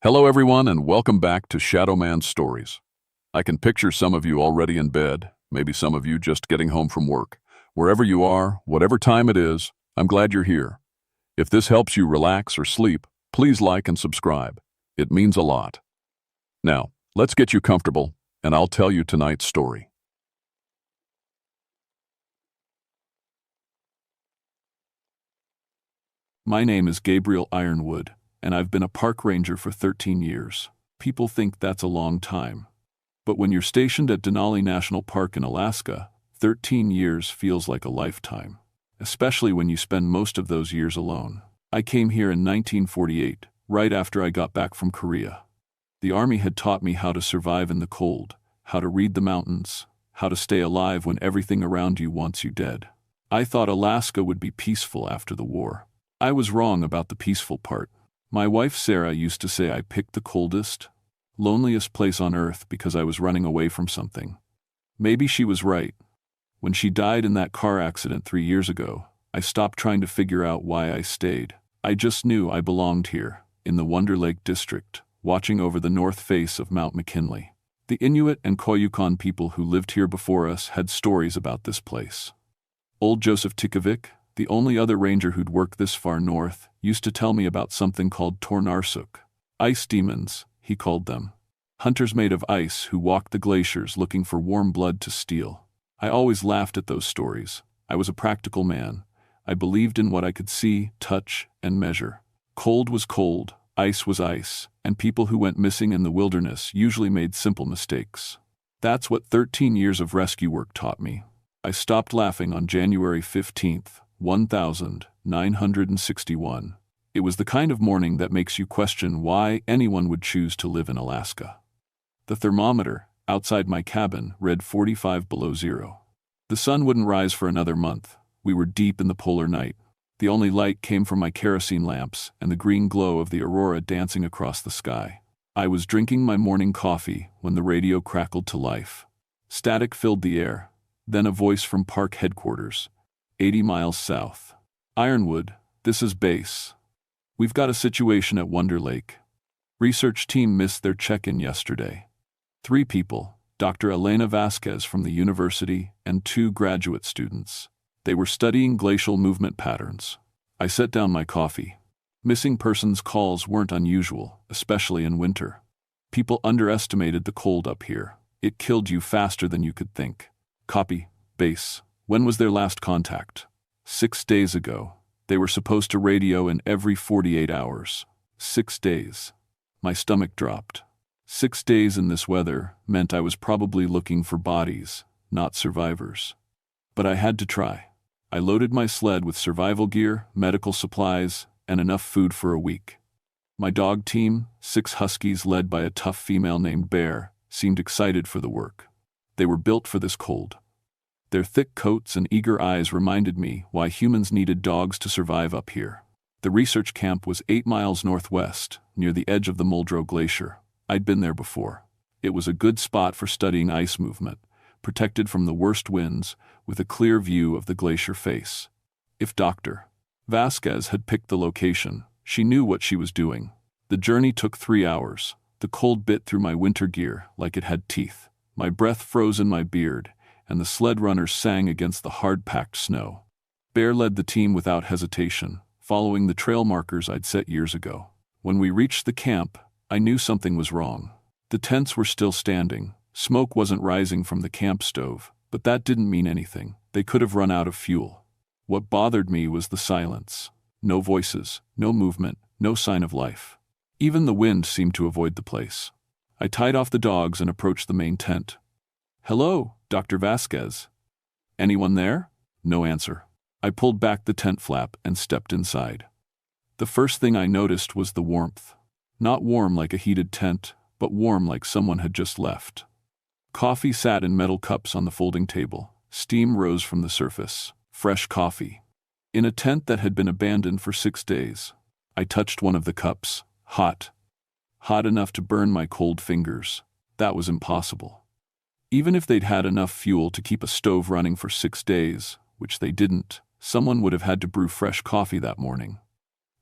Hello everyone and welcome back to Shadow Man Stories. I can picture some of you already in bed, maybe some of you just getting home from work. Wherever you are, whatever time it is, I'm glad you're here. If this helps you relax or sleep, please like and subscribe. It means a lot. Now, let's get you comfortable, and I'll tell you tonight's story. My name is Gabriel Ironwood, and I've been a park ranger for 13 years. People think that's a long time. But when you're stationed at Denali National Park in Alaska, 13 years feels like a lifetime, especially when you spend most of those years alone. I came here in 1948, right after I got back from Korea. The Army had taught me how to survive in the cold, how to read the mountains, how to stay alive when everything around you wants you dead. I thought Alaska would be peaceful after the war. I was wrong about the peaceful part. My wife Sarah used to say I picked the coldest, loneliest place on earth because I was running away from something. Maybe she was right. When she died in that car accident 3 years ago, I stopped trying to figure out why I stayed. I just knew I belonged here, in the Wonder Lake district, watching over the north face of Mount McKinley. The Inuit and Koyukon people who lived here before us had stories about this place. Old Joseph Tikovic, the only other ranger who'd worked this far north, used to tell me about something called Tornarsuk. Ice demons, he called them. Hunters made of ice who walked the glaciers looking for warm blood to steal. I always laughed at those stories. I was a practical man. I believed in what I could see, touch, and measure. Cold was cold, ice was ice, and people who went missing in the wilderness usually made simple mistakes. That's what 13 years of rescue work taught me. I stopped laughing on January 15th, 1961. It was the kind of morning that makes you question why anyone would choose to live in Alaska. The thermometer, outside my cabin, read 45 below zero. The sun wouldn't rise for another month. We were deep in the polar night. The only light came from my kerosene lamps and the green glow of the aurora dancing across the sky. I was drinking my morning coffee when the radio crackled to life. Static filled the air, then a voice from park headquarters, 80 miles south. Ironwood, this is base. We've got a situation at Wonder Lake. Research team missed their check-in yesterday. 3 people, Dr. Elena Vasquez from the university and 2 graduate students. They were studying glacial movement patterns. I set down my coffee. Missing persons calls weren't unusual, especially in winter. People underestimated the cold up here. It killed you faster than you could think. Copy, base. When was their last contact? 6 days ago. They were supposed to radio in every 48 hours. 6 days. My stomach dropped. 6 days in this weather meant I was probably looking for bodies, not survivors. But I had to try. I loaded my sled with survival gear, medical supplies, and enough food for a week. My dog team, 6 huskies led by a tough female named Bear, seemed excited for the work. They were built for this cold. Their thick coats and eager eyes reminded me why humans needed dogs to survive up here. The research camp was 8 miles northwest, near the edge of the Muldrow Glacier. I'd been there before. It was a good spot for studying ice movement, protected from the worst winds, with a clear view of the glacier face. If Dr. Vasquez had picked the location, she knew what she was doing. The journey took 3 hours. The cold bit through my winter gear like it had teeth. My breath froze in my beard, and the sled runners sang against the hard-packed snow. Bear led the team without hesitation, following the trail markers I'd set years ago. When we reached the camp, I knew something was wrong. The tents were still standing. Smoke wasn't rising from the camp stove, but that didn't mean anything. They could have run out of fuel. What bothered me was the silence. No voices, no movement, no sign of life. Even the wind seemed to avoid the place. I tied off the dogs and approached the main tent. "Hello, Dr. Vasquez. Anyone there?" No answer. I pulled back the tent flap and stepped inside. The first thing I noticed was the warmth. Not warm like a heated tent, but warm like someone had just left. Coffee sat in metal cups on the folding table. Steam rose from the surface. Fresh coffee. In a tent that had been abandoned for 6 days. I touched one of the cups. Hot. Hot enough to burn my cold fingers. That was impossible. Even if they'd had enough fuel to keep a stove running for 6 days, which they didn't, someone would have had to brew fresh coffee that morning.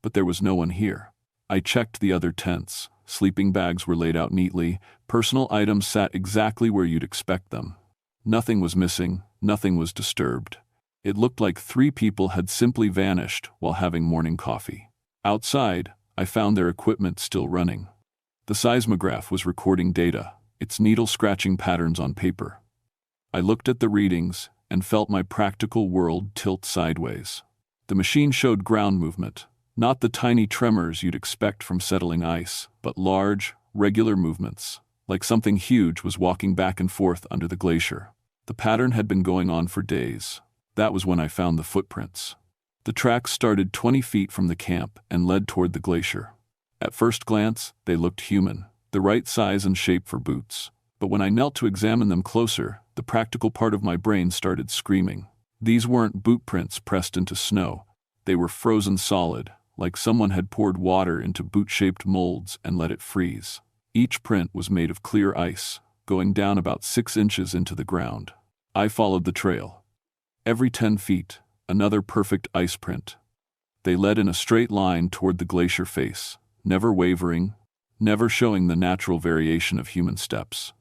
But there was no one here. I checked the other tents. sleeping bags were laid out neatly, personal items sat exactly where you'd expect them. Nothing was missing, nothing was disturbed. It looked like 3 people had simply vanished while having morning coffee. Outside, I found their equipment still running. The seismograph was recording data, its needle scratching patterns on paper. I looked at the readings and felt my practical world tilt sideways. The machine showed ground movement, not the tiny tremors you'd expect from settling ice, but large, regular movements, like something huge was walking back and forth under the glacier. The pattern had been going on for days. That was when I found the footprints. The tracks started 20 feet from the camp and led toward the glacier. At first glance, they looked human, the right size and shape for boots. But when I knelt to examine them closer, the practical part of my brain started screaming. These weren't boot prints pressed into snow. They were frozen solid, like someone had poured water into boot-shaped molds and let it freeze. Each print was made of clear ice, going down about 6 inches into the ground. I followed the trail. Every 10 feet, another perfect ice print. They led in a straight line toward the glacier face, never wavering, never showing the natural variation of human steps.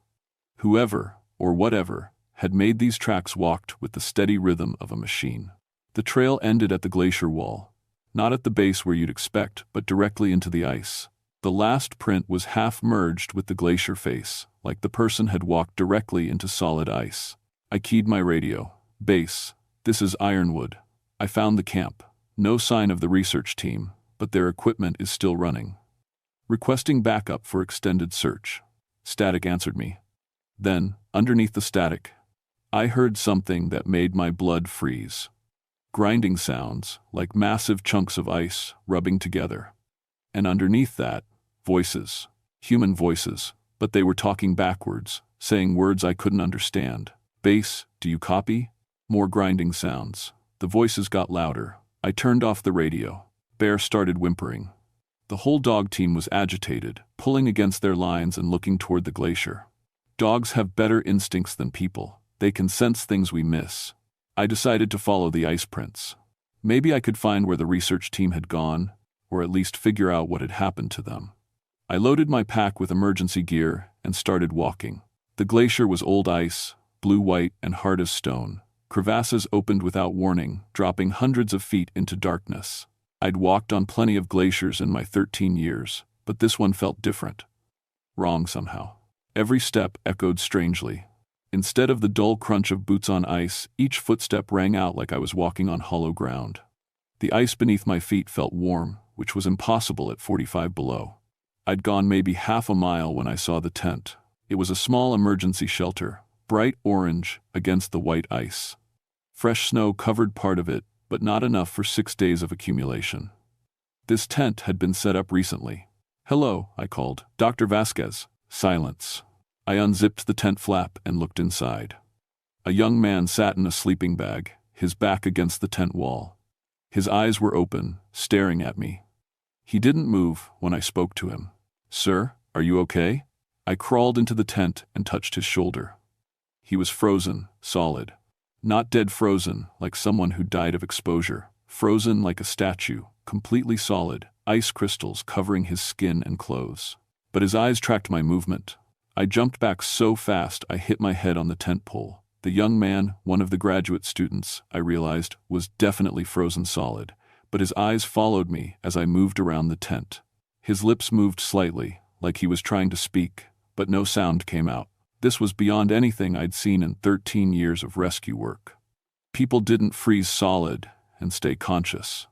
Whoever, or whatever, had made these tracks walked with the steady rhythm of a machine. The trail ended at the glacier wall, not at the base where you'd expect, but directly into the ice. The last print was half merged with the glacier face, like the person had walked directly into solid ice. I keyed my radio. Base, this is Ironwood. I found the camp. No sign of the research team, but their equipment is still running. Requesting backup for extended search. Static answered me. Then, underneath the static, I heard something that made my blood freeze. Grinding sounds, like massive chunks of ice rubbing together. And underneath that, voices. Human voices, but they were talking backwards, saying words I couldn't understand. Base, do you copy? More grinding sounds. The voices got louder. I turned off the radio. Bear started whimpering. The whole dog team was agitated, pulling against their lines and looking toward the glacier. Dogs have better instincts than people. They can sense things we miss. I decided to follow the ice prints. Maybe I could find where the research team had gone, or at least figure out what had happened to them. I loaded my pack with emergency gear and started walking. The glacier was old ice, blue-white and hard as stone. Crevasses opened without warning, dropping hundreds of feet into darkness. I'd walked on plenty of glaciers in my 13 years, but this one felt different. Wrong somehow. Every step echoed strangely. Instead of the dull crunch of boots on ice, each footstep rang out like I was walking on hollow ground. The ice beneath my feet felt warm, which was impossible at 45 below. I'd gone maybe half a mile when I saw the tent. It was a small emergency shelter, bright orange against the white ice. Fresh snow covered part of it, but not enough for 6 days of accumulation. This tent had been set up recently. "Hello," I called. "Dr. Vasquez." Silence. I unzipped the tent flap and looked inside. A young man sat in a sleeping bag, his back against the tent wall. His eyes were open, staring at me. He didn't move when I spoke to him. "Sir, are you okay?" I crawled into the tent and touched his shoulder. He was frozen, solid. Not dead frozen, like someone who died of exposure. Frozen like a statue, completely solid, ice crystals covering his skin and clothes. But his eyes tracked my movement. I jumped back so fast I hit my head on the tent pole. The young man, one of the graduate students, I realized, was definitely frozen solid, but his eyes followed me as I moved around the tent. His lips moved slightly, like he was trying to speak, but no sound came out. This was beyond anything I'd seen in 13 years of rescue work. People didn't freeze solid and stay conscious.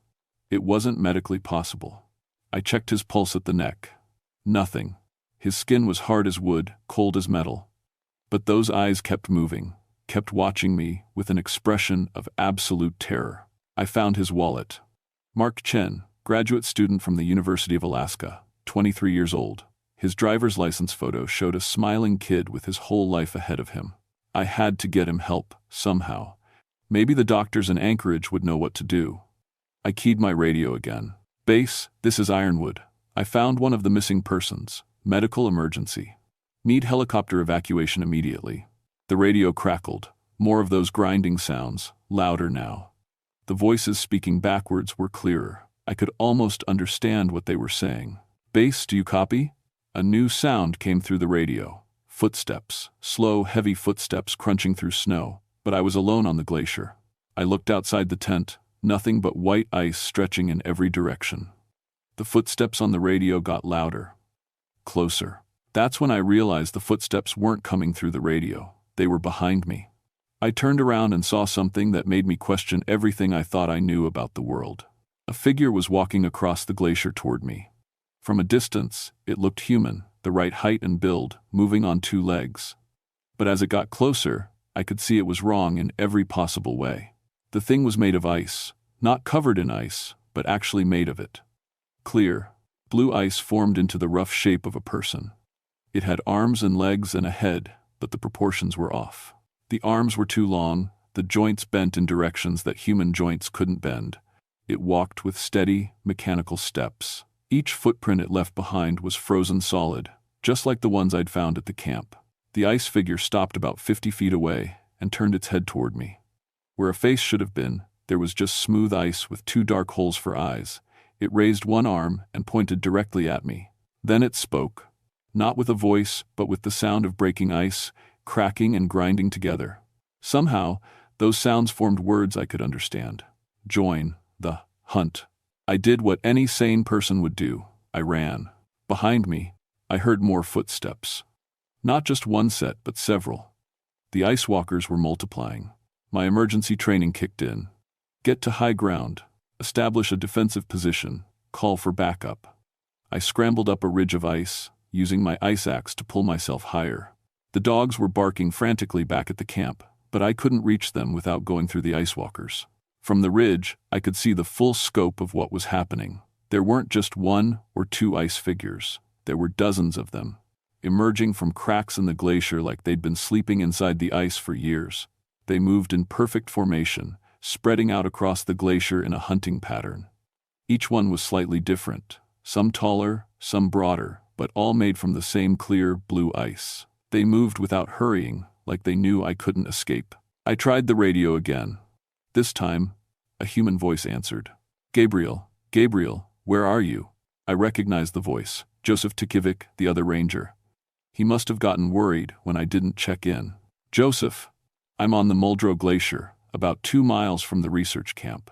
It wasn't medically possible. I checked his pulse at the neck. Nothing. His skin was hard as wood, cold as metal. But those eyes kept moving, kept watching me with an expression of absolute terror. I found his wallet. Mark Chen, graduate student from the University of Alaska, 23 years old. His driver's license photo showed a smiling kid with his whole life ahead of him. I had to get him help, somehow. Maybe the doctors in Anchorage would know what to do. I keyed my radio again. "Base, this is Ironwood. I found one of the missing persons. Medical emergency. Need helicopter evacuation immediately." The radio crackled. More of those grinding sounds, louder now. The voices speaking backwards were clearer. I could almost understand what they were saying. "Base, do you copy?" A new sound came through the radio. Footsteps, slow, heavy footsteps crunching through snow, but I was alone on the glacier. I looked outside the tent, nothing but white ice stretching in every direction. The footsteps on the radio got louder, closer. That's when I realized the footsteps weren't coming through the radio. They were behind me. I turned around and saw something that made me question everything I thought I knew about the world. A figure was walking across the glacier toward me. From a distance, it looked human, the right height and build, moving on two legs. But as it got closer, I could see it was wrong in every possible way. The thing was made of ice, not covered in ice, but actually made of it. Clear, blue ice formed into the rough shape of a person. It had arms and legs and a head, but the proportions were off. The arms were too long, the joints bent in directions that human joints couldn't bend. It walked with steady, mechanical steps. Each footprint it left behind was frozen solid, just like the ones I'd found at the camp. The ice figure stopped about 50 feet away and turned its head toward me. Where a face should have been, there was just smooth ice with two dark holes for eyes. It raised one arm and pointed directly at me. Then it spoke, not with a voice, but with the sound of breaking ice, cracking and grinding together. Somehow, those sounds formed words I could understand. Join the hunt. I did what any sane person would do. I ran. Behind me, I heard more footsteps. Not just one set, but several. The ice walkers were multiplying. My emergency training kicked in. Get to high ground. Establish a defensive position. Call for backup. I scrambled up a ridge of ice, using my ice axe to pull myself higher. The dogs were barking frantically back at the camp, but I couldn't reach them without going through the ice walkers. From the ridge, I could see the full scope of what was happening. There weren't just one or two ice figures. There were dozens of them, emerging from cracks in the glacier like they'd been sleeping inside the ice for years. They moved in perfect formation, spreading out across the glacier in a hunting pattern. Each one was slightly different, some taller, some broader, but all made from the same clear, blue ice. They moved without hurrying, like they knew I couldn't escape. I tried the radio again. This time, a human voice answered. Gabriel, Gabriel, where are you? I recognized the voice, Joseph Tikivic, the other ranger. He must have gotten worried when I didn't check in. Joseph, I'm on the Muldrow Glacier, about 2 miles from the research camp.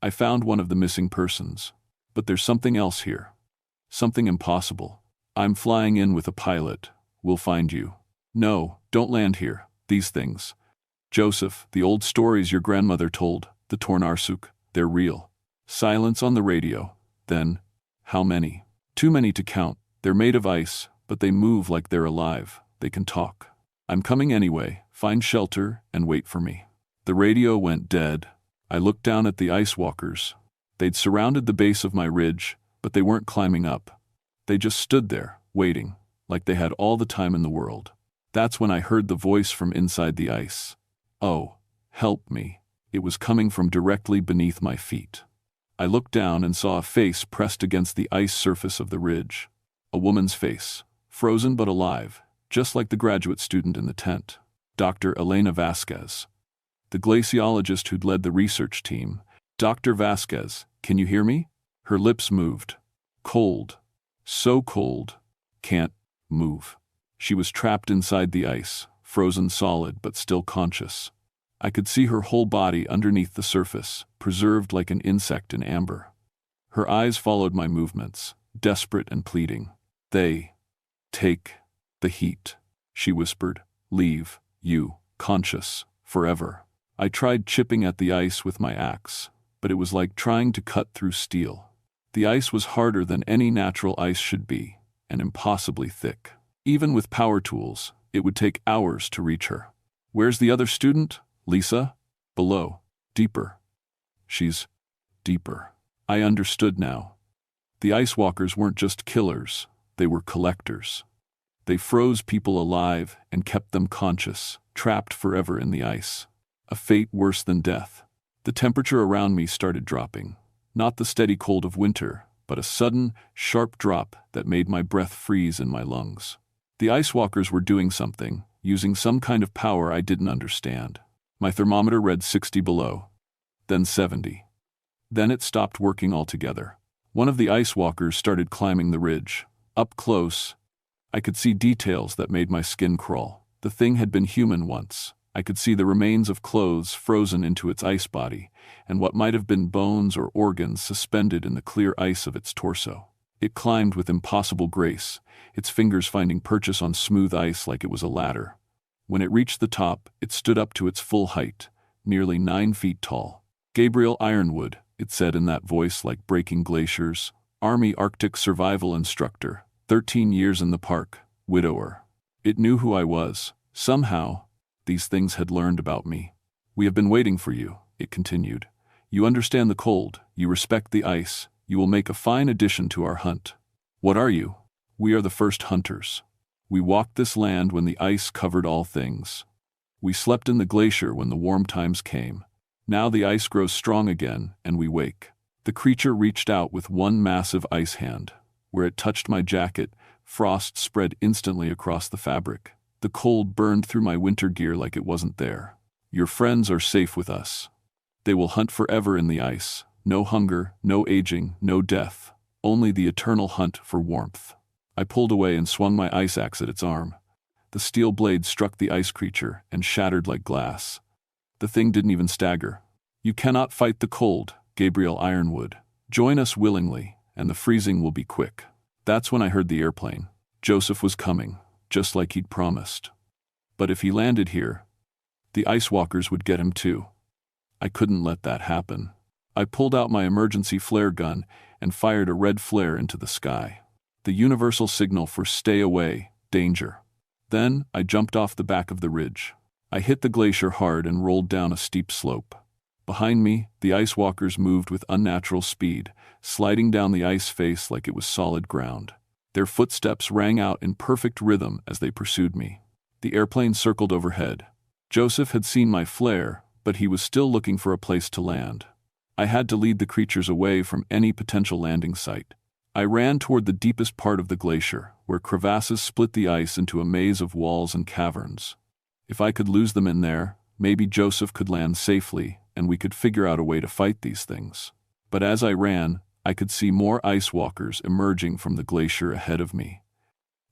I found one of the missing persons, but there's something else here. Something impossible. I'm flying in with a pilot. We'll find you. No, don't land here. These things. Joseph, the old stories your grandmother told, the Tornarsuk, they're real. Silence on the radio. Then, how many? Too many to count. They're made of ice, but they move like they're alive. They can talk. I'm coming anyway. Find shelter and wait for me. The radio went dead. I looked down at the ice walkers. They'd surrounded the base of my ridge, but they weren't climbing up. They just stood there, waiting, like they had all the time in the world. That's when I heard the voice from inside the ice. Oh, help me. It was coming from directly beneath my feet. I looked down and saw a face pressed against the ice surface of the ridge. A woman's face, frozen but alive, just like the graduate student in the tent. Dr. Elena Vasquez. The glaciologist who'd led the research team. Dr. Vasquez, can you hear me? Her lips moved. Cold. So cold. Can't move. She was trapped inside the ice, frozen solid but still conscious. I could see her whole body underneath the surface, preserved like an insect in amber. Her eyes followed my movements, desperate and pleading. They take the heat, she whispered. Leave you conscious forever. I tried chipping at the ice with my axe, but it was like trying to cut through steel. The ice was harder than any natural ice should be, and impossibly thick. Even with power tools, it would take hours to reach her. Where's the other student? Lisa? Below. Deeper. She's deeper. I understood now. The ice walkers weren't just killers, they were collectors. They froze people alive and kept them conscious, trapped forever in the ice. A fate worse than death. The temperature around me started dropping. Not the steady cold of winter, but a sudden, sharp drop that made my breath freeze in my lungs. The ice walkers were doing something, using some kind of power I didn't understand. My thermometer read 60 below, then 70. Then it stopped working altogether. One of the ice walkers started climbing the ridge. Up close, I could see details that made my skin crawl. The thing had been human once. I could see the remains of clothes frozen into its ice body, and what might have been bones or organs suspended in the clear ice of its torso. It climbed with impossible grace, its fingers finding purchase on smooth ice like it was a ladder. When it reached the top, it stood up to its full height, nearly 9 feet tall. "Gabriel Ironwood," it said in that voice like breaking glaciers, Army Arctic survival instructor, 13 years in the park, widower. It knew who I was. Somehow, these things had learned about me. "We have been waiting for you," it continued. "You understand the cold, you respect the ice, you will make a fine addition to our hunt." "What are you?" "We are the first hunters. We walked this land when the ice covered all things. We slept in the glacier when the warm times came. Now the ice grows strong again, and we wake." The creature reached out with one massive ice hand. Where it touched my jacket, frost spread instantly across the fabric. The cold burned through my winter gear like it wasn't there. "Your friends are safe with us. They will hunt forever in the ice. No hunger, no aging, no death. Only the eternal hunt for warmth." I pulled away and swung my ice axe at its arm. The steel blade struck the ice creature and shattered like glass. The thing didn't even stagger. "You cannot fight the cold, Gabriel Ironwood. Join us willingly, and the freezing will be quick." That's when I heard the airplane. Joseph was coming, just like he'd promised. But if he landed here, the ice walkers would get him too. I couldn't let that happen. I pulled out my emergency flare gun and fired a red flare into the sky. The universal signal for stay away, danger. Then I jumped off the back of the ridge. I hit the glacier hard and rolled down a steep slope. Behind me, the ice walkers moved with unnatural speed, sliding down the ice face like it was solid ground. Their footsteps rang out in perfect rhythm as they pursued me. The airplane circled overhead. Joseph had seen my flare, but he was still looking for a place to land. I had to lead the creatures away from any potential landing site. I ran toward the deepest part of the glacier, where crevasses split the ice into a maze of walls and caverns. If I could lose them in there, maybe Joseph could land safely, and we could figure out a way to fight these things. But as I ran, I could see more ice walkers emerging from the glacier ahead of me.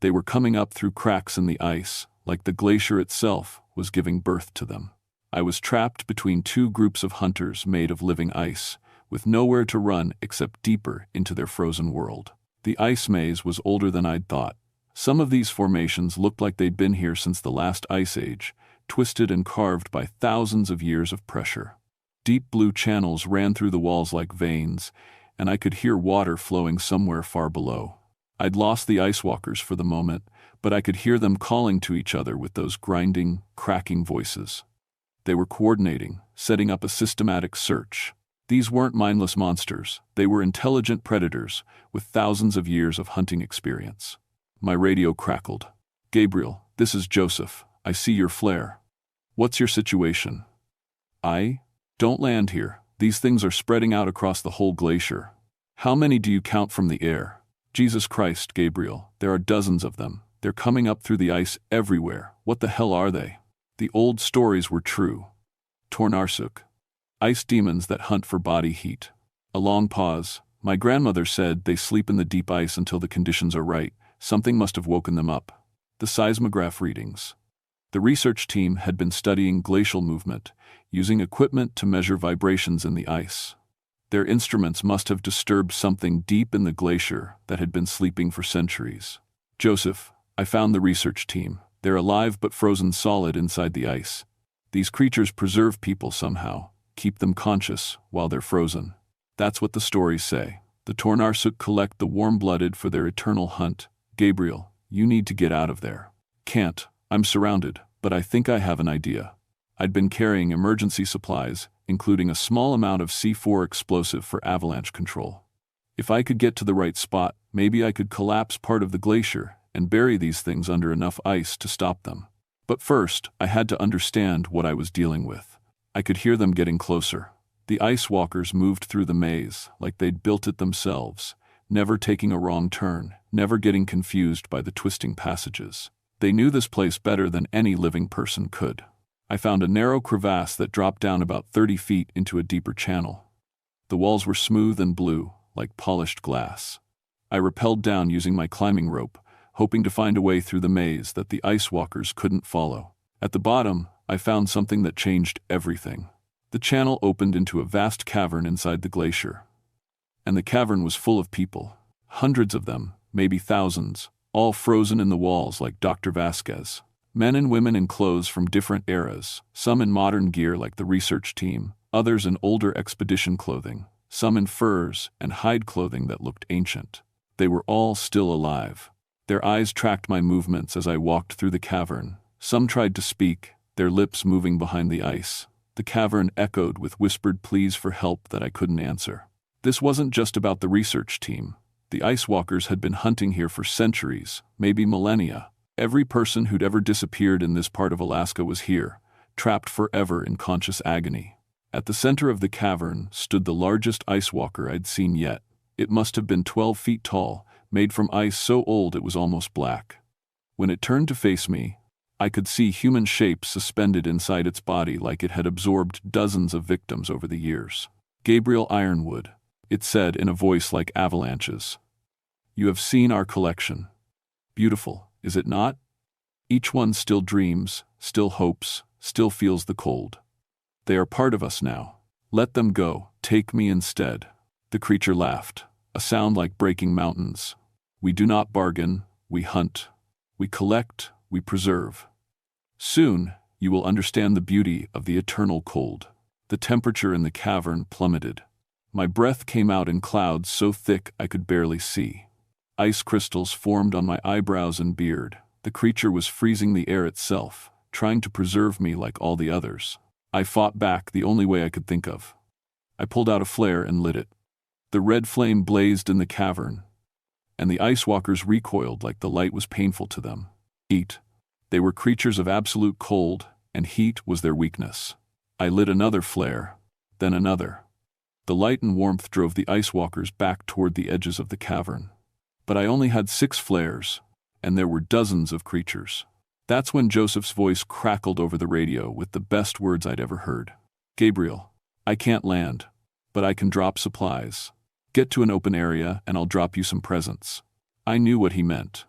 They were coming up through cracks in the ice, like the glacier itself was giving birth to them. I was trapped between two groups of hunters made of living ice, with nowhere to run except deeper into their frozen world. The ice maze was older than I'd thought. Some of these formations looked like they'd been here since the last ice age, twisted and carved by thousands of years of pressure. Deep blue channels ran through the walls like veins, and I could hear water flowing somewhere far below. I'd lost the ice walkers for the moment, but I could hear them calling to each other with those grinding, cracking voices. They were coordinating, setting up a systematic search. These weren't mindless monsters. They were intelligent predators with thousands of years of hunting experience. My radio crackled. "Gabriel, this is Joseph. I see your flare. What's your situation?" Don't land here. These things are spreading out across the whole glacier." "How many do you count from the air?" "Jesus Christ, Gabriel, there are dozens of them. They're coming up through the ice everywhere. What the hell are they?" The old stories were true. Tornarsuk. Ice demons that hunt for body heat. A long pause. "My grandmother said they sleep in the deep ice until the conditions are right. Something must have woken them up." The seismograph readings. The research team had been studying glacial movement, using equipment to measure vibrations in the ice. Their instruments must have disturbed something deep in the glacier that had been sleeping for centuries. "Joseph, I found the research team. They're alive but frozen solid inside the ice. These creatures preserve people somehow, keep them conscious while they're frozen. That's what the stories say. The Tornarsuk collect the warm-blooded for their eternal hunt. Gabriel, you need to get out of there." "Can't. I'm surrounded, but I think I have an idea." I'd been carrying emergency supplies, including a small amount of C4 explosive for avalanche control. If I could get to the right spot, maybe I could collapse part of the glacier and bury these things under enough ice to stop them. But first, I had to understand what I was dealing with. I could hear them getting closer. The ice walkers moved through the maze like they'd built it themselves, never taking a wrong turn, never getting confused by the twisting passages. They knew this place better than any living person could. I found a narrow crevasse that dropped down about 30 feet into a deeper channel. The walls were smooth and blue, like polished glass. I rappelled down using my climbing rope, hoping to find a way through the maze that the ice walkers couldn't follow. At the bottom, I found something that changed everything. The channel opened into a vast cavern inside the glacier. And the cavern was full of people. Hundreds of them, maybe thousands, all frozen in the walls like Dr. Vasquez. Men and women in clothes from different eras, some in modern gear like the research team, others in older expedition clothing, some in furs and hide clothing that looked ancient. They were all still alive. Their eyes tracked my movements as I walked through the cavern. Some tried to speak, their lips moving behind the ice. The cavern echoed with whispered pleas for help that I couldn't answer. This wasn't just about the research team. The ice walkers had been hunting here for centuries, maybe millennia. Every person who'd ever disappeared in this part of Alaska was here, trapped forever in conscious agony. At the center of the cavern stood the largest ice walker I'd seen yet. It must have been 12 feet tall, made from ice so old it was almost black. When it turned to face me, I could see human shapes suspended inside its body like it had absorbed dozens of victims over the years. "Gabriel Ironwood," it said in a voice like avalanches. "You have seen our collection. Beautiful, is it not? Each one still dreams, still hopes, still feels the cold. They are part of us now. Let them go, take me instead." The creature laughed, a sound like breaking mountains. "We do not bargain, we hunt. We collect, we preserve. Soon, you will understand the beauty of the eternal cold." The temperature in the cavern plummeted. My breath came out in clouds so thick I could barely see. Ice crystals formed on my eyebrows and beard. The creature was freezing the air itself, trying to preserve me like all the others. I fought back the only way I could think of. I pulled out a flare and lit it. The red flame blazed in the cavern, and the ice walkers recoiled like the light was painful to them. Heat. They were creatures of absolute cold, and heat was their weakness. I lit another flare, then another. The light and warmth drove the ice walkers back toward the edges of the cavern. But I only had 6 flares, and there were dozens of creatures. That's when Joseph's voice crackled over the radio with the best words I'd ever heard. "Gabriel, I can't land, but I can drop supplies. Get to an open area and I'll drop you some presents." I knew what he meant.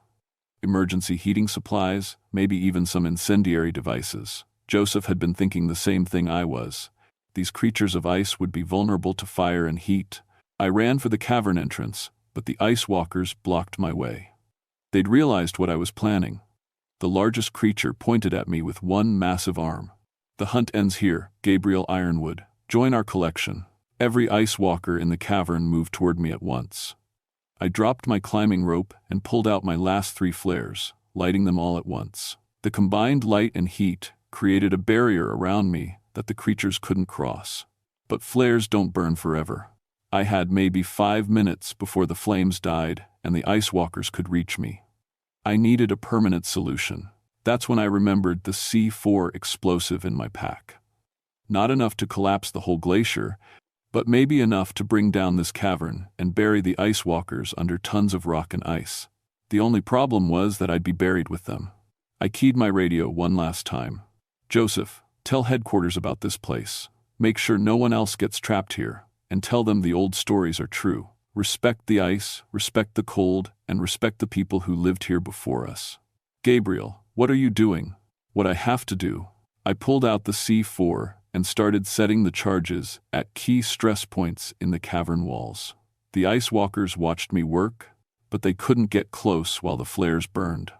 Emergency heating supplies, maybe even some incendiary devices. Joseph had been thinking the same thing I was. These creatures of ice would be vulnerable to fire and heat. I ran for the cavern entrance, but the ice walkers blocked my way. They'd realized what I was planning. The largest creature pointed at me with one massive arm. "The hunt ends here, Gabriel Ironwood. Join our collection." Every ice walker in the cavern moved toward me at once. I dropped my climbing rope and pulled out my last 3 flares, lighting them all at once. The combined light and heat created a barrier around me that the creatures couldn't cross. But flares don't burn forever. I had maybe 5 minutes before the flames died and the ice walkers could reach me. I needed a permanent solution. That's when I remembered the C4 explosive in my pack. Not enough to collapse the whole glacier, but maybe enough to bring down this cavern and bury the ice walkers under tons of rock and ice. The only problem was that I'd be buried with them. I keyed my radio one last time. "Joseph, tell headquarters about this place. Make sure no one else gets trapped here, and tell them the old stories are true. Respect the ice, respect the cold, and respect the people who lived here before us." "Gabriel, what are you doing?" "What I have to do." I pulled out the C4 and started setting the charges at key stress points in the cavern walls. The ice walkers watched me work, but they couldn't get close while the flares burned.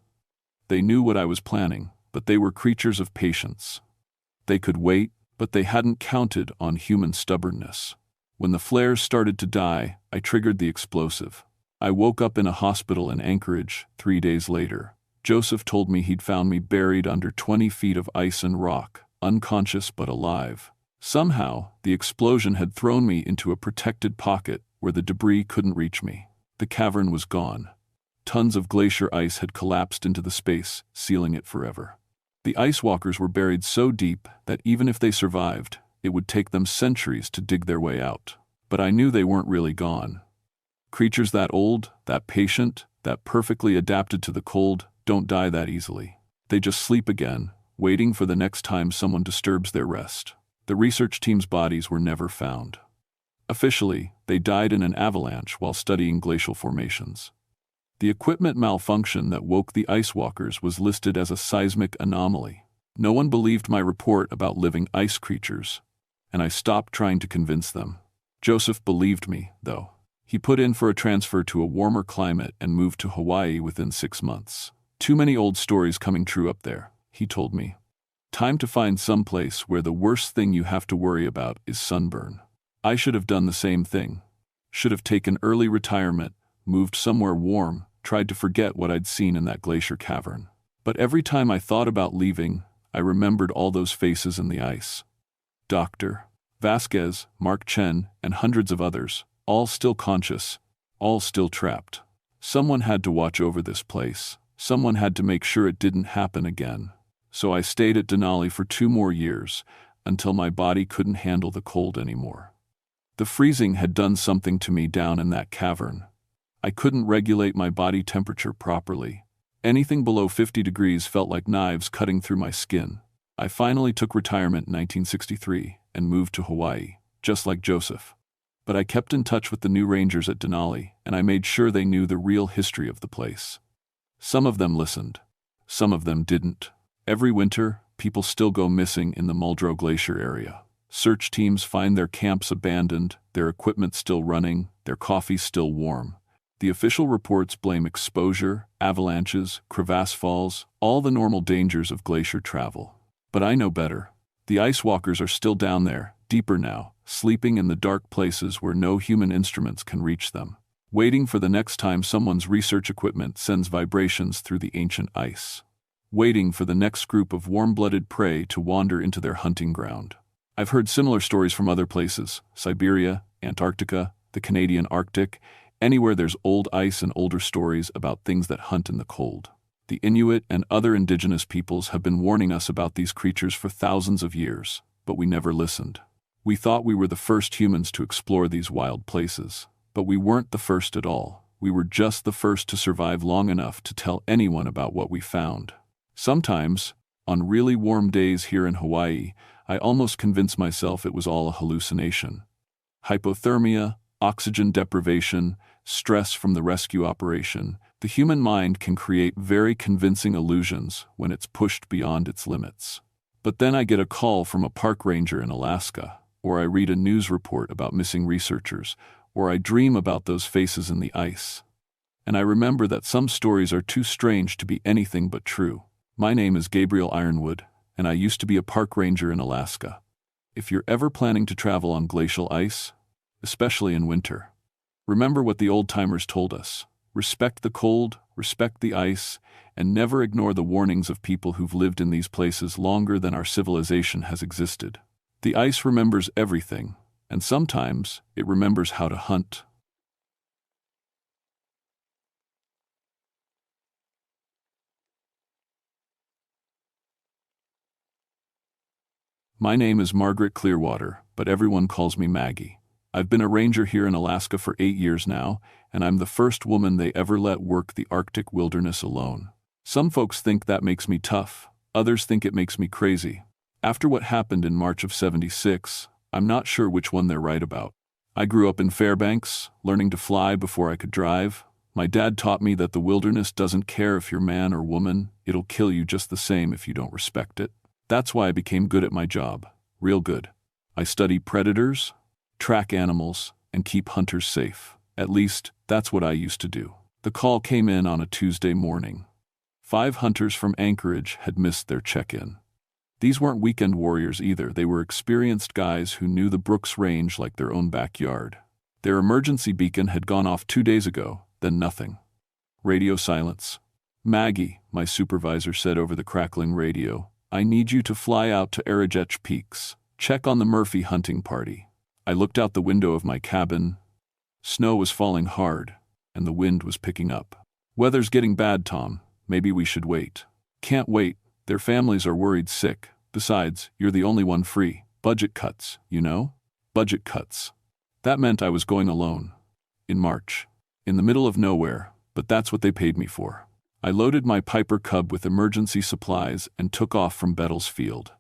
They knew what I was planning, but they were creatures of patience. They could wait, but they hadn't counted on human stubbornness. When the flares started to die, I triggered the explosive. I woke up in a hospital in Anchorage 3 days later. Joseph told me he'd found me buried under 20 feet of ice and rock, unconscious but alive. Somehow, the explosion had thrown me into a protected pocket where the debris couldn't reach me. The cavern was gone. Tons of glacier ice had collapsed into the space, sealing it forever. The ice walkers were buried so deep that even if they survived, it would take them centuries to dig their way out. But I knew they weren't really gone. Creatures that old, that patient, that perfectly adapted to the cold don't die that easily. They just sleep again, waiting for the next time someone disturbs their rest. The research team's bodies were never found. Officially, they died in an avalanche while studying glacial formations. The equipment malfunction that woke the ice walkers was listed as a seismic anomaly. No one believed my report about living ice creatures, and I stopped trying to convince them. Joseph believed me, though. He put in for a transfer to a warmer climate and moved to Hawaii within 6 months. Too many old stories coming true up there, he told me. Time to find some place where the worst thing you have to worry about is sunburn. I should have done the same thing. Should have taken early retirement, moved somewhere warm, tried to forget what I'd seen in that glacier cavern. But every time I thought about leaving, I remembered all those faces in the ice. Dr. Vasquez, Mark Chen, and hundreds of others, all still conscious, all still trapped. Someone had to watch over this place. Someone had to make sure it didn't happen again. So I stayed at Denali for 2 more years, until my body couldn't handle the cold anymore. The freezing had done something to me down in that cavern. I couldn't regulate my body temperature properly. Anything below 50 degrees felt like knives cutting through my skin. I finally took retirement in 1963 and moved to Hawaii, just like Joseph. But I kept in touch with the new rangers at Denali, and I made sure they knew the real history of the place. Some of them listened. Some of them didn't. Every winter, people still go missing in the Muldrow Glacier area. Search teams find their camps abandoned, their equipment still running, their coffee still warm. The official reports blame exposure, avalanches, crevasse falls, all the normal dangers of glacier travel. But I know better. The ice walkers are still down there, deeper now, sleeping in the dark places where no human instruments can reach them, waiting for the next time someone's research equipment sends vibrations through the ancient ice, waiting for the next group of warm-blooded prey to wander into their hunting ground. I've heard similar stories from other places: Siberia, Antarctica, the Canadian Arctic. Anywhere there's old ice and older stories about things that hunt in the cold. The Inuit and other indigenous peoples have been warning us about these creatures for thousands of years, but we never listened. We thought we were the first humans to explore these wild places, but we weren't the first at all. We were just the first to survive long enough to tell anyone about what we found. Sometimes, on really warm days here in Hawaii, I almost convinced myself it was all a hallucination. Hypothermia, oxygen deprivation, stress from the rescue operation. The human mind can create very convincing illusions when it's pushed beyond its limits. But then I get a call from a park ranger in Alaska, or I read a news report about missing researchers, or I dream about those faces in the ice. And I remember that some stories are too strange to be anything but true. My name is Gabriel Ironwood, and I used to be a park ranger in Alaska. If you're ever planning to travel on glacial ice, especially in winter, remember what the old-timers told us. Respect the cold, respect the ice, and never ignore the warnings of people who've lived in these places longer than our civilization has existed. The ice remembers everything, and sometimes it remembers how to hunt. My name is Margaret Clearwater, but everyone calls me Maggie. I've been a ranger here in Alaska for 8 years now, and I'm the first woman they ever let work the Arctic wilderness alone. Some folks think that makes me tough, others think it makes me crazy. After what happened in March of '76, I'm not sure which one they're right about. I grew up in Fairbanks, learning to fly before I could drive. My dad taught me that the wilderness doesn't care if you're man or woman, it'll kill you just the same if you don't respect it. That's why I became good at my job, real good. I study predators, track animals, and keep hunters safe. At least, that's what I used to do. The call came in on a Tuesday morning. 5 hunters from Anchorage had missed their check-in. These weren't weekend warriors either. They were experienced guys who knew the Brooks Range like their own backyard. Their emergency beacon had gone off 2 days ago, then nothing. Radio silence. Maggie, my supervisor said over the crackling radio, I need you to fly out to Arrogech Peaks. Check on the Murphy hunting party. I looked out the window of my cabin. Snow was falling hard, and the wind was picking up. Weather's getting bad, Tom. Maybe we should wait. Can't wait. Their families are worried sick. Besides, you're the only one free. Budget cuts, you know? Budget cuts. That meant I was going alone. In March. In the middle of nowhere, but that's what they paid me for. I loaded my Piper Cub with emergency supplies and took off from Bettles Field.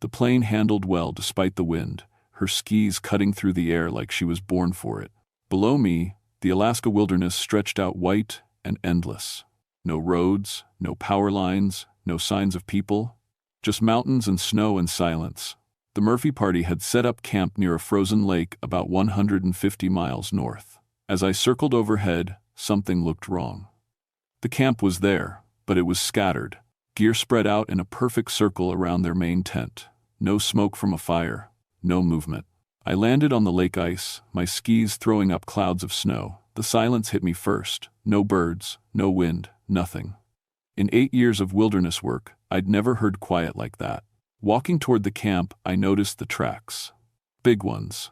The plane handled well despite the wind, her skis cutting through the air like she was born for it. Below me, the Alaska wilderness stretched out white and endless. No roads, no power lines, no signs of people. Just mountains and snow and silence. The Murphy party had set up camp near a frozen lake about 150 miles north. As I circled overhead, something looked wrong. The camp was there, but it was scattered. Gear spread out in a perfect circle around their main tent. No smoke from a fire, no movement. I landed on the lake ice, my skis throwing up clouds of snow. The silence hit me first. No birds, no wind, nothing. In 8 years of wilderness work, I'd never heard quiet like that. Walking toward the camp, I noticed the tracks. Big ones.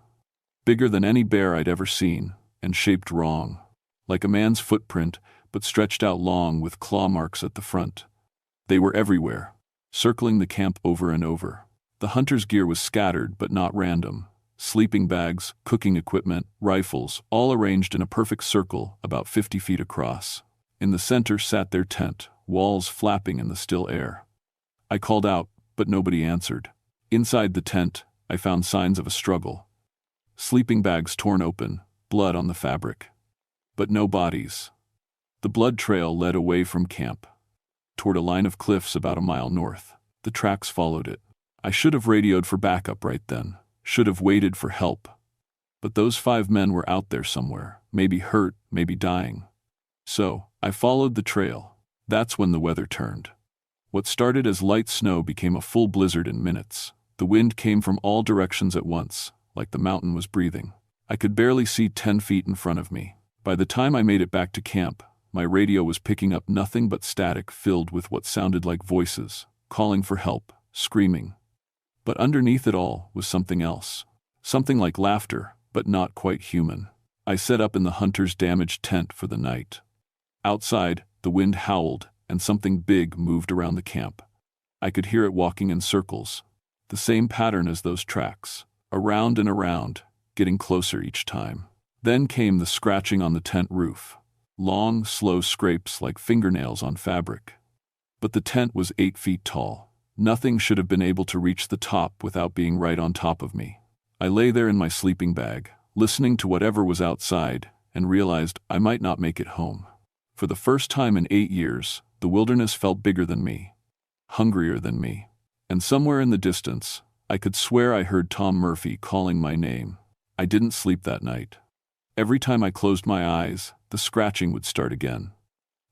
Bigger than any bear I'd ever seen, and shaped wrong. Like a man's footprint, but stretched out long with claw marks at the front. They were everywhere, circling the camp over and over. The hunter's gear was scattered but not random. Sleeping bags, cooking equipment, rifles, all arranged in a perfect circle about 50 feet across. In the center sat their tent, walls flapping in the still air. I called out, but nobody answered. Inside the tent, I found signs of a struggle. Sleeping bags torn open, blood on the fabric. But no bodies. The blood trail led away from camp, toward a line of cliffs about a mile north. The tracks followed it. I should have radioed for backup right then, should have waited for help. But those 5 men were out there somewhere, maybe hurt, maybe dying. So, I followed the trail. That's when the weather turned. What started as light snow became a full blizzard in minutes. The wind came from all directions at once, like the mountain was breathing. I could barely see 10 feet in front of me. By the time I made it back to camp, my radio was picking up nothing but static filled with what sounded like voices, calling for help, screaming. But underneath it all was something else. Something like laughter, but not quite human. I set up in the hunter's damaged tent for the night. Outside, the wind howled, and something big moved around the camp. I could hear it walking in circles. The same pattern as those tracks. Around and around, getting closer each time. Then came the scratching on the tent roof. Long, slow scrapes like fingernails on fabric. But the tent was 8 feet tall. Nothing should have been able to reach the top without being right on top of me. I lay there in my sleeping bag, listening to whatever was outside, and realized I might not make it home. For the first time in 8 years, the wilderness felt bigger than me, hungrier than me. And somewhere in the distance, I could swear I heard Tom Murphy calling my name. I didn't sleep that night. Every time I closed my eyes, the scratching would start again.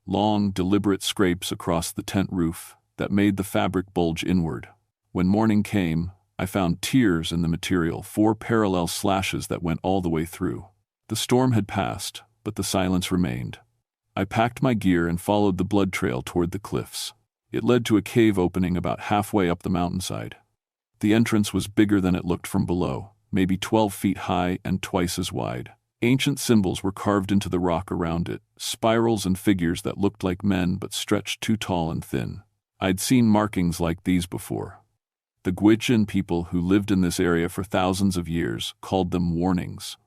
Long, deliberate scrapes across the tent roof that made the fabric bulge inward. When morning came, I found tears in the material, 4 parallel slashes that went all the way through. The storm had passed, but the silence remained. I packed my gear and followed the blood trail toward the cliffs. It led to a cave opening about halfway up the mountainside. The entrance was bigger than it looked from below, maybe 12 feet high and twice as wide. Ancient symbols were carved into the rock around it, spirals and figures that looked like men but stretched too tall and thin. I'd seen markings like these before. The Gwich'in people who lived in this area for thousands of years called them warnings.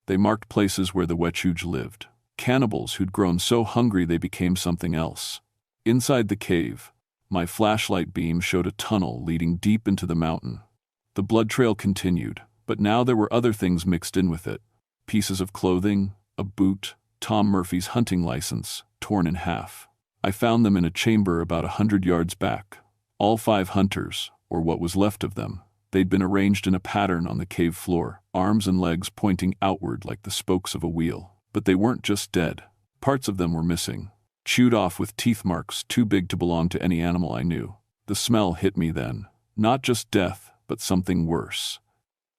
They marked places where the Wechuj lived. Cannibals who'd grown so hungry they became something else. Inside the cave, my flashlight beam showed a tunnel leading deep into the mountain. The blood trail continued, but now there were other things mixed in with it. Pieces of clothing, a boot, Tom Murphy's hunting license, torn in half. I found them in a chamber about 100 yards back. All 5 hunters, or what was left of them. They'd been arranged in a pattern on the cave floor, arms and legs pointing outward like the spokes of a wheel. But they weren't just dead. Parts of them were missing, chewed off with teeth marks too big to belong to any animal I knew. The smell hit me then. Not just death, but something worse.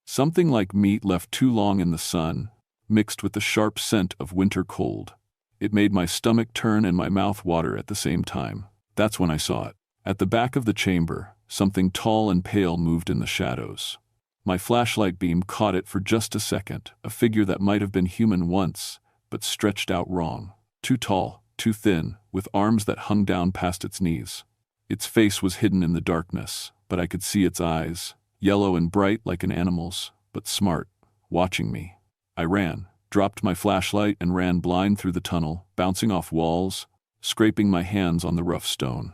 Something like meat left too long in the sun, mixed with the sharp scent of winter cold. It made my stomach turn and my mouth water at the same time. That's when I saw it. At the back of the chamber, something tall and pale moved in the shadows. My flashlight beam caught it for just a second, a figure that might have been human once, but stretched out wrong. Too tall, too thin, with arms that hung down past its knees. Its face was hidden in the darkness, but I could see its eyes, yellow and bright like an animal's, but smart, watching me. I ran, dropped my flashlight and ran blind through the tunnel, bouncing off walls, scraping my hands on the rough stone.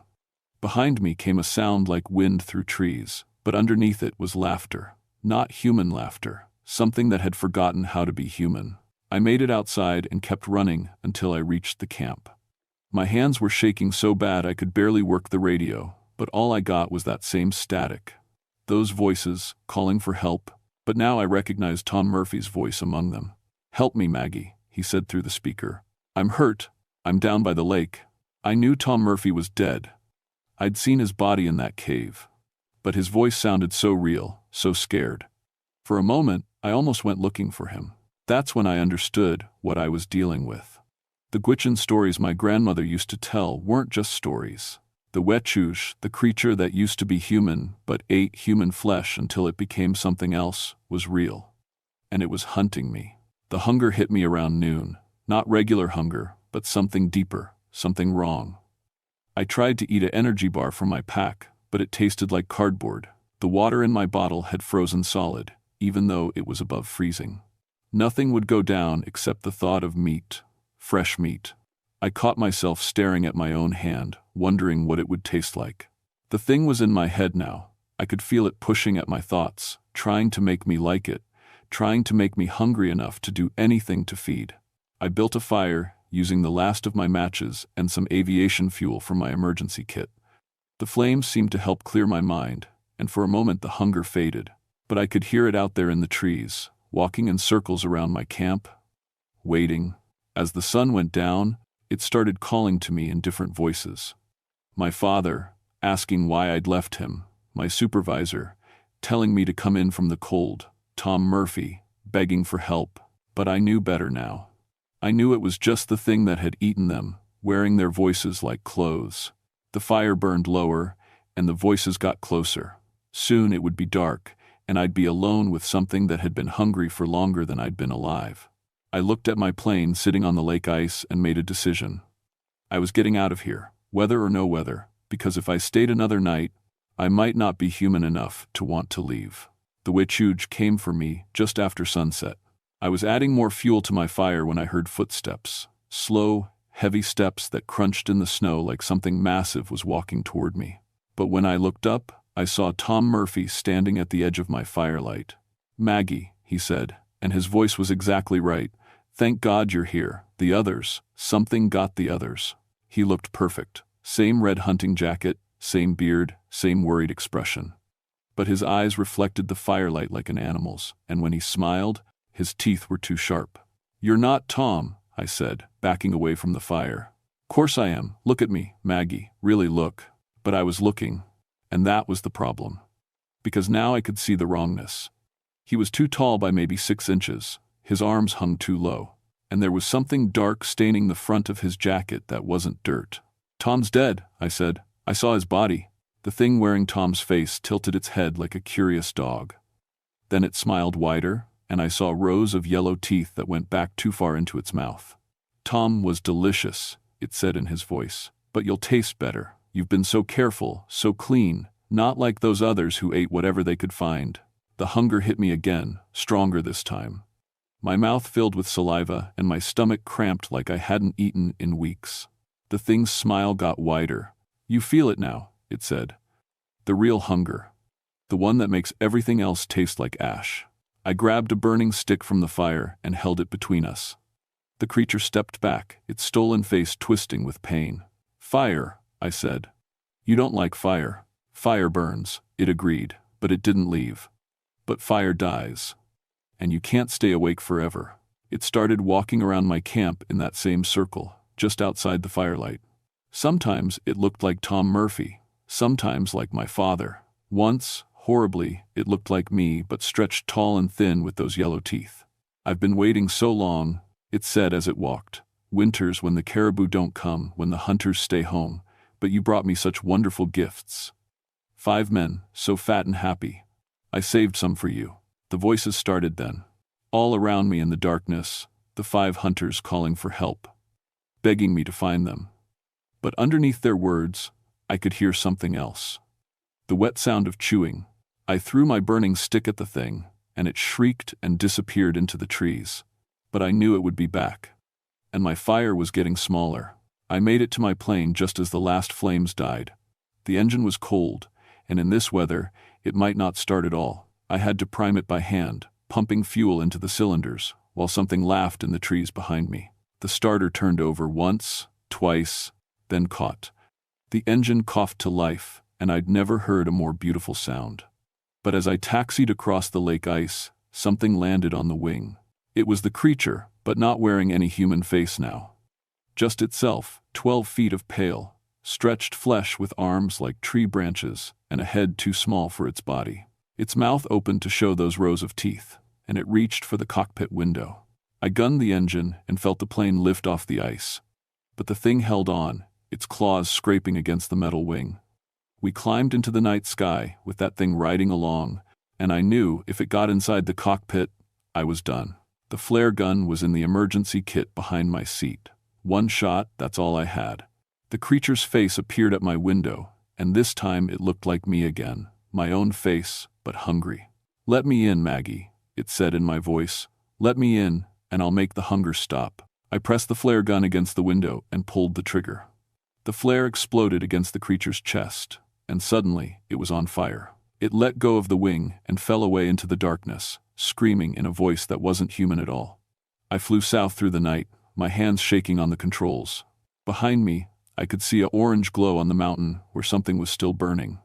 Behind me came a sound like wind through trees, but underneath it was laughter. Not human laughter, something that had forgotten how to be human. I made it outside and kept running until I reached the camp. My hands were shaking so bad I could barely work the radio, but all I got was that same static. Those voices, calling for help, but now I recognized Tom Murphy's voice among them. "Help me, Maggie," he said through the speaker. "I'm hurt. I'm down by the lake." I knew Tom Murphy was dead. I'd seen his body in that cave. But his voice sounded so real, so scared. For a moment, I almost went looking for him. That's when I understood what I was dealing with. The Gwich'in stories my grandmother used to tell weren't just stories. The Wechush, the creature that used to be human but ate human flesh until it became something else, was real. And it was hunting me. The hunger hit me around noon. Not regular hunger, but something deeper, something wrong. I tried to eat an energy bar from my pack, but it tasted like cardboard. The water in my bottle had frozen solid, even though it was above freezing. Nothing would go down except the thought of meat, fresh meat. I caught myself staring at my own hand, wondering what it would taste like. The thing was in my head now. I could feel it pushing at my thoughts, trying to make me like it, trying to make me hungry enough to do anything to feed. I built a fire, using the last of my matches and some aviation fuel from my emergency kit. The flames seemed to help clear my mind, and for a moment the hunger faded. But I could hear it out there in the trees, walking in circles around my camp, waiting. As the sun went down, it started calling to me in different voices. My father, asking why I'd left him. My supervisor, telling me to come in from the cold. Tom Murphy, begging for help. But I knew better now. I knew it was just the thing that had eaten them, wearing their voices like clothes. The fire burned lower, and the voices got closer. Soon it would be dark, and I'd be alone with something that had been hungry for longer than I'd been alive. I looked at my plane sitting on the lake ice and made a decision. I was getting out of here, weather or no weather, because if I stayed another night, I might not be human enough to want to leave. The Wechuj came for me just after sunset. I was adding more fuel to my fire when I heard footsteps, slow, heavy steps that crunched in the snow like something massive was walking toward me. But when I looked up, I saw Tom Murphy standing at the edge of my firelight. "Maggie," he said, and his voice was exactly right. "Thank God you're here. The others, something got the others." He looked perfect. Same red hunting jacket, same beard, same worried expression. But his eyes reflected the firelight like an animal's, and when he smiled, his teeth were too sharp. "You're not Tom," I said, backing away from the fire. "Course I am. Look at me, Maggie. Really look." But I was looking, and that was the problem. Because now I could see the wrongness. He was too tall by maybe 6 inches. His arms hung too low. And there was something dark staining the front of his jacket that wasn't dirt. "Tom's dead," I said. "I saw his body." The thing wearing Tom's face tilted its head like a curious dog. Then it smiled wider, and I saw rows of yellow teeth that went back too far into its mouth. "Tom was delicious," it said in his voice. "But you'll taste better. You've been so careful, so clean, not like those others who ate whatever they could find." The hunger hit me again, stronger this time. My mouth filled with saliva and my stomach cramped like I hadn't eaten in weeks. The thing's smile got wider. "You feel it now," it said. "The real hunger. The one that makes everything else taste like ash." I grabbed a burning stick from the fire and held it between us. The creature stepped back, its stolen face twisting with pain. "Fire," I said. "You don't like fire." "Fire burns," it agreed, but it didn't leave. "But fire dies. And you can't stay awake forever." It started walking around my camp in that same circle, just outside the firelight. Sometimes it looked like Tom Murphy, sometimes like my father. Once, horribly, it looked like me but stretched tall and thin with those yellow teeth. "I've been waiting so long," it said as it walked. "Winters when the caribou don't come, when the hunters stay home, but you brought me such wonderful gifts. 5 men, so fat and happy. I saved some for you." The voices started then. All around me in the darkness, the 5 hunters calling for help, begging me to find them. But underneath their words, I could hear something else. The wet sound of chewing. I threw my burning stick at the thing, and it shrieked and disappeared into the trees. But I knew it would be back. And my fire was getting smaller. I made it to my plane just as the last flames died. The engine was cold, and in this weather, it might not start at all. I had to prime it by hand, pumping fuel into the cylinders, while something laughed in the trees behind me. The starter turned over once, twice, then caught. The engine coughed to life, and I'd never heard a more beautiful sound. But as I taxied across the lake ice, something landed on the wing. It was the creature, but not wearing any human face now. Just itself, 12 feet of pale, stretched flesh with arms like tree branches and a head too small for its body. Its mouth opened to show those rows of teeth, and it reached for the cockpit window. I gunned the engine and felt the plane lift off the ice. But the thing held on, its claws scraping against the metal wing. We climbed into the night sky with that thing riding along, and I knew if it got inside the cockpit, I was done. The flare gun was in the emergency kit behind my seat. One shot, that's all I had. The creature's face appeared at my window, and this time it looked like me again, my own face, but hungry. "Let me in, Maggie," it said in my voice. "Let me in, and I'll make the hunger stop." I pressed the flare gun against the window and pulled the trigger. The flare exploded against the creature's chest, and suddenly it was on fire. It let go of the wing and fell away into the darkness, screaming in a voice that wasn't human at all. I flew south through the night, my hands shaking on the controls. Behind me, I could see an orange glow on the mountain where something was still burning.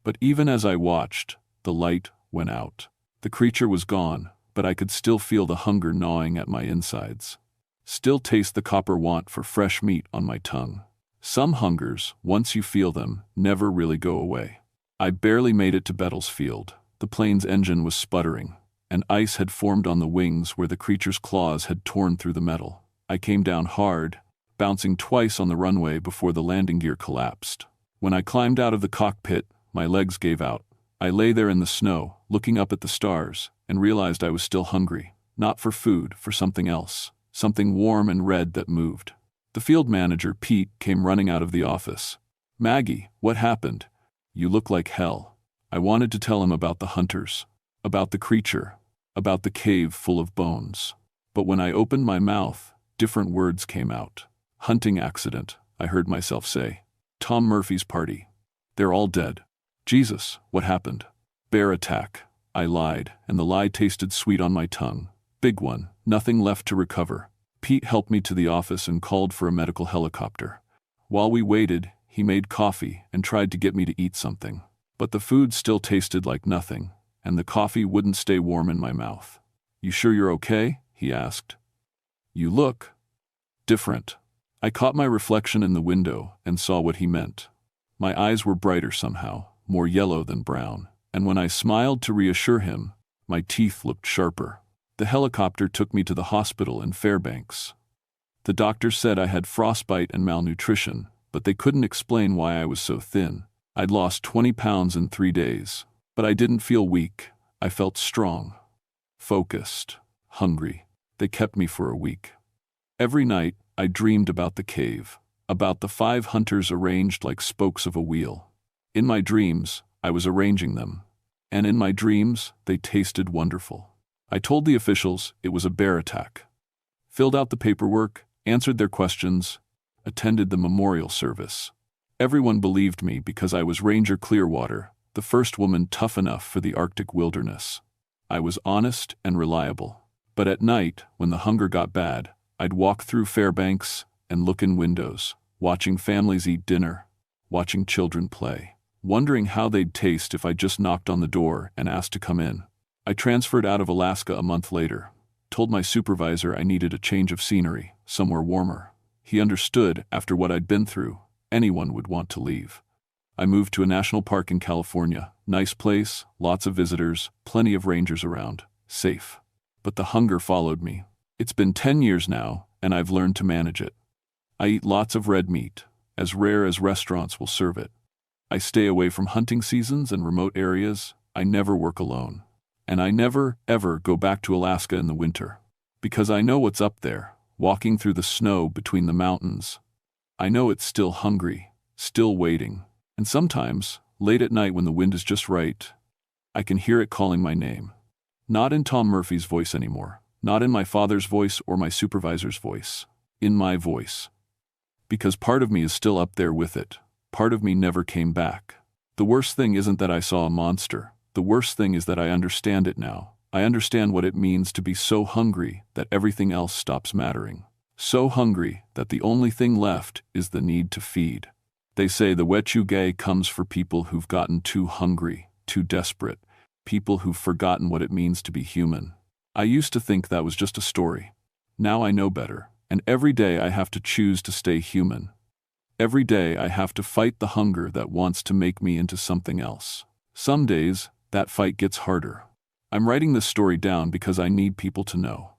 But even as I watched, the light went out. The creature was gone, but I could still feel the hunger gnawing at my insides. Still taste the copper want for fresh meat on my tongue. Some hungers, once you feel them, never really go away. I barely made it to Bettelsfield. The plane's engine was sputtering, and ice had formed on the wings where the creature's claws had torn through the metal. I came down hard, bouncing twice on the runway before the landing gear collapsed. When I climbed out of the cockpit, my legs gave out. I lay there in the snow, looking up at the stars, and realized I was still hungry. Not for food, for something else. Something warm and red that moved. The field manager, Pete, came running out of the office. "Maggie, what happened? You look like hell." I wanted to tell him about the hunters, about the creature, about the cave full of bones. But when I opened my mouth, different words came out. "Hunting accident," I heard myself say. "Tom Murphy's party. They're all dead." "Jesus, what happened?" "Bear attack." I lied, and the lie tasted sweet on my tongue. Big one, nothing left to recover. Pete helped me to the office and called for a medical helicopter. While we waited, he made coffee and tried to get me to eat something. But the food still tasted like nothing, and the coffee wouldn't stay warm in my mouth. "You sure you're okay?" he asked. "You look different." I caught my reflection in the window and saw what he meant. My eyes were brighter somehow, more yellow than brown, and when I smiled to reassure him, my teeth looked sharper. The helicopter took me to the hospital in Fairbanks. The doctor said I had frostbite and malnutrition, but they couldn't explain why I was so thin. I'd lost 20 pounds in 3 days, but I didn't feel weak. I felt strong, focused, hungry. They kept me for a week. Every night, I dreamed about the cave, about the 5 hunters arranged like spokes of a wheel. In my dreams, I was arranging them, and in my dreams, they tasted wonderful. I told the officials it was a bear attack, filled out the paperwork, answered their questions, attended the memorial service. Everyone believed me because I was Ranger Clearwater, the first woman tough enough for the Arctic wilderness. I was honest and reliable. But at night, when the hunger got bad, I'd walk through Fairbanks and look in windows, watching families eat dinner, watching children play, wondering how they'd taste if I just knocked on the door and asked to come in. I transferred out of Alaska a month later, told my supervisor I needed a change of scenery, somewhere warmer. He understood, after what I'd been through, anyone would want to leave. I moved to a national park in California. Nice place, lots of visitors, plenty of rangers around, safe. But the hunger followed me. It's been 10 years now, and I've learned to manage it. I eat lots of red meat, as rare as restaurants will serve it. I stay away from hunting seasons and remote areas. I never work alone. And I never, ever go back to Alaska in the winter. Because I know what's up there, walking through the snow between the mountains. I know it's still hungry, still waiting. And sometimes, late at night when the wind is just right, I can hear it calling my name. Not in Tom Murphy's voice anymore. Not in my father's voice or my supervisor's voice. In my voice. Because part of me is still up there with it. Part of me never came back. The worst thing isn't that I saw a monster. The worst thing is that I understand it now. I understand what it means to be so hungry that everything else stops mattering. So hungry that the only thing left is the need to feed. They say the wechuge comes for people who've gotten too hungry, too desperate, people who've forgotten what it means to be human. I used to think that was just a story. Now I know better, and every day I have to choose to stay human. Every day I have to fight the hunger that wants to make me into something else. Some days, that fight gets harder. I'm writing this story down because I need people to know.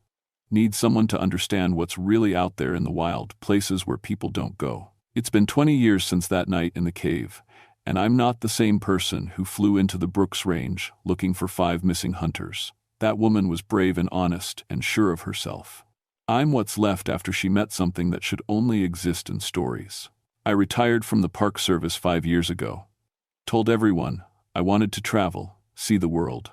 Need someone to understand what's really out there in the wild, places where people don't go. It's been 20 years since that night in the cave, and I'm not the same person who flew into the Brooks Range looking for 5 missing hunters. That woman was brave and honest and sure of herself. I'm what's left after she met something that should only exist in stories. I retired from the Park Service 5 years ago. Told everyone I wanted to travel, see the world.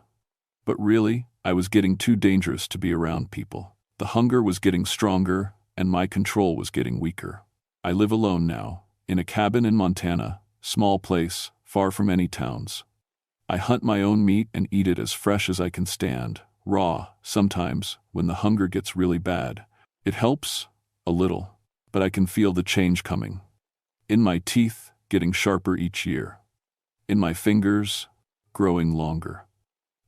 But really, I was getting too dangerous to be around people. The hunger was getting stronger, and my control was getting weaker. I live alone now, in a cabin in Montana, small place, far from any towns. I hunt my own meat and eat it as fresh as I can stand, raw, sometimes, when the hunger gets really bad. It helps, a little, but I can feel the change coming. In my teeth, getting sharper each year. In my fingers, growing longer.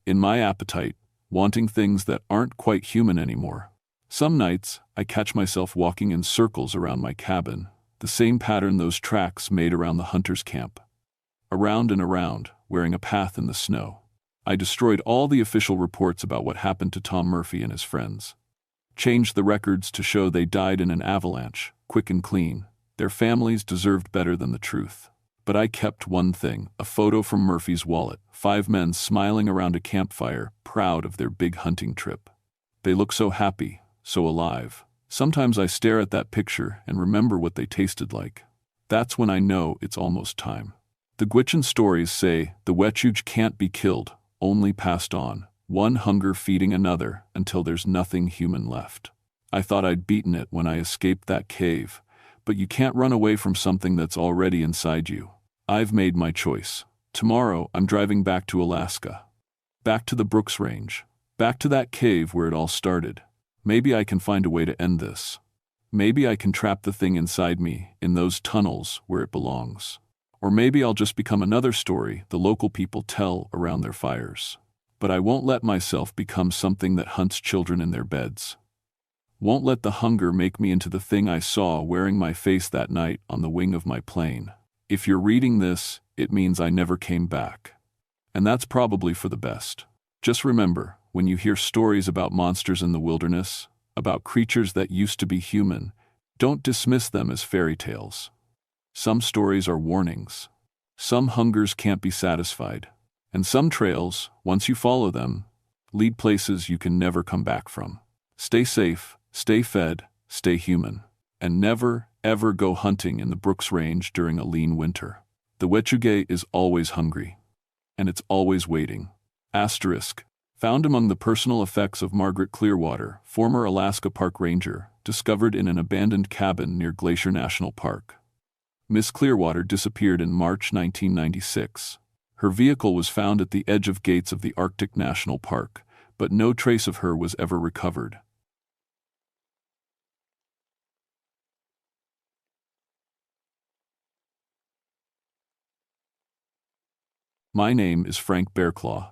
In my appetite, wanting things that aren't quite human anymore. Some nights, I catch myself walking in circles around my cabin, the same pattern those tracks made around the hunter's camp. Around and around, wearing a path in the snow. I destroyed all the official reports about what happened to Tom Murphy and his friends. Changed the records to show they died in an avalanche, quick and clean. Their families deserved better than the truth. But I kept one thing, a photo from Murphy's wallet, 5 men smiling around a campfire, proud of their big hunting trip. They look so happy, so alive. Sometimes I stare at that picture and remember what they tasted like. That's when I know it's almost time. The Gwich'in stories say the wechuge can't be killed, only passed on, one hunger feeding another until there's nothing human left. I thought I'd beaten it when I escaped that cave, but you can't run away from something that's already inside you. I've made my choice. Tomorrow, I'm driving back to Alaska. Back to the Brooks Range. Back to that cave where it all started. Maybe I can find a way to end this. Maybe I can trap the thing inside me in those tunnels where it belongs. Or maybe I'll just become another story the local people tell around their fires. But I won't let myself become something that hunts children in their beds. Won't let the hunger make me into the thing I saw wearing my face that night on the wing of my plane. If you're reading this, it means I never came back. And that's probably for the best. Just remember, when you hear stories about monsters in the wilderness, about creatures that used to be human, don't dismiss them as fairy tales. Some stories are warnings. Some hungers can't be satisfied. And some trails, once you follow them, lead places you can never come back from. Stay safe, stay fed, stay human. And never, ever go hunting in the Brooks Range during a lean winter. The wechuge is always hungry. And it's always waiting. Asterisk. Found among the personal effects of Margaret Clearwater, former Alaska Park Ranger, discovered in an abandoned cabin near Glacier National Park. Miss Clearwater disappeared in March 1996. Her vehicle was found at the edge of gates of the Arctic National Park, but no trace of her was ever recovered. My name is Frank Bearclaw,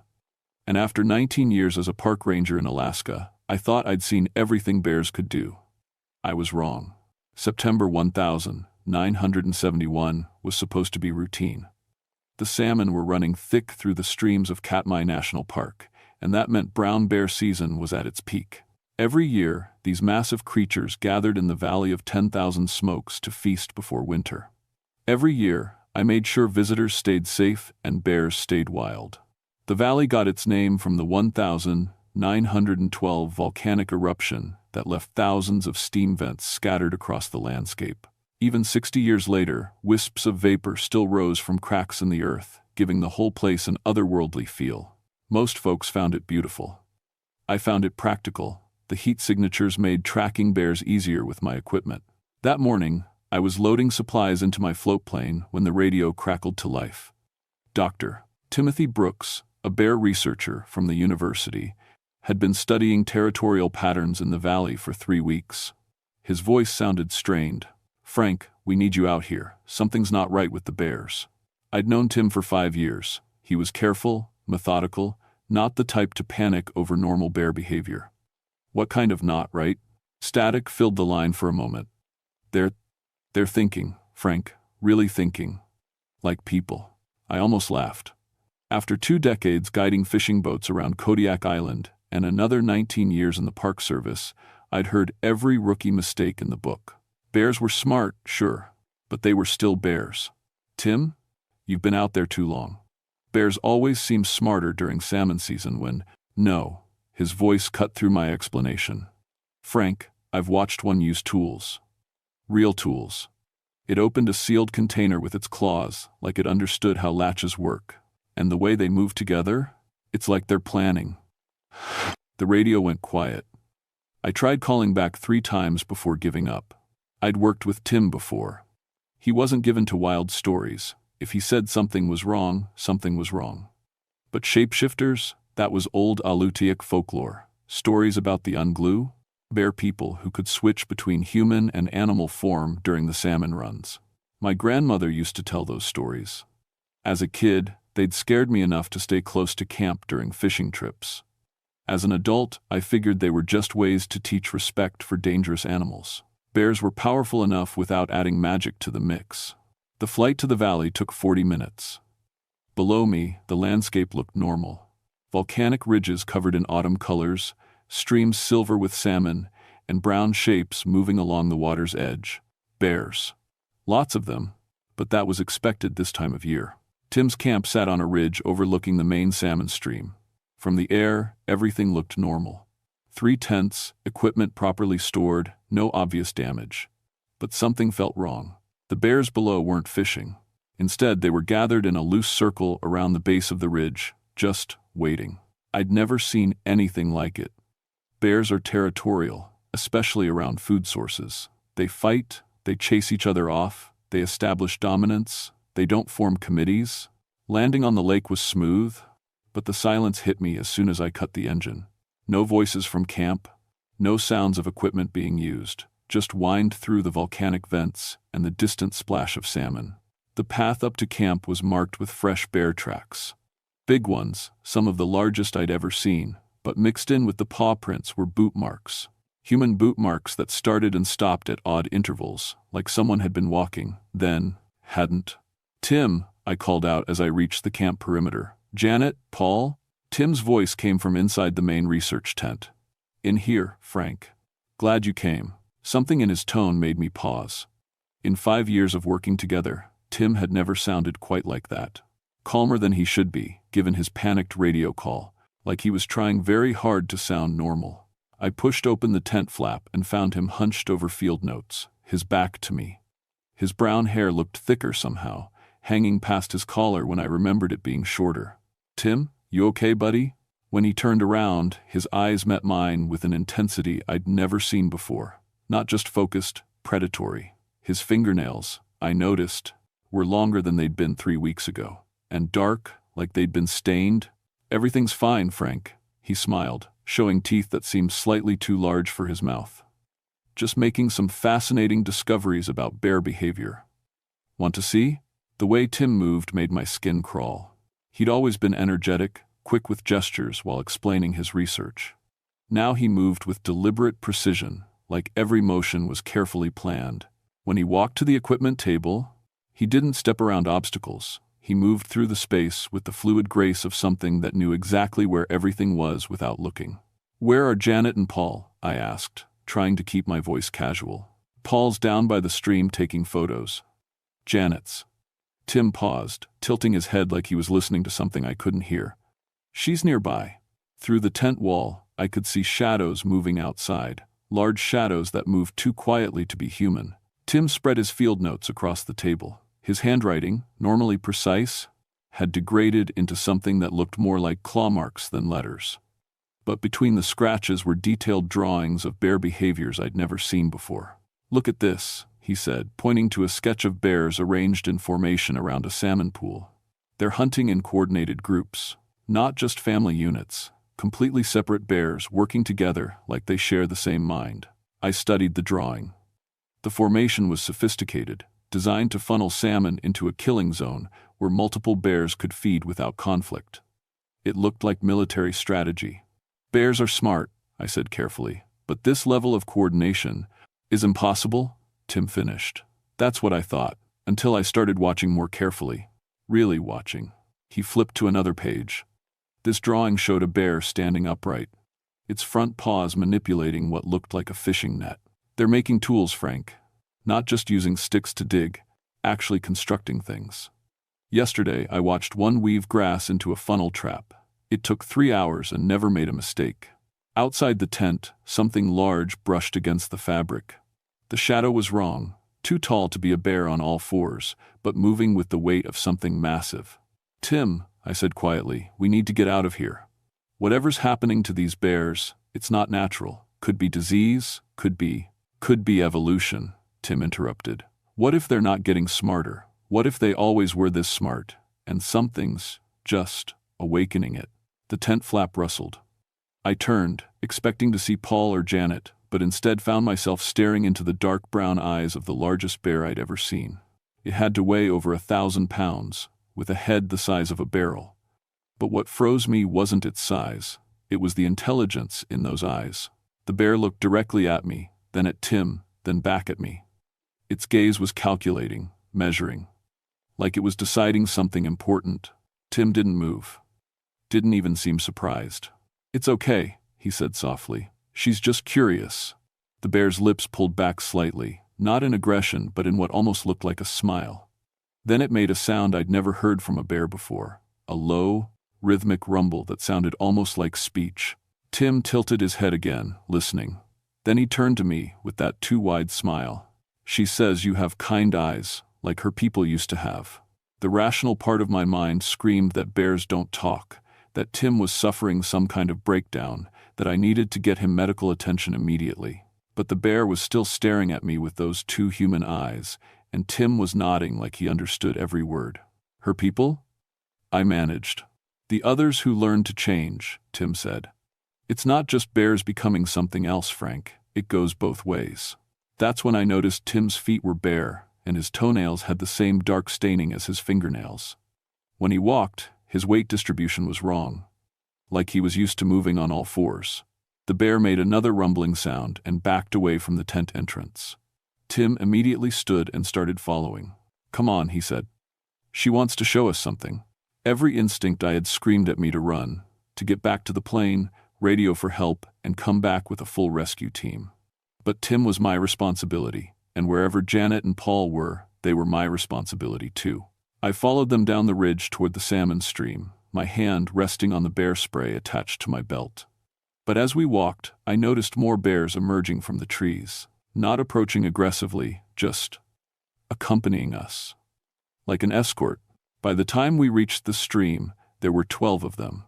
and after 19 years as a park ranger in Alaska, I thought I'd seen everything bears could do. I was wrong. September 1971 was supposed to be routine. The salmon were running thick through the streams of Katmai National Park, and that meant brown bear season was at its peak. Every year, these massive creatures gathered in the Valley of 10,000 Smokes to feast before winter. Every year, I made sure visitors stayed safe and bears stayed wild. The valley got its name from the 1912 volcanic eruption that left thousands of steam vents scattered across the landscape. Even 60 years later, wisps of vapor still rose from cracks in the earth, giving the whole place an otherworldly feel. Most folks found it beautiful. I found it practical. The heat signatures made tracking bears easier with my equipment. That morning, I was loading supplies into my float plane when the radio crackled to life. Dr. Timothy Brooks, a bear researcher from the university, had been studying territorial patterns in the valley for 3 weeks. His voice sounded strained. "Frank, we need you out here. Something's not right with the bears." I'd known Tim for 5 years. He was careful, methodical, not the type to panic over normal bear behavior. "What kind of not right?" Static filled the line for a moment. They're thinking, Frank, really thinking. Like people." I almost laughed. After 2 decades guiding fishing boats around Kodiak Island and another 19 years in the Park Service, I'd heard every rookie mistake in the book. Bears were smart, sure, but they were still bears. "Tim, you've been out there too long. Bears always seem smarter during salmon season when—" "No," his voice cut through my explanation. "Frank, I've watched one use tools. Real tools. It opened a sealed container with its claws, like it understood how latches work. And the way they move together, it's like they're planning." The radio went quiet. I tried calling back 3 times before giving up. I'd worked with Tim before. He wasn't given to wild stories. If he said something was wrong, something was wrong. But shapeshifters, that was old Alutiiq folklore. Stories about the unglue, bear people who could switch between human and animal form during the salmon runs. My grandmother used to tell those stories. As a kid, they'd scared me enough to stay close to camp during fishing trips. As an adult, I figured they were just ways to teach respect for dangerous animals. Bears were powerful enough without adding magic to the mix. The flight to the valley took 40 minutes. Below me, the landscape looked normal. Volcanic ridges covered in autumn colors, streams silver with salmon, and brown shapes moving along the water's edge. Bears. Lots of them, but that was expected this time of year. Tim's camp sat on a ridge overlooking the main salmon stream. From the air, everything looked normal. 3 tents, equipment properly stored, no obvious damage. But something felt wrong. The bears below weren't fishing. Instead, they were gathered in a loose circle around the base of the ridge, just waiting. I'd never seen anything like it. Bears are territorial, especially around food sources. They fight, they chase each other off, they establish dominance, they don't form committees. Landing on the lake was smooth, but the silence hit me as soon as I cut the engine. No voices from camp, no sounds of equipment being used, just whined through the volcanic vents and the distant splash of salmon. The path up to camp was marked with fresh bear tracks. Big ones, some of the largest I'd ever seen, but mixed in with the paw prints were boot marks. Human boot marks that started and stopped at odd intervals, like someone had been walking, then hadn't. "Tim," I called out as I reached the camp perimeter. "Janet, Paul?" Tim's voice came from inside the main research tent. "In here, Frank. Glad you came." Something in his tone made me pause. In 5 years of working together, Tim had never sounded quite like that. Calmer than he should be, given his panicked radio call, like he was trying very hard to sound normal. I pushed open the tent flap and found him hunched over field notes, his back to me. His brown hair looked thicker somehow, hanging past his collar when I remembered it being shorter. "Tim, you okay, buddy?" When he turned around, his eyes met mine with an intensity I'd never seen before. Not just focused, predatory. His fingernails, I noticed, were longer than they'd been 3 weeks ago. And dark, like they'd been stained. "Everything's fine, Frank," he smiled, showing teeth that seemed slightly too large for his mouth. "Just making some fascinating discoveries about bear behavior. Want to see?" The way Tim moved made my skin crawl. He'd always been energetic, quick with gestures while explaining his research. Now he moved with deliberate precision, like every motion was carefully planned. When he walked to the equipment table, he didn't step around obstacles. He moved through the space with the fluid grace of something that knew exactly where everything was without looking. "Where are Janet and Paul?" I asked, trying to keep my voice casual. "Paul's down by the stream taking photos." "Janet's." Tim paused, tilting his head like he was listening to something I couldn't hear. "She's nearby." Through the tent wall, I could see shadows moving outside, large shadows that moved too quietly to be human. Tim spread his field notes across the table. His handwriting, normally precise, had degraded into something that looked more like claw marks than letters. But between the scratches were detailed drawings of bear behaviors I'd never seen before. "Look at this," he said, pointing to a sketch of bears arranged in formation around a salmon pool. "They're hunting in coordinated groups, not just family units, completely separate bears working together like they share the same mind." I studied the drawing. The formation was sophisticated, designed to funnel salmon into a killing zone where multiple bears could feed without conflict. It looked like military strategy. Bears are smart, I said carefully, but this level of coordination is impossible, Tim finished. That's what I thought, until I started watching more carefully. Really watching. He flipped to another page. This drawing showed a bear standing upright, its front paws manipulating what looked like a fishing net. They're making tools, Frank. Not just using sticks to dig, actually constructing things. Yesterday, I watched one weave grass into a funnel trap. It took 3 hours and never made a mistake. Outside the tent, something large brushed against the fabric. The shadow was wrong, too tall to be a bear on all fours, but moving with the weight of something massive. Tim, I said quietly, we need to get out of here. Whatever's happening to these bears, it's not natural. Could be disease, could be evolution, Tim interrupted. What if they're not getting smarter? What if they always were this smart, and something's just awakening it? The tent flap rustled. I turned, expecting to see Paul or Janet, but instead found myself staring into the dark brown eyes of the largest bear I'd ever seen. It had to weigh over 1,000 pounds, with a head the size of a barrel. But what froze me wasn't its size, it was the intelligence in those eyes. The bear looked directly at me, then at Tim, then back at me. Its gaze was calculating, measuring, like it was deciding something important. Tim didn't move. Didn't even seem surprised. It's okay, he said softly. She's just curious. The bear's lips pulled back slightly, not in aggression but in what almost looked like a smile. Then it made a sound I'd never heard from a bear before, a low, rhythmic rumble that sounded almost like speech. Tim tilted his head again, listening. Then he turned to me with that too wide smile. She says you have kind eyes, like her people used to have. The rational part of my mind screamed that bears don't talk, that Tim was suffering some kind of breakdown, that I needed to get him medical attention immediately. But the bear was still staring at me with those two human eyes, and Tim was nodding like he understood every word. Her people? I managed. The others who learned to change, Tim said. It's not just bears becoming something else, Frank. It goes both ways. That's when I noticed Tim's feet were bare, and his toenails had the same dark staining as his fingernails. When he walked, his weight distribution was wrong, like he was used to moving on all fours. The bear made another rumbling sound and backed away from the tent entrance. Tim immediately stood and started following. Come on, he said. She wants to show us something. Every instinct I had screamed at me to run, to get back to the plane, radio for help, and come back with a full rescue team. But Tim was my responsibility, and wherever Janet and Paul were, they were my responsibility too. I followed them down the ridge toward the salmon stream, my hand resting on the bear spray attached to my belt. But as we walked, I noticed more bears emerging from the trees, not approaching aggressively, just accompanying us. Like an escort. By the time we reached the stream, there were 12 of them.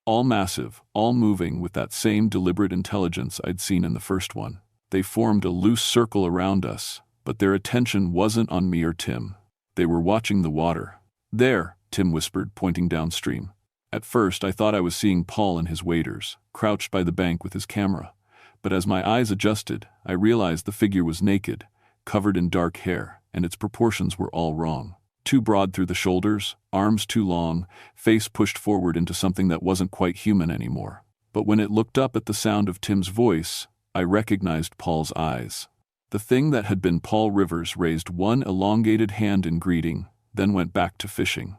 All massive, all moving with that same deliberate intelligence I'd seen in the first one. They formed a loose circle around us, but their attention wasn't on me or Tim. They were watching the water. There, Tim whispered, pointing downstream. At first, I thought I was seeing Paul and his waders, crouched by the bank with his camera. But as my eyes adjusted, I realized the figure was naked, covered in dark hair, and its proportions were all wrong. Too broad through the shoulders, arms too long, face pushed forward into something that wasn't quite human anymore. But when it looked up at the sound of Tim's voice, I recognized Paul's eyes. The thing that had been Paul Rivers raised one elongated hand in greeting, then went back to fishing.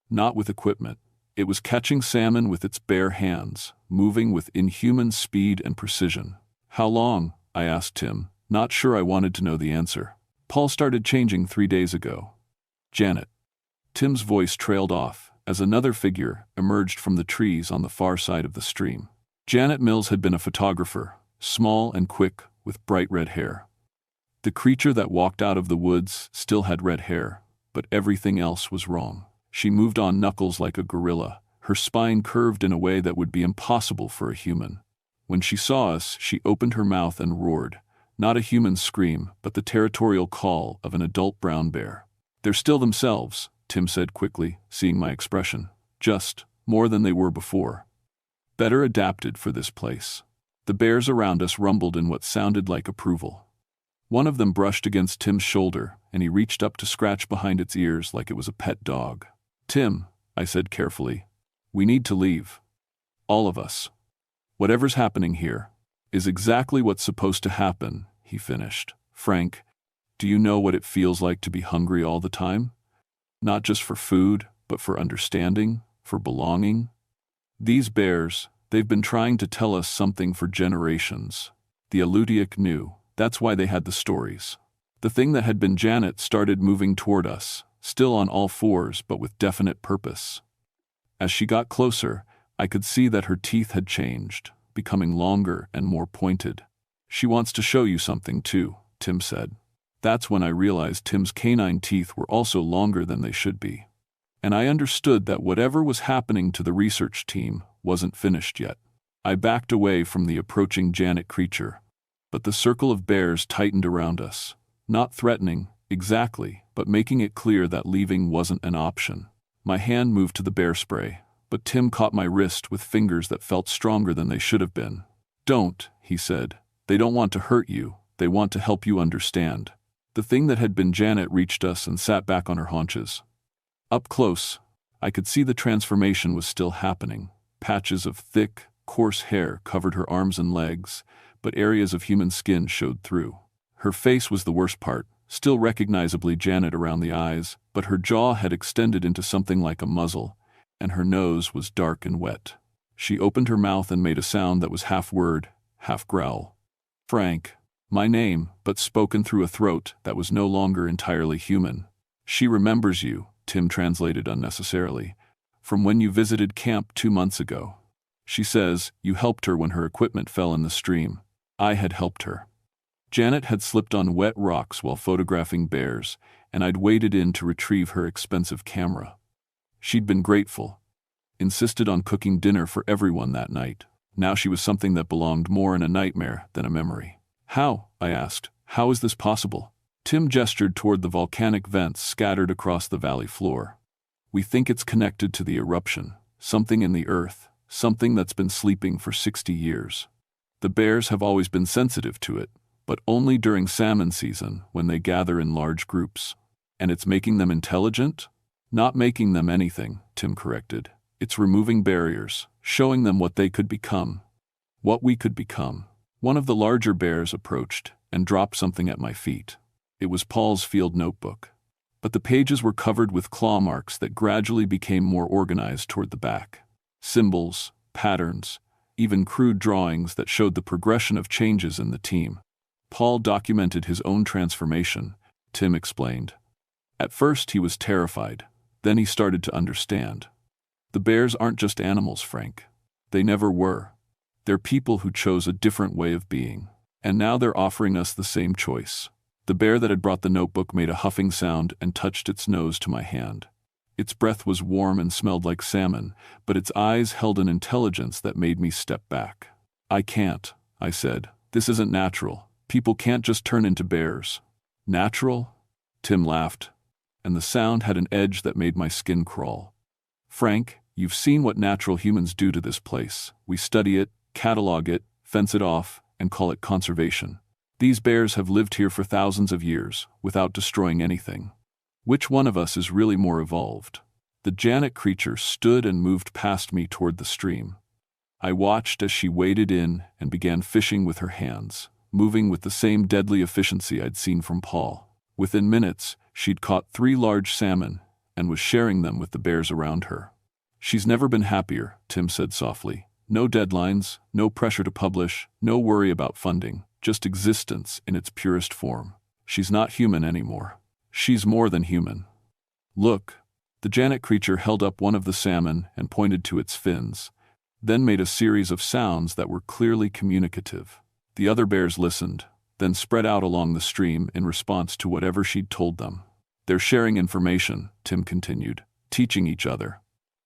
Not with equipment. It was catching salmon with its bare hands, moving with inhuman speed and precision. How long? I asked Tim, not sure I wanted to know the answer. Paul started changing 3 days ago. Janet. Tim's voice trailed off as another figure emerged from the trees on the far side of the stream. Janet Mills had been a photographer, small and quick, with bright red hair. The creature that walked out of the woods still had red hair, but everything else was wrong. She moved on knuckles like a gorilla, her spine curved in a way that would be impossible for a human. When she saw us, she opened her mouth and roared, not a human scream, but the territorial call of an adult brown bear. They're still themselves, Tim said quickly, seeing my expression. Just more than they were before. Better adapted for this place. The bears around us rumbled in what sounded like approval. One of them brushed against Tim's shoulder, and he reached up to scratch behind its ears like it was a pet dog. "Tim," I said carefully, "we need to leave. All of us. Whatever's happening here is exactly what's supposed to happen," he finished. "Frank, do you know what it feels like to be hungry all the time? Not just for food, but for understanding, for belonging. These bears, they've been trying to tell us something for generations." The Alutiiq knew. That's why they had the stories. The thing that had been Janet started moving toward us, still on all fours but with definite purpose. As she got closer, I could see that her teeth had changed, becoming longer and more pointed. "She wants to show you something too," Tim said. That's when I realized Tim's canine teeth were also longer than they should be. And I understood that whatever was happening to the research team wasn't finished yet. I backed away from the approaching Janet creature, but the circle of bears tightened around us, not threatening, exactly, but making it clear that leaving wasn't an option. My hand moved to the bear spray, but Tim caught my wrist with fingers that felt stronger than they should have been. "Don't," he said. "They don't want to hurt you, they want to help you understand." The thing that had been Janet reached us and sat back on her haunches. Up close, I could see the transformation was still happening. Patches of thick, coarse hair covered her arms and legs, but areas of human skin showed through. Her face was the worst part, still recognizably Janet around the eyes, but her jaw had extended into something like a muzzle, and her nose was dark and wet. She opened her mouth and made a sound that was half word, half growl. "Frank," my name, but spoken through a throat that was no longer entirely human. "She remembers you," Tim translated unnecessarily, "from when you visited camp 2 months ago. She says you helped her when her equipment fell in the stream. I had helped her." Janet had slipped on wet rocks while photographing bears, and I'd waded in to retrieve her expensive camera. She'd been grateful, insisted on cooking dinner for everyone that night. Now she was something that belonged more in a nightmare than a memory. "How?" I asked. "How is this possible?" Tim gestured toward the volcanic vents scattered across the valley floor. "We think it's connected to the eruption, something in the earth, something that's been sleeping for 60 years. The bears have always been sensitive to it, but only during salmon season when they gather in large groups. And it's making them intelligent? Not making them anything," Tim corrected. "It's removing barriers, showing them what they could become. What we could become." One of the larger bears approached and dropped something at my feet. It was Paul's field notebook. But the pages were covered with claw marks that gradually became more organized toward the back. Symbols, patterns, even crude drawings that showed the progression of changes in the team. Paul documented his own transformation, Tim explained. At first he was terrified, then he started to understand. The bears aren't just animals, Frank. They never were. They're people who chose a different way of being. And now they're offering us the same choice. The bear that had brought the notebook made a huffing sound and touched its nose to my hand. Its breath was warm and smelled like salmon, but its eyes held an intelligence that made me step back. "I can't," I said. "This isn't natural. People can't just turn into bears." "Natural?" Tim laughed, and the sound had an edge that made my skin crawl. "Frank, you've seen what natural humans do to this place. We study it, catalog it, fence it off, and call it conservation. These bears have lived here for thousands of years, without destroying anything. Which one of us is really more evolved?" The Janet creature stood and moved past me toward the stream. I watched as she waded in and began fishing with her hands, moving with the same deadly efficiency I'd seen from Paul. Within minutes, she'd caught 3 large salmon and was sharing them with the bears around her. "She's never been happier," Tim said softly. "No deadlines, no pressure to publish, no worry about funding, just existence in its purest form. She's not human anymore. She's more than human. Look." The Janet creature held up one of the salmon and pointed to its fins, then made a series of sounds that were clearly communicative. The other bears listened, then spread out along the stream in response to whatever she'd told them. "They're sharing information," Tim continued, "teaching each other,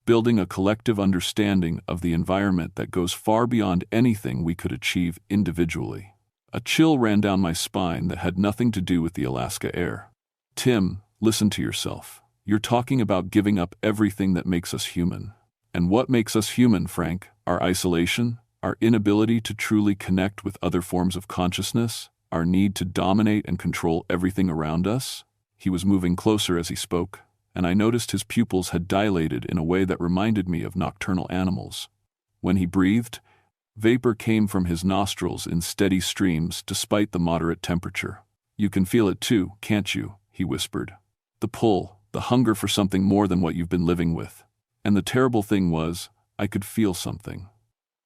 building a collective understanding of the environment that goes far beyond anything we could achieve individually." A chill ran down my spine that had nothing to do with the Alaska air. "Tim, listen to yourself. You're talking about giving up everything that makes us human. And what makes us human, Frank? Our isolation? our inability to truly connect with other forms of consciousness, our need to dominate and control everything around us. He was moving closer as he spoke, and I noticed his pupils had dilated in a way that reminded me of nocturnal animals. When he breathed, vapor came from his nostrils in steady streams despite the moderate temperature. "You can feel it too, can't you?" he whispered. "The pull, the hunger for something more than what you've been living with." And the terrible thing was, I could feel something.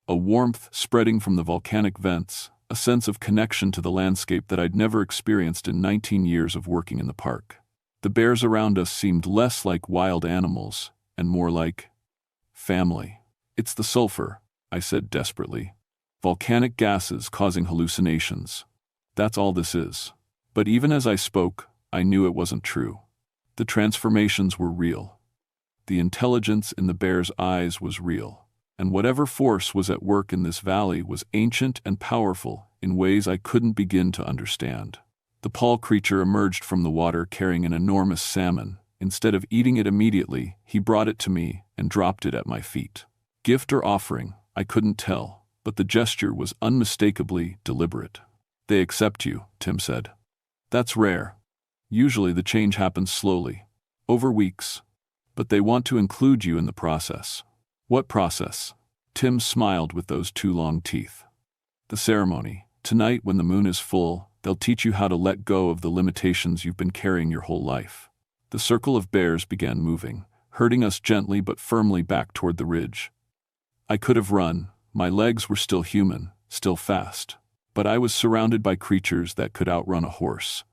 A warmth spreading from the volcanic vents, a sense of connection to the landscape that I'd never experienced in 19 years of working in the park. The bears around us seemed less like wild animals, and more like family. "It's the sulfur," I said desperately. "Volcanic gases causing hallucinations. That's all this is." But even as I spoke, I knew it wasn't true. The transformations were real. The intelligence in the bear's eyes was real. And whatever force was at work in this valley was ancient and powerful in ways I couldn't begin to understand. The Paul creature emerged from the water carrying an enormous salmon. Instead of eating it immediately, he brought it to me and dropped it at my feet. Gift or offering, I couldn't tell, but the gesture was unmistakably deliberate. "They accept you," Tim said. "That's rare. Usually the change happens slowly, over weeks. But they want to include you in the process." "What process?" Tim smiled with those two long teeth. "The ceremony. Tonight, when the moon is full, they'll teach you how to let go of the limitations you've been carrying your whole life." The circle of bears began moving, herding us gently but firmly back toward the ridge. I could have run. My legs were still human, still fast. But I was surrounded by creatures that could outrun a horse.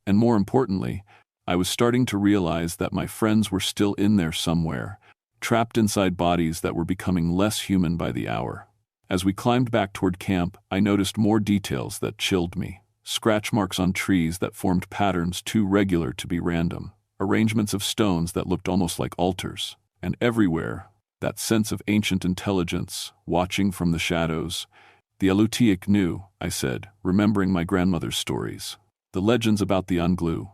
And more importantly, I was starting to realize that my friends were still in there somewhere, trapped inside bodies that were becoming less human by the hour. As we climbed back toward camp, I noticed more details that chilled me. Scratch marks on trees that formed patterns too regular to be random, arrangements of stones that looked almost like altars, and everywhere, that sense of ancient intelligence, watching from the shadows. "The Alutiiq knew," I said, remembering my grandmother's stories. "The legends about the Unglu.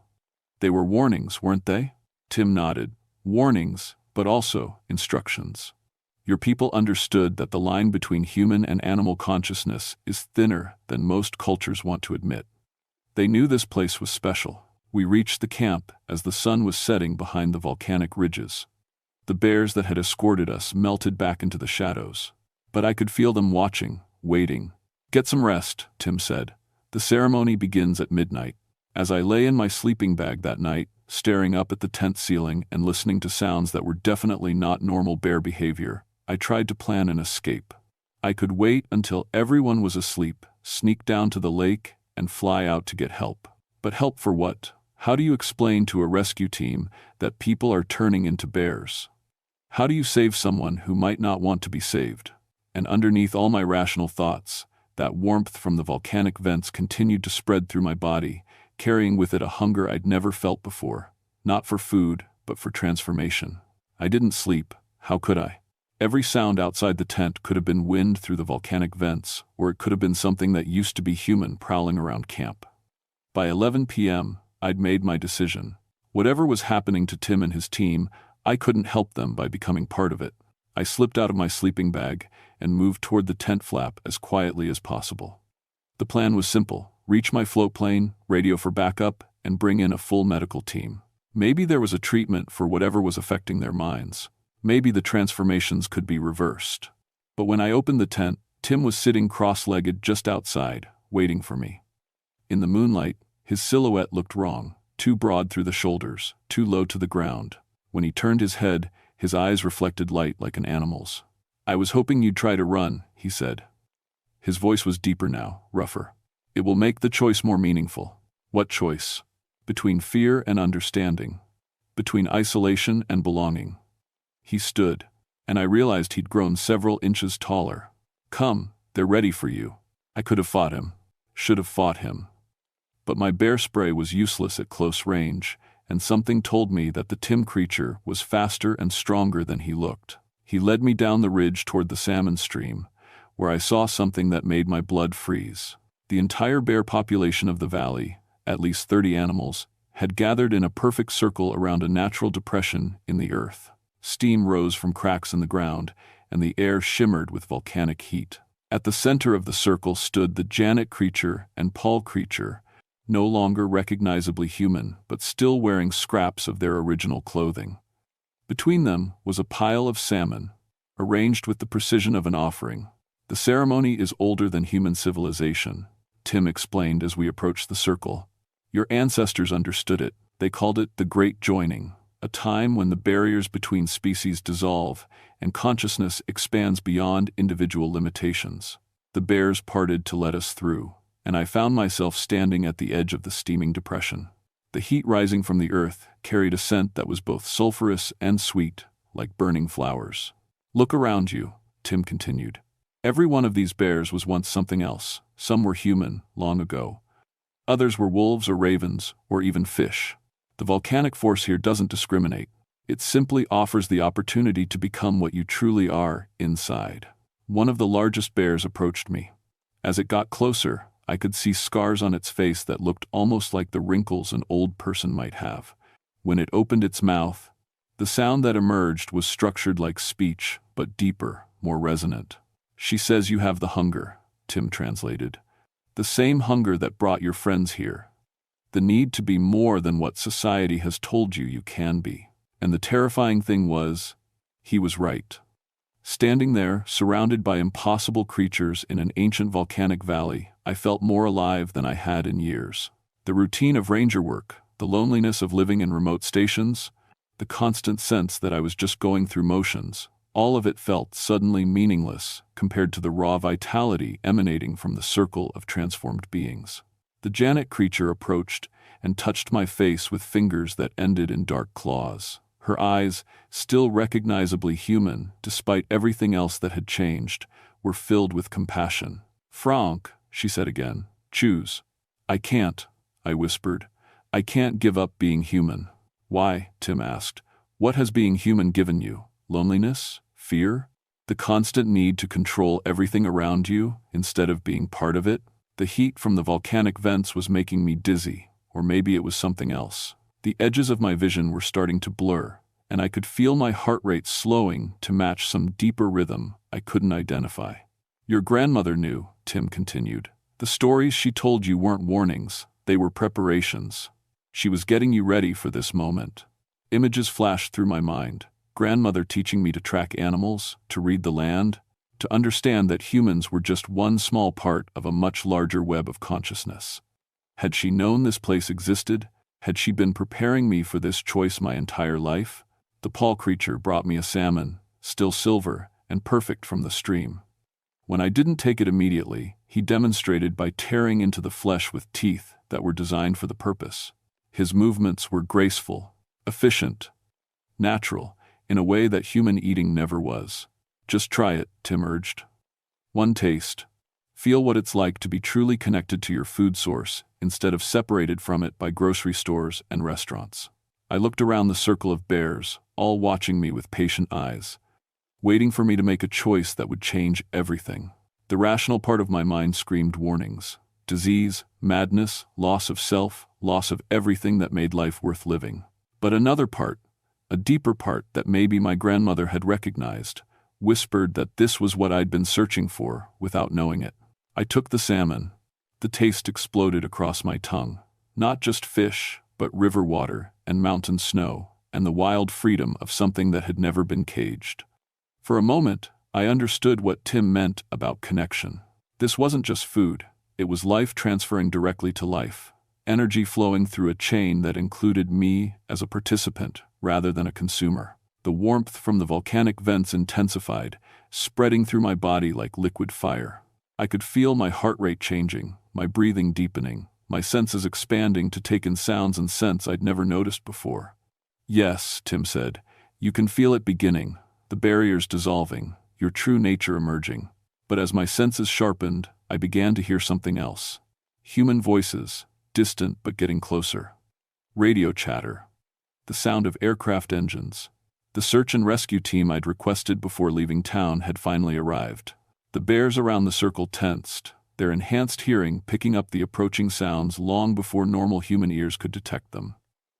They were warnings, weren't they?" Tim nodded. "Warnings, but also instructions. Your people understood that the line between human and animal consciousness is thinner than most cultures want to admit. They knew this place was special." We reached the camp as the sun was setting behind the volcanic ridges. The bears that had escorted us melted back into the shadows. But I could feel them watching, waiting. "Get some rest," Tim said. "The ceremony begins at midnight." As I lay in my sleeping bag that night, staring up at the tent ceiling and listening to sounds that were definitely not normal bear behavior, I tried to plan an escape. I could wait until everyone was asleep, sneak down to the lake, and fly out to get help. But help for what? How do you explain to a rescue team that people are turning into bears? How do you save someone who might not want to be saved? And underneath all my rational thoughts, that warmth from the volcanic vents continued to spread through my body, carrying with it a hunger I'd never felt before, not for food, but for transformation. I didn't sleep. How could I? Every sound outside the tent could have been wind through the volcanic vents, or it could have been something that used to be human prowling around camp. By 11 p.m., I'd made my decision. Whatever was happening to Tim and his team, I couldn't help them by becoming part of it. I slipped out of my sleeping bag and moved toward the tent flap as quietly as possible. The plan was simple: reach my float plane, radio for backup, and bring in a full medical team. Maybe there was a treatment for whatever was affecting their minds. Maybe the transformations could be reversed. But when I opened the tent, Tim was sitting cross-legged just outside, waiting for me. In the moonlight, his silhouette looked wrong, too broad through the shoulders, too low to the ground. When he turned his head, his eyes reflected light like an animal's. "I was hoping you'd try to run," he said. His voice was deeper now, rougher. "It will make the choice more meaningful." "What choice?" "Between fear and understanding. Between isolation and belonging." He stood, and I realized he'd grown several inches taller. "Come, they're ready for you." I could have fought him. Should have fought him. But my bear spray was useless at close range, and something told me that the Tim creature was faster and stronger than he looked. He led me down the ridge toward the salmon stream, where I saw something that made my blood freeze. The entire bear population of the valley, at least 30 animals, had gathered in a perfect circle around a natural depression in the earth. Steam rose from cracks in the ground, and the air shimmered with volcanic heat. At the center of the circle stood the Janet creature and Paul creature, no longer recognizably human, but still wearing scraps of their original clothing. Between them was a pile of salmon, arranged with the precision of an offering. The ceremony is older than human civilization, Tim explained as we approached the circle. Your ancestors understood it. They called it the Great Joining, a time when the barriers between species dissolve and consciousness expands beyond individual limitations. The bears parted to let us through, and I found myself standing at the edge of the steaming depression. The heat rising from the earth carried a scent that was both sulphurous and sweet, like burning flowers. Look around you, Tim continued. Every one of these bears was once something else. Some were human, long ago. Others were wolves or ravens, or even fish. The volcanic force here doesn't discriminate. It simply offers the opportunity to become what you truly are inside. One of the largest bears approached me. As it got closer, I could see scars on its face that looked almost like the wrinkles an old person might have. When it opened its mouth, the sound that emerged was structured like speech, but deeper, more resonant. She says you have the hunger, Tim translated. The same hunger that brought your friends here. The need to be more than what society has told you can be. And the terrifying thing was, he was right. Standing there, surrounded by impossible creatures in an ancient volcanic valley, I felt more alive than I had in years. The routine of ranger work, the loneliness of living in remote stations, the constant sense that I was just going through motions, all of it felt suddenly meaningless compared to the raw vitality emanating from the circle of transformed beings. The Janet creature approached and touched my face with fingers that ended in dark claws. Her eyes, still recognizably human despite everything else that had changed, were filled with compassion. Franck, she said again, choose. I can't, I whispered. I can't give up being human. Why? Tim asked. What has being human given you? Loneliness? Fear? The constant need to control everything around you instead of being part of it? The heat from the volcanic vents was making me dizzy, or maybe it was something else. The edges of my vision were starting to blur, and I could feel my heart rate slowing to match some deeper rhythm I couldn't identify. Your grandmother knew, Tim continued. The stories she told you weren't warnings, they were preparations. She was getting you ready for this moment. Images flashed through my mind. Grandmother teaching me to track animals, to read the land, to understand that humans were just one small part of a much larger web of consciousness. Had she known this place existed? Had she been preparing me for this choice my entire life? The Paul creature brought me a salmon, still silver and perfect from the stream. When I didn't take it immediately, he demonstrated by tearing into the flesh with teeth that were designed for the purpose. His movements were graceful, efficient, natural, in a way that human eating never was. Just try it, Tim urged. One taste. Feel what it's like to be truly connected to your food source instead of separated from it by grocery stores and restaurants. I looked around the circle of bears, all watching me with patient eyes, waiting for me to make a choice that would change everything. The rational part of my mind screamed warnings. Disease, madness, loss of self, loss of everything that made life worth living. But another part, a deeper part that maybe my grandmother had recognized, whispered that this was what I'd been searching for without knowing it. I took the salmon. The taste exploded across my tongue. Not just fish, but river water and mountain snow, and the wild freedom of something that had never been caged. For a moment, I understood what Tim meant about connection. This wasn't just food. It was life transferring directly to life, energy flowing through a chain that included me as a participant rather than a consumer. The warmth from the volcanic vents intensified, spreading through my body like liquid fire. I could feel my heart rate changing, my breathing deepening, my senses expanding to take in sounds and scents I'd never noticed before. Yes, Tim said, you can feel it beginning, the barriers dissolving, your true nature emerging. But as my senses sharpened, I began to hear something else. Human voices, distant but getting closer. Radio chatter. The sound of aircraft engines. The search and rescue team I'd requested before leaving town had finally arrived. The bears around the circle tensed, their enhanced hearing picking up the approaching sounds long before normal human ears could detect them.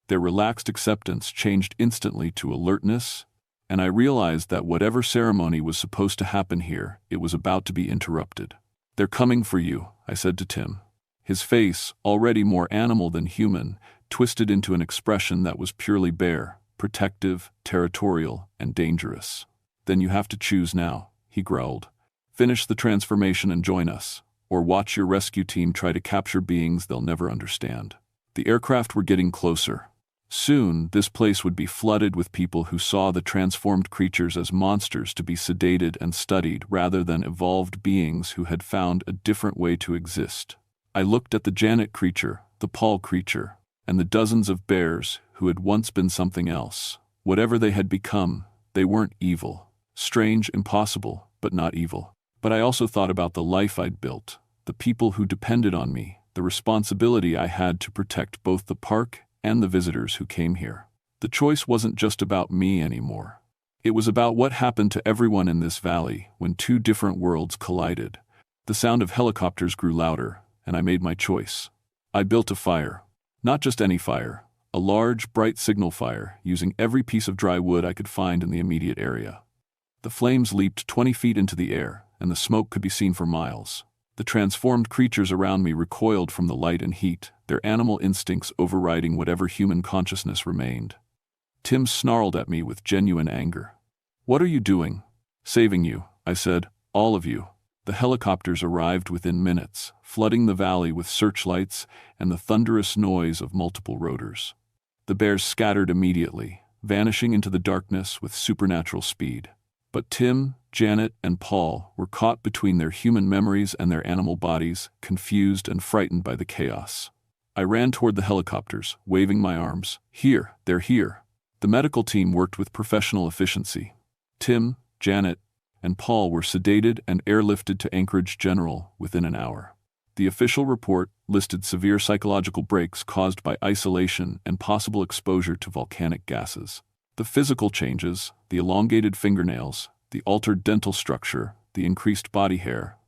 Their relaxed acceptance changed instantly to alertness, And I realized that whatever ceremony was supposed to happen here, it was about to be interrupted. "They're coming for you," I said to Tim. His face, already more animal than human, twisted into an expression that was purely bear, protective, territorial, and dangerous. "Then you have to choose now," he growled. "Finish the transformation and join us, or watch your rescue team try to capture beings they'll never understand." The aircraft were getting closer. Soon, this place would be flooded with people who saw the transformed creatures as monsters to be sedated and studied rather than evolved beings who had found a different way to exist. I looked at the Janet creature, the Paul creature, and the dozens of bears who had once been something else. Whatever they had become, they weren't evil. Strange, impossible, but not evil. But I also thought about the life I'd built, the people who depended on me, the responsibility I had to protect both the park and the visitors who came here. The choice wasn't just about me anymore. It was about what happened to everyone in this valley when two different worlds collided. The sound of helicopters grew louder, and I made my choice. I built a fire. Not just any fire, a large, bright signal fire, using every piece of dry wood I could find in the immediate area. The flames leaped 20 feet into the air, and the smoke could be seen for miles. The transformed creatures around me recoiled from the light and heat, their animal instincts overriding whatever human consciousness remained. Tim snarled at me with genuine anger. "What are you doing?" "Saving you," I said, "all of you." The helicopters arrived within minutes, flooding the valley with searchlights and the thunderous noise of multiple rotors. The bears scattered immediately, vanishing into the darkness with supernatural speed. But Tim, Janet, and Paul were caught between their human memories and their animal bodies, confused and frightened by the chaos. I ran toward the helicopters, waving my arms. "Here, they're here." The medical team worked with professional efficiency. Tim, Janet, and Paul were sedated and airlifted to Anchorage General within an hour. The official report listed severe psychological breaks caused by isolation and possible exposure to volcanic gases. The physical changes, the elongated fingernails, the altered dental structure, the increased body hair,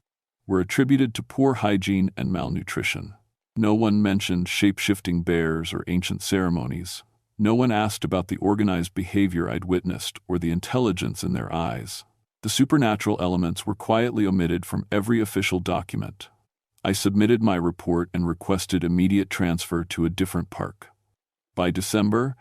were attributed to poor hygiene and malnutrition. No one mentioned shape-shifting bears or ancient ceremonies. No one asked about the organized behavior I'd witnessed or the intelligence in their eyes. The supernatural elements were quietly omitted from every official document. I submitted my report and requested immediate transfer to a different park. By December,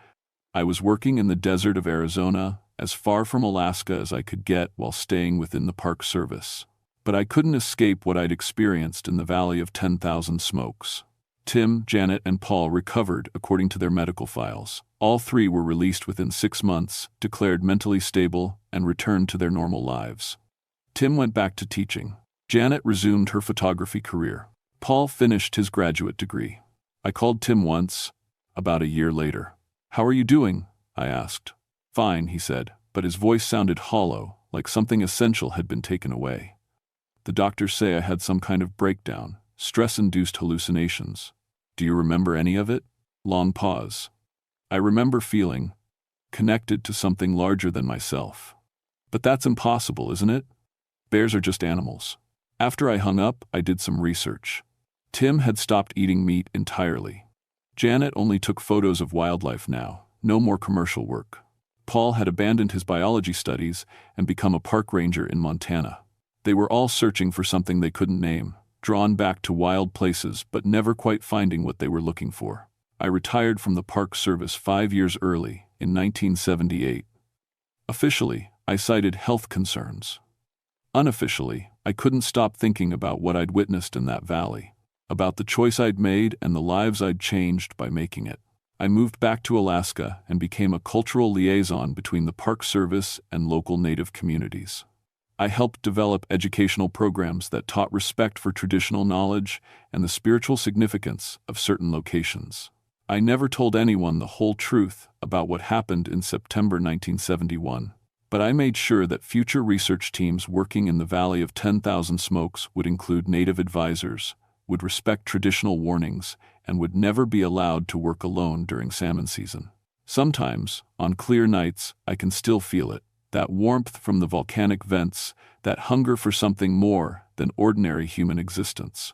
I was working in the desert of Arizona, as far from Alaska as I could get while staying within the Park Service. But I couldn't escape what I'd experienced in the Valley of 10,000 Smokes. Tim, Janet, and Paul recovered according to their medical files. All three were released within 6 months, declared mentally stable, and returned to their normal lives. Tim went back to teaching. Janet resumed her photography career. Paul finished his graduate degree. I called Tim once, about a year later. "How are you doing?" I asked. "Fine," he said, but his voice sounded hollow, like something essential had been taken away. "The doctors say I had some kind of breakdown, stress-induced hallucinations. Do you remember any of it?" Long pause. "I remember feeling connected to something larger than myself. But that's impossible, isn't it? Bears are just animals." After I hung up, I did some research. Tim had stopped eating meat entirely. Janet only took photos of wildlife now, no more commercial work. Paul had abandoned his biology studies and become a park ranger in Montana. They were all searching for something they couldn't name, drawn back to wild places but never quite finding what they were looking for. I retired from the Park Service 5 years early, in 1978. Officially, I cited health concerns. Unofficially, I couldn't stop thinking about what I'd witnessed in that valley, about the choice I'd made and the lives I'd changed by making it. I moved back to Alaska and became a cultural liaison between the Park Service and local Native communities. I helped develop educational programs that taught respect for traditional knowledge and the spiritual significance of certain locations. I never told anyone the whole truth about what happened in September 1971, but I made sure that future research teams working in the Valley of 10,000 Smokes would include Native advisors, would respect traditional warnings, and would never be allowed to work alone during salmon season. Sometimes, on clear nights, I can still feel it, that warmth from the volcanic vents, that hunger for something more than ordinary human existence.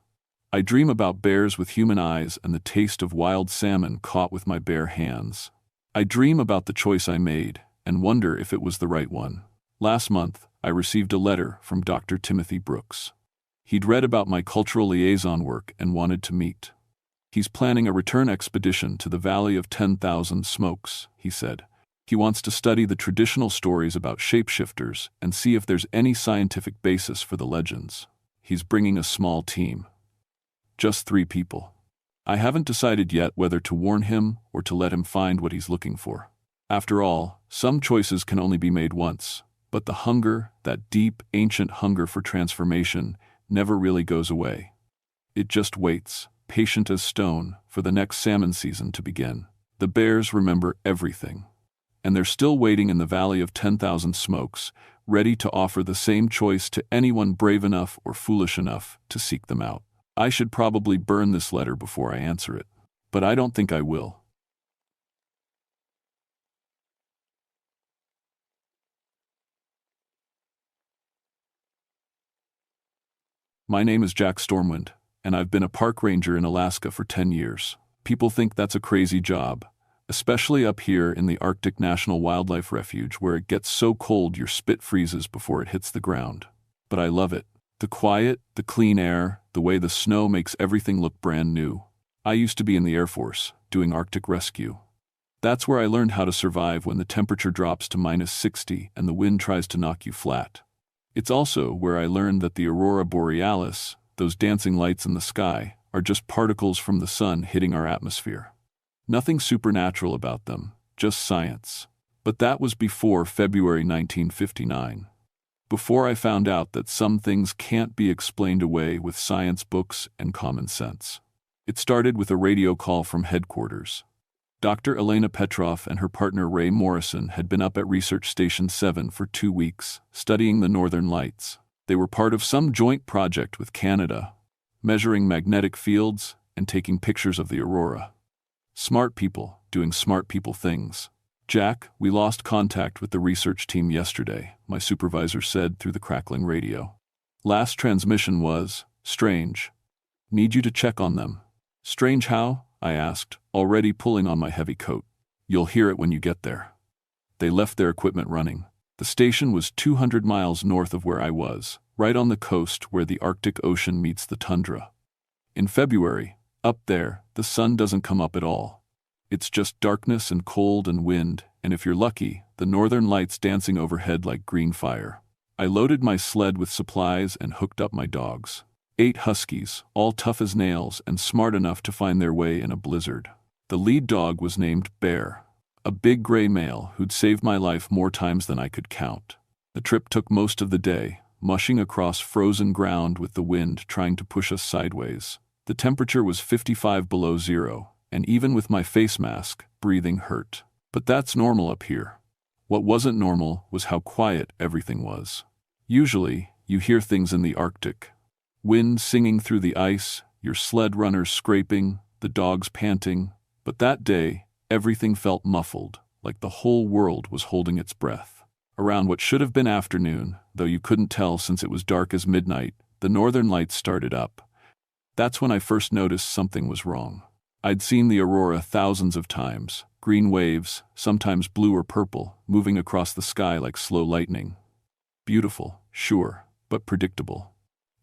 I dream about bears with human eyes and the taste of wild salmon caught with my bare hands. I dream about the choice I made, and wonder if it was the right one. Last month, I received a letter from Dr. Timothy Brooks. He'd read about my cultural liaison work and wanted to meet. He's planning a return expedition to the Valley of 10,000 Smokes, he said. He wants to study the traditional stories about shapeshifters and see if there's any scientific basis for the legends. He's bringing a small team. Just 3 people. I haven't decided yet whether to warn him or to let him find what he's looking for. After all, some choices can only be made once, but the hunger, that deep, ancient hunger for transformation, never really goes away. It just waits, patient as stone, for the next salmon season to begin. The bears remember everything. And they're still waiting in the Valley of 10,000 Smokes, ready to offer the same choice to anyone brave enough or foolish enough to seek them out. I should probably burn this letter before I answer it, but I don't think I will. My name is Jack Stormwind, and I've been a park ranger in Alaska for 10 years. People think that's a crazy job, especially up here in the Arctic National Wildlife Refuge where it gets so cold your spit freezes before it hits the ground. But I love it. The quiet, the clean air, the way the snow makes everything look brand new. I used to be in the Air Force, doing Arctic rescue. That's where I learned how to survive when the temperature drops to -60 and the wind tries to knock you flat. It's also where I learned that the aurora borealis, those dancing lights in the sky, are just particles from the sun hitting our atmosphere. Nothing supernatural about them, just science. But that was before February 1959. Before I found out that some things can't be explained away with science books and common sense. It started with a radio call from headquarters. Dr. Elena Petrov and her partner Ray Morrison had been up at Research Station 7 for 2 weeks, studying the northern lights. They were part of some joint project with Canada, measuring magnetic fields and taking pictures of the aurora. Smart people doing smart people things. "Jack, we lost contact with the research team yesterday," my supervisor said through the crackling radio. "Last transmission was strange. Need you to check on them." "Strange how?" I asked, already pulling on my heavy coat. "You'll hear it when you get there." They left their equipment running. The station was 200 miles north of where I was, right on the coast where the Arctic Ocean meets the tundra. In February, up there, the sun doesn't come up at all. It's just darkness and cold and wind, and if you're lucky, the northern lights dancing overhead like green fire. I loaded my sled with supplies and hooked up my dogs. 8 huskies, all tough as nails and smart enough to find their way in a blizzard. The lead dog was named Bear, a big gray male who'd saved my life more times than I could count. The trip took most of the day, mushing across frozen ground with the wind trying to push us sideways. The temperature was 55 below zero, and even with my face mask, breathing hurt. But that's normal up here. What wasn't normal was how quiet everything was. Usually, you hear things in the Arctic. Wind singing through the ice, your sled runners scraping, the dogs panting. But that day, everything felt muffled, like the whole world was holding its breath. Around what should have been afternoon, though you couldn't tell since it was dark as midnight, the northern lights started up. That's when I first noticed something was wrong. I'd seen the aurora thousands of times, green waves, sometimes blue or purple, moving across the sky like slow lightning. Beautiful, sure, but predictable.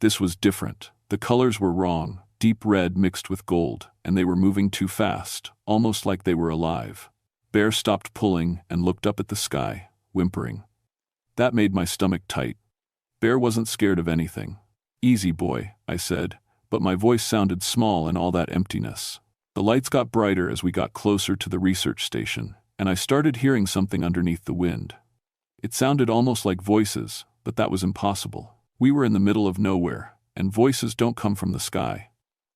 This was different. The colors were wrong, deep red mixed with gold, and they were moving too fast, almost like they were alive. Bear stopped pulling and looked up at the sky, whimpering. That made my stomach tight. Bear wasn't scared of anything. "Easy, boy," I said, but my voice sounded small in all that emptiness. The lights got brighter as we got closer to the research station, and I started hearing something underneath the wind. It sounded almost like voices, but that was impossible. We were in the middle of nowhere, and voices don't come from the sky.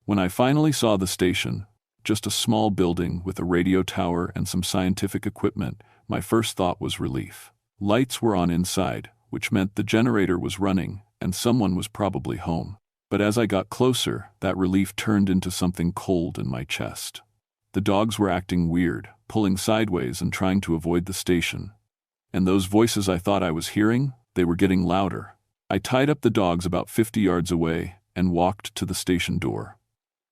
When I finally saw the station, just a small building with a radio tower and some scientific equipment, my first thought was relief. Lights were on inside, which meant the generator was running, and someone was probably home. But as I got closer, that relief turned into something cold in my chest. The dogs were acting weird, pulling sideways and trying to avoid the station. And those voices I thought I was hearing, they were getting louder. I tied up the dogs about 50 yards away and walked to the station door.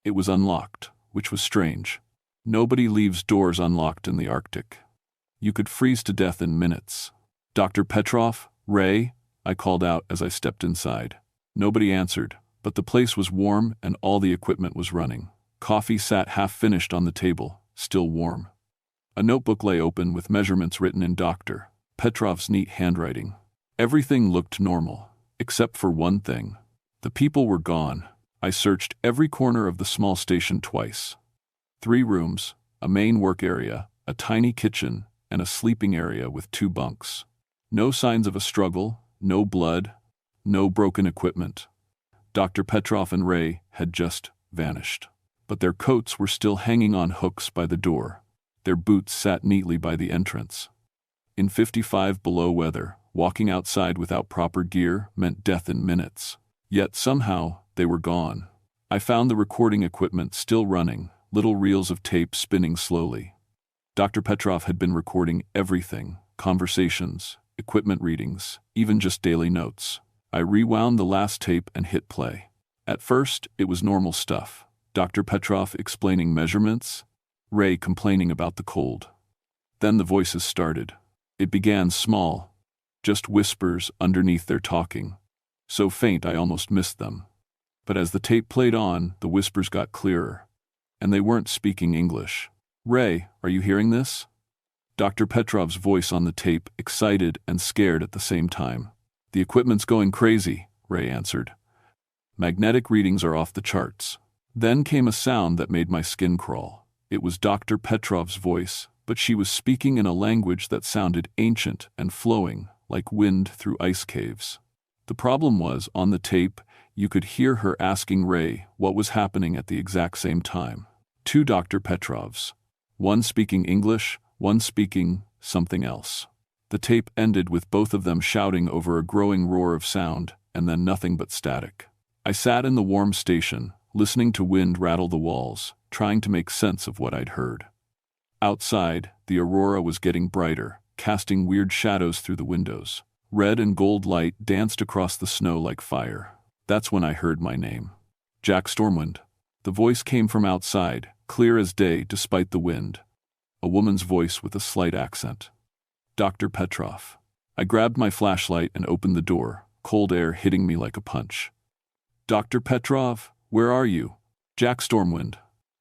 It was unlocked, which was strange. Nobody leaves doors unlocked in the Arctic. You could freeze to death in minutes. Dr. Petrov? Ray? I called out as I stepped inside. Nobody answered, but the place was warm and all the equipment was running. Coffee sat half-finished on the table, still warm. A notebook lay open with measurements written in Dr. Petrov's neat handwriting. Everything looked normal, except for one thing. The people were gone. I searched every corner of the small station twice. 3 rooms, a main work area, a tiny kitchen, and a sleeping area with 2 bunks. No signs of a struggle, no blood, no broken equipment. Dr. Petrov and Ray had just vanished. But their coats were still hanging on hooks by the door. Their boots sat neatly by the entrance. In 55 below weather, walking outside without proper gear meant death in minutes. Yet somehow, they were gone. I found the recording equipment still running, little reels of tape spinning slowly. Dr. Petrov had been recording everything, conversations, equipment readings, even just daily notes. I rewound the last tape and hit play. At first, it was normal stuff. Dr. Petrov explaining measurements, Ray complaining about the cold. Then the voices started. It began small, just whispers underneath their talking. So faint I almost missed them. But as the tape played on, the whispers got clearer. And they weren't speaking English. Ray, are you hearing this? Dr. Petrov's voice on the tape, excited and scared at the same time. The equipment's going crazy, Ray answered. Magnetic readings are off the charts. Then came a sound that made my skin crawl. It was Dr. Petrov's voice, but she was speaking in a language that sounded ancient and flowing, like wind through ice caves. The problem was, on the tape, you could hear her asking Ray what was happening at the exact same time. 2 Dr. Petrovs. One speaking English, one speaking something else. The tape ended with both of them shouting over a growing roar of sound, and then nothing but static. I sat in the warm station, listening to wind rattle the walls, trying to make sense of what I'd heard. Outside, the aurora was getting brighter, casting weird shadows through the windows. Red and gold light danced across the snow like fire. That's when I heard my name. Jack Stormwind. The voice came from outside, clear as day despite the wind. A woman's voice with a slight accent. Dr. Petrov. I grabbed my flashlight and opened the door, cold air hitting me like a punch. Dr. Petrov, where are you? Jack Stormwind.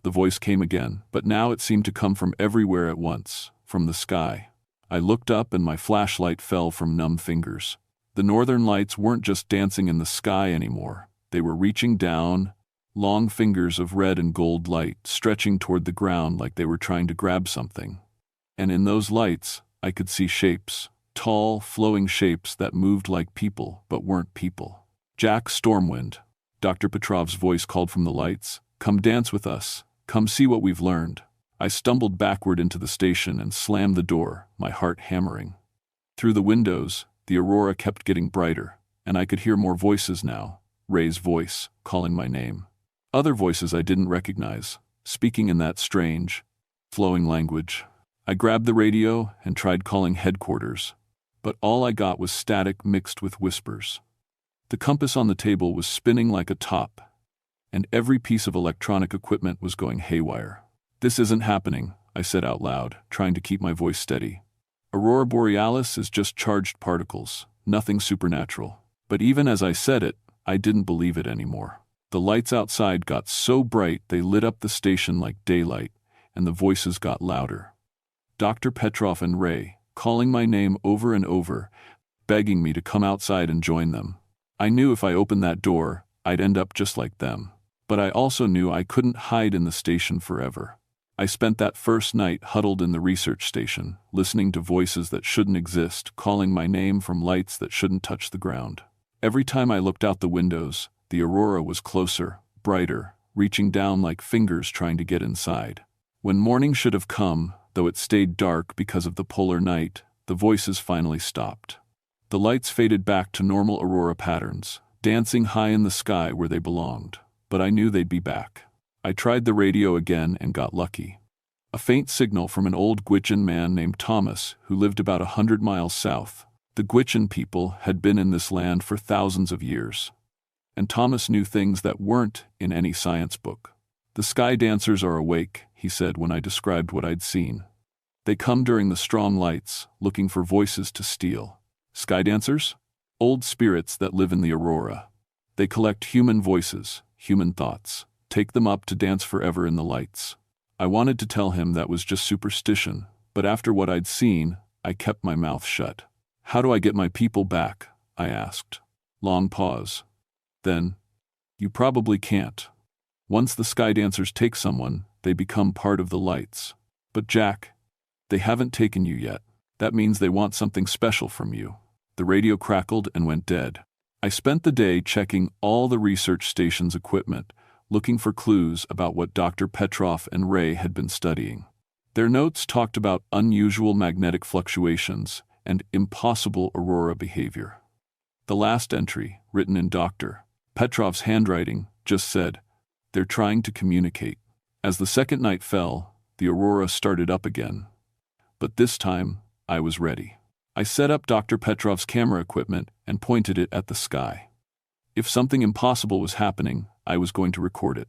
The voice came again, but now it seemed to come from everywhere at once, from the sky. I looked up and my flashlight fell from numb fingers. The northern lights weren't just dancing in the sky anymore. They were reaching down, long fingers of red and gold light stretching toward the ground like they were trying to grab something. And in those lights, I could see shapes, tall, flowing shapes that moved like people but weren't people. Jack Stormwind. Dr. Petrov's voice called from the lights. Come dance with us. Come see what we've learned. I stumbled backward into the station and slammed the door, my heart hammering. Through the windows, the aurora kept getting brighter, and I could hear more voices now. Ray's voice, calling my name. Other voices I didn't recognize, speaking in that strange, flowing language. I grabbed the radio and tried calling headquarters, but all I got was static mixed with whispers. The compass on the table was spinning like a top, and every piece of electronic equipment was going haywire. This isn't happening, I said out loud, trying to keep my voice steady. Aurora Borealis is just charged particles, nothing supernatural. But even as I said it, I didn't believe it anymore. The lights outside got so bright they lit up the station like daylight, and the voices got louder. Dr. Petrov and Ray, calling my name over and over, begging me to come outside and join them. I knew if I opened that door, I'd end up just like them. But I also knew I couldn't hide in the station forever. I spent that first night huddled in the research station, listening to voices that shouldn't exist, calling my name from lights that shouldn't touch the ground. Every time I looked out the windows, the aurora was closer, brighter, reaching down like fingers trying to get inside. When morning should have come, though it stayed dark because of the polar night, the voices finally stopped. The lights faded back to normal aurora patterns, dancing high in the sky where they belonged. But I knew they'd be back. I tried the radio again and got lucky. A faint signal from an old Gwich'in man named Thomas, who lived about 100 miles south. The Gwich'in people had been in this land for thousands of years. And Thomas knew things that weren't in any science book. The sky dancers are awake, he said when I described what I'd seen. They come during the strong lights, looking for voices to steal. Skydancers? Old spirits that live in the aurora. They collect human voices, human thoughts, take them up to dance forever in the lights. I wanted to tell him that was just superstition, but after what I'd seen, I kept my mouth shut. How do I get my people back? I asked. Long pause. Then, you probably can't. Once the Skydancers take someone, they become part of the lights. But Jack, they haven't taken you yet. That means they want something special from you. The radio crackled and went dead. I spent the day checking all the research station's equipment, looking for clues about what Dr. Petrov and Ray had been studying. Their notes talked about unusual magnetic fluctuations and impossible aurora behavior. The last entry, written in Dr. Petrov's handwriting, just said, "They're trying to communicate." As the second night fell, the aurora started up again. But this time, I was ready. I set up Dr. Petrov's camera equipment and pointed it at the sky. If something impossible was happening, I was going to record it.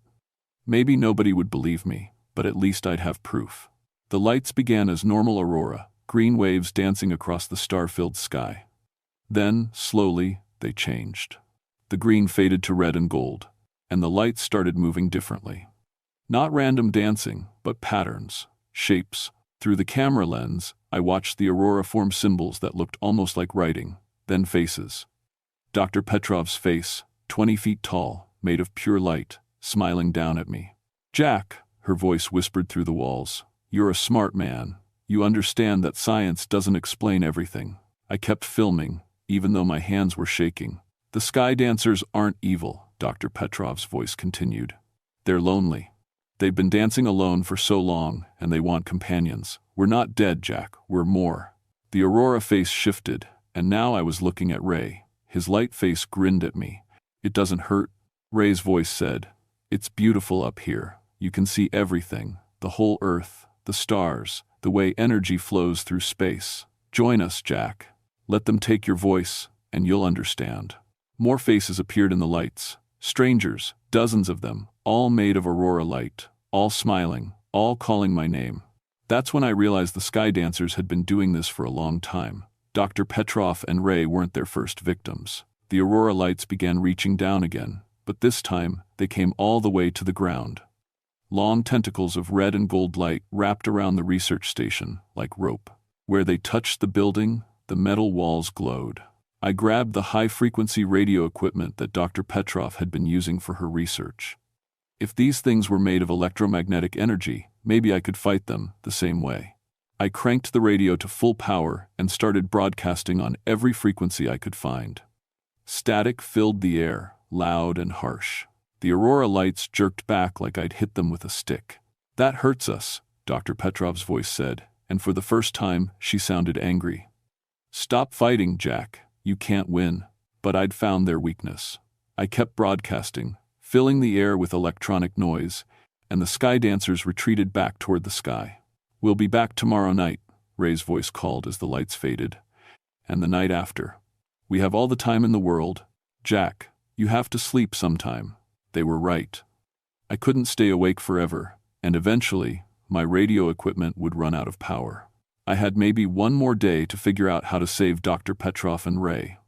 Maybe nobody would believe me, but at least I'd have proof. The lights began as normal aurora, green waves dancing across the star-filled sky. Then, slowly, they changed. The green faded to red and gold, and the lights started moving differently. Not random dancing, but patterns, shapes. Through the camera lens, I watched the aurora form symbols that looked almost like writing, then faces. Dr. Petrov's face, 20 feet tall, made of pure light, smiling down at me. "Jack," her voice whispered through the walls, "you're a smart man. You understand that science doesn't explain everything." I kept filming, even though my hands were shaking. "The Skydancers aren't evil," Dr. Petrov's voice continued. "They're lonely. They've been dancing alone for so long, and they want companions. We're not dead, Jack. We're more." The aurora face shifted, and now I was looking at Ray. His light face grinned at me. "It doesn't hurt," Ray's voice said. "It's beautiful up here. You can see everything, the whole Earth, the stars, the way energy flows through space. Join us, Jack. Let them take your voice, and you'll understand." More faces appeared in the lights. Strangers, dozens of them, all made of aurora light, all smiling, all calling my name. That's when I realized the Skydancers had been doing this for a long time. Dr. Petrov and Ray weren't their first victims. The aurora lights began reaching down again, but this time they came all the way to the ground. Long tentacles of red and gold light wrapped around the research station like rope. Where they touched the building, the metal walls glowed. I grabbed the high-frequency radio equipment that Dr. Petrov had been using for her research. If these things were made of electromagnetic energy, maybe I could fight them the same way. I cranked the radio to full power and started broadcasting on every frequency I could find. Static filled the air, loud and harsh. The aurora lights jerked back like I'd hit them with a stick. "That hurts us," Dr. Petrov's voice said, and for the first time, she sounded angry. "Stop fighting, Jack. You can't win." But I'd found their weakness. I kept broadcasting, filling the air with electronic noise, and the Skydancers retreated back toward the sky. "We'll be back tomorrow night," Ray's voice called as the lights faded. "And the night after. We have all the time in the world. Jack, you have to sleep sometime." They were right. I couldn't stay awake forever, and eventually, my radio equipment would run out of power. I had maybe one more day to figure out how to save Dr. Petrov and Ray,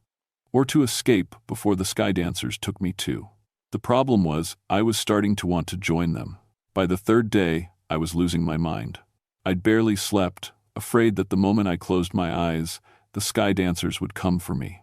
or to escape before the Skydancers took me too. The problem was, I was starting to want to join them. By the third day, I was losing my mind. I'd barely slept, afraid that the moment I closed my eyes, the Skydancers would come for me.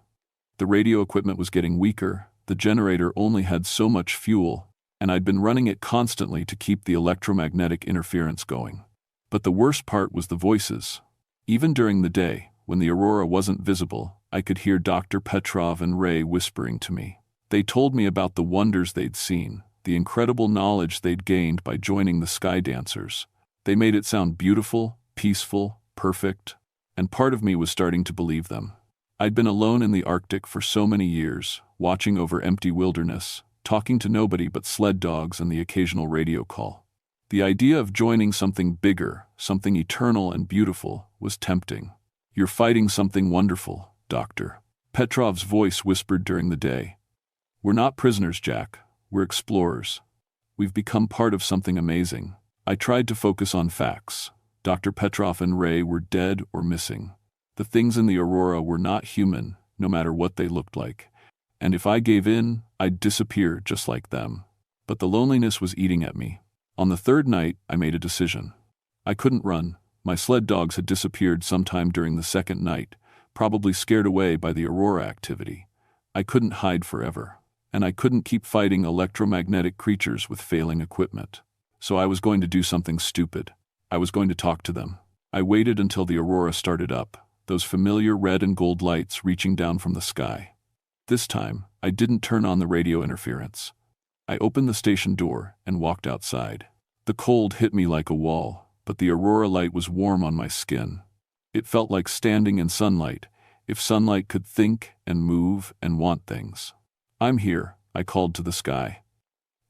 The radio equipment was getting weaker, the generator only had so much fuel, and I'd been running it constantly to keep the electromagnetic interference going. But the worst part was the voices. Even during the day, when the aurora wasn't visible, I could hear Dr. Petrov and Ray whispering to me. They told me about the wonders they'd seen, the incredible knowledge they'd gained by joining the Skydancers. They made it sound beautiful, peaceful, perfect, and part of me was starting to believe them. I'd been alone in the Arctic for so many years, watching over empty wilderness, talking to nobody but sled dogs and the occasional radio call. The idea of joining something bigger, something eternal and beautiful, was tempting. "You're fighting something wonderful, Dr. Petrov's voice whispered during the day. "We're not prisoners, Jack. We're explorers. We've become part of something amazing." I tried to focus on facts. Dr. Petrov and Ray were dead or missing. The things in the Aurora were not human, no matter what they looked like. And if I gave in, I'd disappear just like them. But the loneliness was eating at me. On the third night, I made a decision. I couldn't run. My sled dogs had disappeared sometime during the second night, probably scared away by the Aurora activity. I couldn't hide forever. And I couldn't keep fighting electromagnetic creatures with failing equipment. So I was going to do something stupid. I was going to talk to them. I waited until the Aurora started up, those familiar red and gold lights reaching down from the sky. This time, I didn't turn on the radio interference. I opened the station door and walked outside. The cold hit me like a wall, but the Aurora light was warm on my skin. It felt like standing in sunlight, if sunlight could think and move and want things. "I'm here," I called to the sky.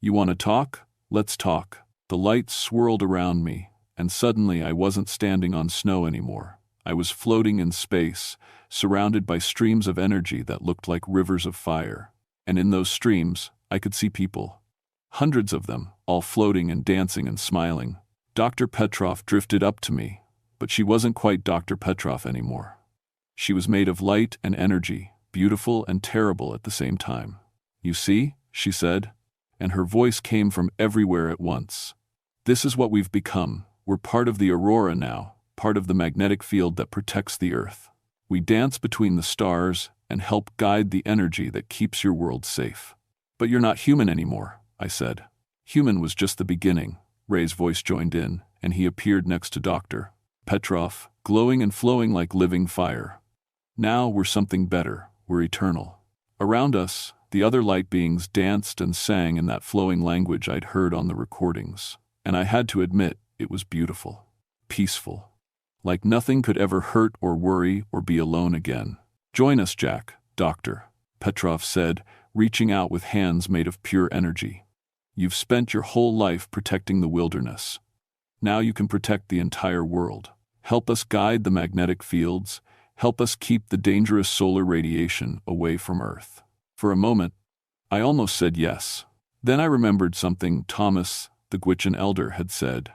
"You want to talk? Let's talk." The lights swirled around me, and suddenly I wasn't standing on snow anymore. I was floating in space, surrounded by streams of energy that looked like rivers of fire. And in those streams, I could see people. Hundreds of them, all floating and dancing and smiling. Dr. Petrov drifted up to me, but she wasn't quite Dr. Petrov anymore. She was made of light and energy, beautiful and terrible at the same time. "You see?" she said, and her voice came from everywhere at once. "This is what we've become. We're part of the Aurora now, part of the magnetic field that protects the Earth. We dance between the stars and help guide the energy that keeps your world safe." "But you're not human anymore," I said. "Human was just the beginning." Ray's voice joined in, and he appeared next to Dr. Petrov, glowing and flowing like living fire. "Now we're something better. We're eternal." Around us, the other light beings danced and sang in that flowing language I'd heard on the recordings, and I had to admit it was beautiful, peaceful, like nothing could ever hurt or worry or be alone again. "Join us, Jack," Dr. Petrov said, reaching out with hands made of pure energy. "You've spent your whole life protecting the wilderness. Now you can protect the entire world. Help us guide the magnetic fields. Help us keep the dangerous solar radiation away from Earth." For a moment, I almost said yes. Then I remembered something Thomas, the Gwich'in elder, had said.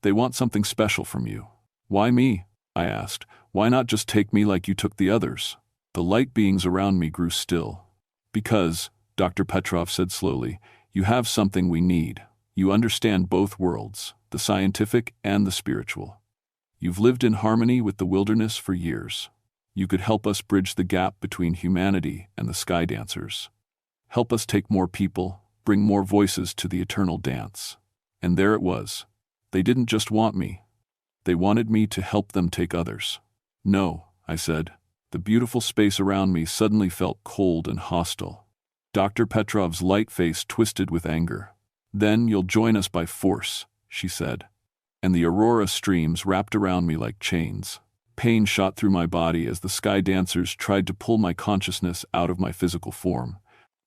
"They want something special from you." "Why me?" I asked. "Why not just take me like you took the others?" The light beings around me grew still. "Because," Dr. Petrov said slowly, "you have something we need. You understand both worlds, the scientific and the spiritual. You've lived in harmony with the wilderness for years. You could help us bridge the gap between humanity and the sky dancers. Help us take more people, bring more voices to the eternal dance." And there it was. They didn't just want me. They wanted me to help them take others. "No," I said. The beautiful space around me suddenly felt cold and hostile. Dr. Petrov's light face twisted with anger. "Then you'll join us by force," she said. And the Aurora streams wrapped around me like chains. Pain shot through my body as the sky dancers tried to pull my consciousness out of my physical form.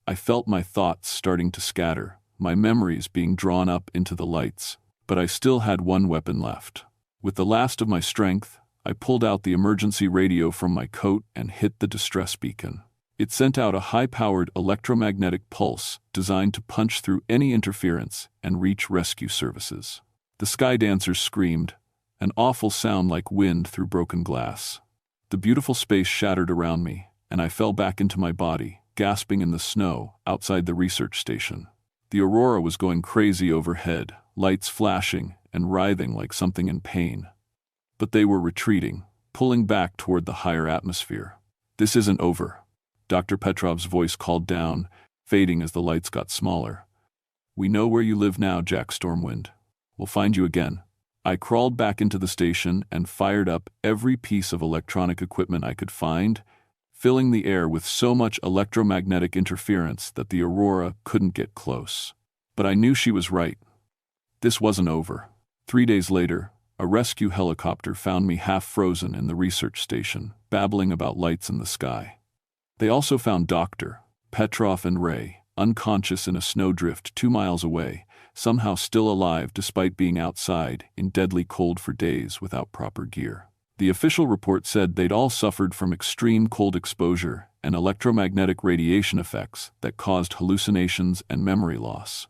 I felt my thoughts starting to scatter, my memories being drawn up into the lights. But I still had one weapon left. With the last of my strength, I pulled out the emergency radio from my coat and hit the distress beacon. It sent out a high-powered electromagnetic pulse designed to punch through any interference and reach rescue services. The sky dancers screamed, an awful sound like wind through broken glass. The beautiful space shattered around me, and I fell back into my body, gasping in the snow outside the research station. The Aurora was going crazy overhead, lights flashing and writhing like something in pain. But they were retreating, pulling back toward the higher atmosphere. "This isn't over," Dr. Petrov's voice called down, fading as the lights got smaller. "We know where you live now, Jack Stormwind. We'll find you again." I crawled back into the station and fired up every piece of electronic equipment I could find, filling the air with so much electromagnetic interference that the Aurora couldn't get close. But I knew she was right. This wasn't over. 3 days later, a rescue helicopter found me half frozen in the research station, babbling about lights in the sky. They also found Dr. Petrov and Ray, unconscious in a snowdrift 2 miles away, somehow still alive despite being outside in deadly cold for days without proper gear. The official report said they'd all suffered from extreme cold exposure and electromagnetic radiation effects that caused hallucinations and memory loss.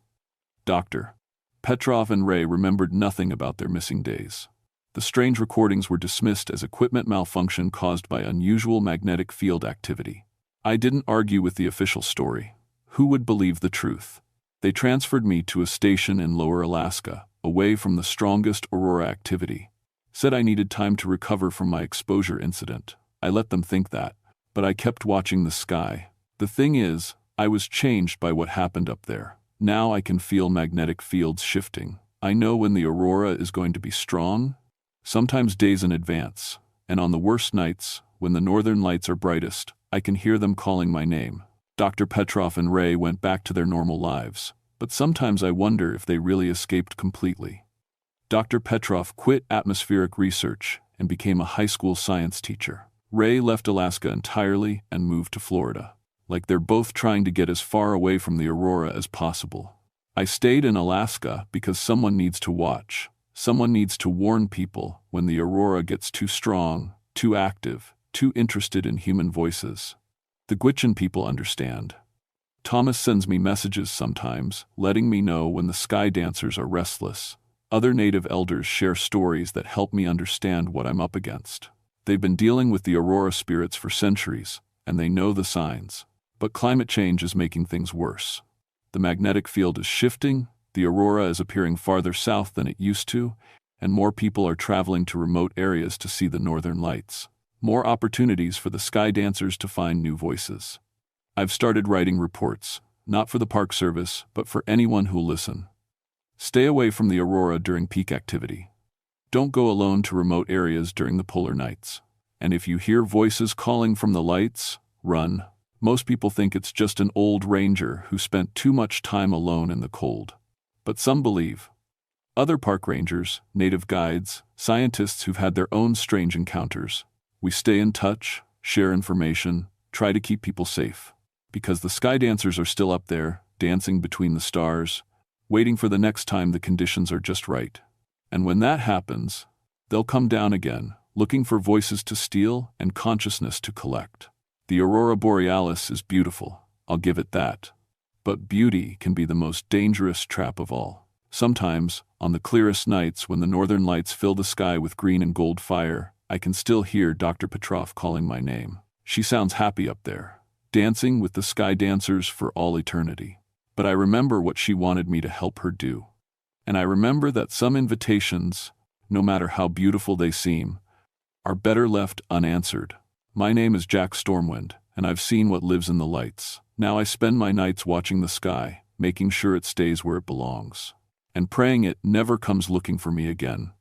Dr. Petrov and Ray remembered nothing about their missing days. The The strange recordings were dismissed as equipment malfunction caused by unusual magnetic field activity. I didn't argue with the official story. Who would believe the truth? They transferred me to a station in Lower Alaska, away from the strongest aurora activity. Said I needed time to recover from my exposure incident. I let them think that, but I kept watching the sky. The thing is, I was changed by what happened up there. Now I can feel magnetic fields shifting. I know when the aurora is going to be strong, sometimes days in advance, and on the worst nights, when the northern lights are brightest, I can hear them calling my name. Dr. Petrov and Ray went back to their normal lives, but sometimes I wonder if they really escaped completely. Dr. Petrov quit atmospheric research and became a high school science teacher. Ray left Alaska entirely and moved to Florida. Like they're both trying to get as far away from the aurora as possible. I stayed in Alaska because someone needs to watch. Someone needs to warn people when the aurora gets too strong, too active, too interested in human voices. The Gwich'in people understand. Thomas sends me messages sometimes, letting me know when the sky dancers are restless. Other native elders share stories that help me understand what I'm up against. They've been dealing with the aurora spirits for centuries, and they know the signs. But climate change is making things worse. The magnetic field is shifting, the aurora is appearing farther south than it used to, and more people are traveling to remote areas to see the northern lights. More opportunities for the sky dancers to find new voices. I've started writing reports, not for the Park Service, but for anyone who'll listen. Stay away from the aurora during peak activity. Don't go alone to remote areas during the polar nights. And if you hear voices calling from the lights, run. Most people think it's just an old ranger who spent too much time alone in the cold. But some believe. Other park rangers, native guides, scientists who've had their own strange encounters. We stay in touch, share information, try to keep people safe. Because the sky dancers are still up there, dancing between the stars, waiting for the next time the conditions are just right. And when that happens, they'll come down again, looking for voices to steal and consciousness to collect. The aurora borealis is beautiful, I'll give it that. But beauty can be the most dangerous trap of all. Sometimes, on the clearest nights when the northern lights fill the sky with green and gold fire, I can still hear Dr. Petrov calling my name. She sounds happy up there, dancing with the sky dancers for all eternity. But I remember what she wanted me to help her do. And I remember that some invitations, no matter how beautiful they seem, are better left unanswered. My name is Jack Stormwind, and I've seen what lives in the lights. Now I spend my nights watching the sky, making sure it stays where it belongs, and praying it never comes looking for me again.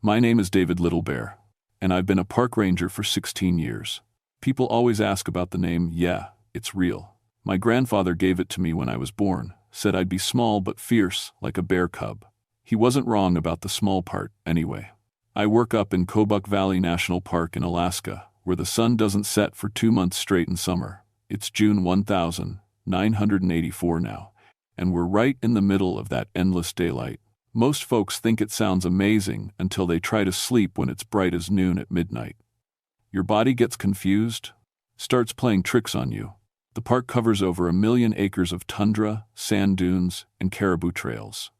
My name is David Littlebear, and I've been a park ranger for 16 years. People always ask about the name. Yeah, it's real. My grandfather gave it to me when I was born, said I'd be small but fierce, like a bear cub. He wasn't wrong about the small part, anyway. I work up in Kobuk Valley National Park in Alaska, where the sun doesn't set for 2 months straight in summer. It's June 1984 now, and we're right in the middle of that endless daylight. Most folks think it sounds amazing until they try to sleep when it's bright as noon at midnight. Your body gets confused, starts playing tricks on you. The park covers over 1 million acres of tundra, sand dunes, and caribou trails.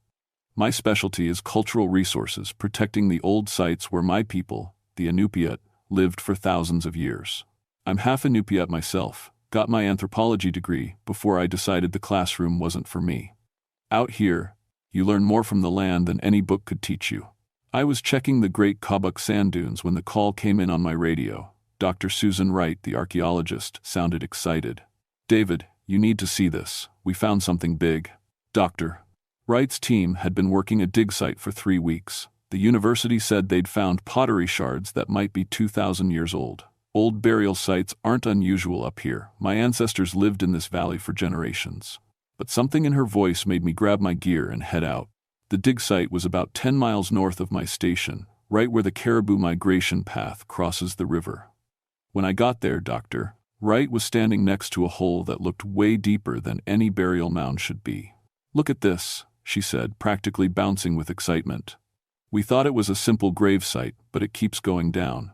My specialty is cultural resources, protecting the old sites where my people, the Inupiat, lived for thousands of years. I'm half Inupiat myself, got my anthropology degree before I decided the classroom wasn't for me. Out here, you learn more from the land than any book could teach you. I was checking the Great Kobuk sand dunes when the call came in on my radio. Dr. Susan Wright, the archaeologist, sounded excited. David, you need to see this. We found something big. Dr. Wright's team had been working a dig site for 3 weeks. The university said they'd found pottery shards that might be 2,000 years old. Old burial sites aren't unusual up here. My ancestors lived in this valley for generations. But something in her voice made me grab my gear and head out. The dig site was about 10 miles north of my station, right where the caribou migration path crosses the river. When I got there, Dr. Wright was standing next to a hole that looked way deeper than any burial mound should be. "Look at this," she said, practically bouncing with excitement. "We thought it was a simple grave site, but it keeps going down.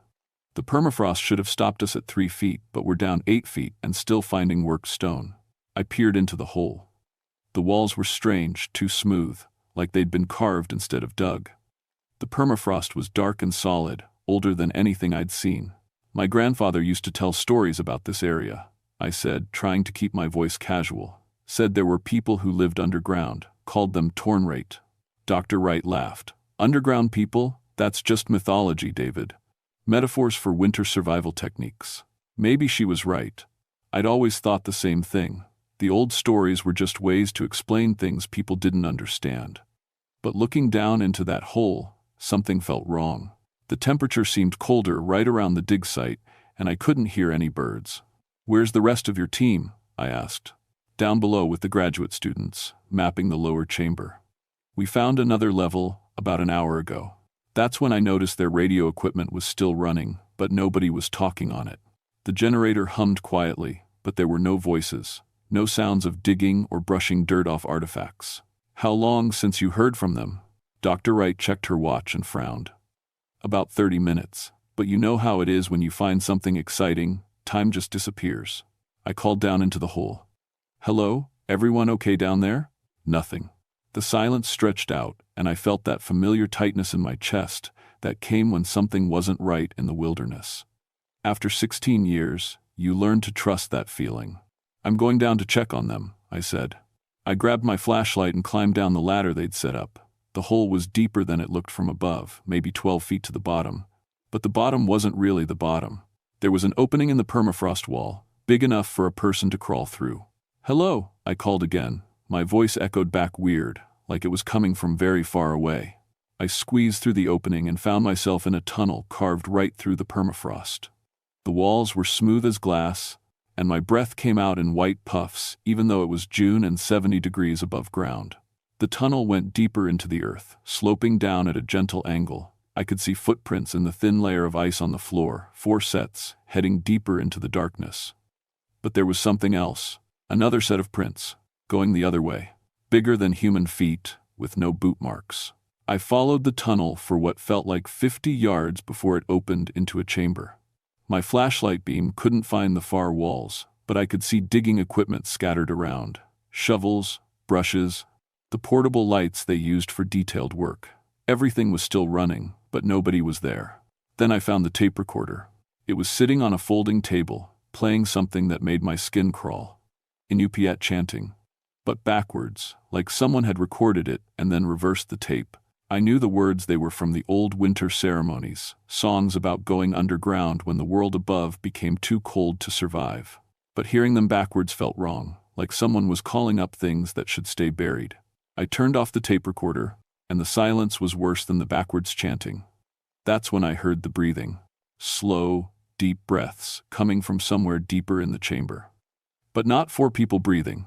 The permafrost should have stopped us at 3 feet, but we're down 8 feet and still finding worked stone. I peered into the hole. The walls were strange, too smooth, like they'd been carved instead of dug. The permafrost was dark and solid, older than anything I'd seen. My grandfather used to tell stories about this area, I said, trying to keep my voice casual. Said there were people who lived underground, called them Tornrate. Dr. Wright laughed. Underground people? That's just mythology, David. Metaphors for winter survival techniques. Maybe she was right. I'd always thought the same thing. The old stories were just ways to explain things people didn't understand. But looking down into that hole, something felt wrong. The temperature seemed colder right around the dig site, and I couldn't hear any birds. Where's the rest of your team? I asked. Down below with the graduate students, mapping the lower chamber. We found another level about an hour ago. That's when I noticed their radio equipment was still running, but nobody was talking on it. The generator hummed quietly, but there were no voices, no sounds of digging or brushing dirt off artifacts. How long since you heard from them? Dr. Wright checked her watch and frowned. About 30 minutes, but you know how it is when you find something exciting, time just disappears. I called down into the hole. Hello, everyone okay down there? Nothing. The silence stretched out, and I felt that familiar tightness in my chest that came when something wasn't right in the wilderness. After 16 years, you learn to trust that feeling. I'm going down to check on them, I said. I grabbed my flashlight and climbed down the ladder they'd set up. The hole was deeper than it looked from above, maybe 12 feet to the bottom. But the bottom wasn't really the bottom. There was an opening in the permafrost wall, big enough for a person to crawl through. Hello, I called again. My voice echoed back weird, like it was coming from very far away. I squeezed through the opening and found myself in a tunnel carved right through the permafrost. The walls were smooth as glass, and my breath came out in white puffs, even though it was June and 70 degrees above ground. The tunnel went deeper into the earth, sloping down at a gentle angle. I could see footprints in the thin layer of ice on the floor, 4 sets, heading deeper into the darkness. But there was something else. Another set of prints, going the other way, bigger than human feet, with no boot marks. I followed the tunnel for what felt like 50 yards before it opened into a chamber. My flashlight beam couldn't find the far walls, but I could see digging equipment scattered around. Shovels, brushes, the portable lights they used for detailed work. Everything was still running, but nobody was there. Then I found the tape recorder. It was sitting on a folding table, playing something that made my skin crawl. Inupiat chanting. But backwards, like someone had recorded it and then reversed the tape. I knew the words. They were from the old winter ceremonies, songs about going underground when the world above became too cold to survive. But hearing them backwards felt wrong, like someone was calling up things that should stay buried. I turned off the tape recorder, and the silence was worse than the backwards chanting. That's when I heard the breathing. Slow, deep breaths coming from somewhere deeper in the chamber. But not 4 people breathing.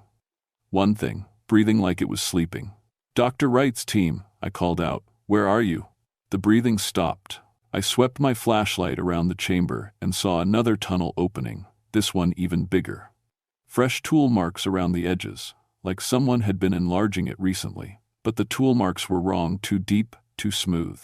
One thing, breathing like it was sleeping. Dr. Wright's team, I called out. Where are you? The breathing stopped. I swept my flashlight around the chamber and saw another tunnel opening, this one even bigger. Fresh tool marks around the edges, like someone had been enlarging it recently. But the tool marks were wrong, too deep, too smooth.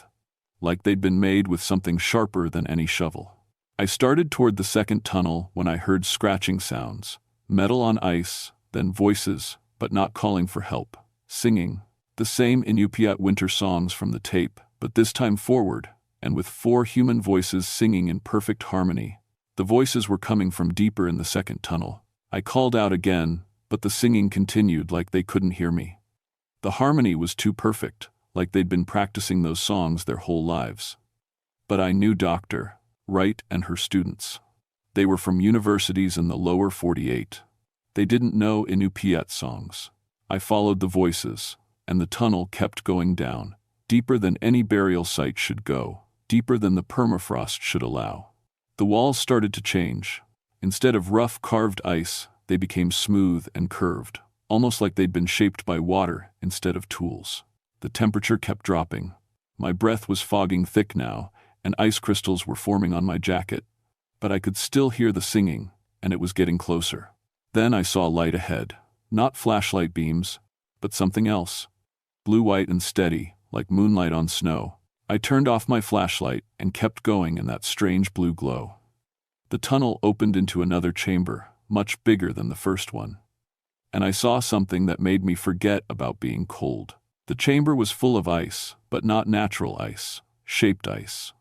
Like they'd been made with something sharper than any shovel. I started toward the second tunnel when I heard scratching sounds. Metal on ice, then voices, but not calling for help. Singing. The same Inupiat winter songs from the tape, but this time forward, and with 4 human voices singing in perfect harmony. The voices were coming from deeper in the second tunnel. I called out again, but the singing continued like they couldn't hear me. The harmony was too perfect, like they'd been practicing those songs their whole lives. But I knew Dr. Wright and her students. They were from universities in the lower 48. They didn't know Inupiat songs. I followed the voices, and the tunnel kept going down, deeper than any burial site should go, deeper than the permafrost should allow. The walls started to change. Instead of rough carved ice, they became smooth and curved, almost like they'd been shaped by water instead of tools. The temperature kept dropping. My breath was fogging thick now, and ice crystals were forming on my jacket. But I could still hear the singing, and it was getting closer. Then I saw light ahead. Not flashlight beams, but something else. Blue-white and steady, like moonlight on snow. I turned off my flashlight and kept going in that strange blue glow. The tunnel opened into another chamber, much bigger than the first one. And I saw something that made me forget about being cold. The chamber was full of ice, but not natural ice, shaped ice.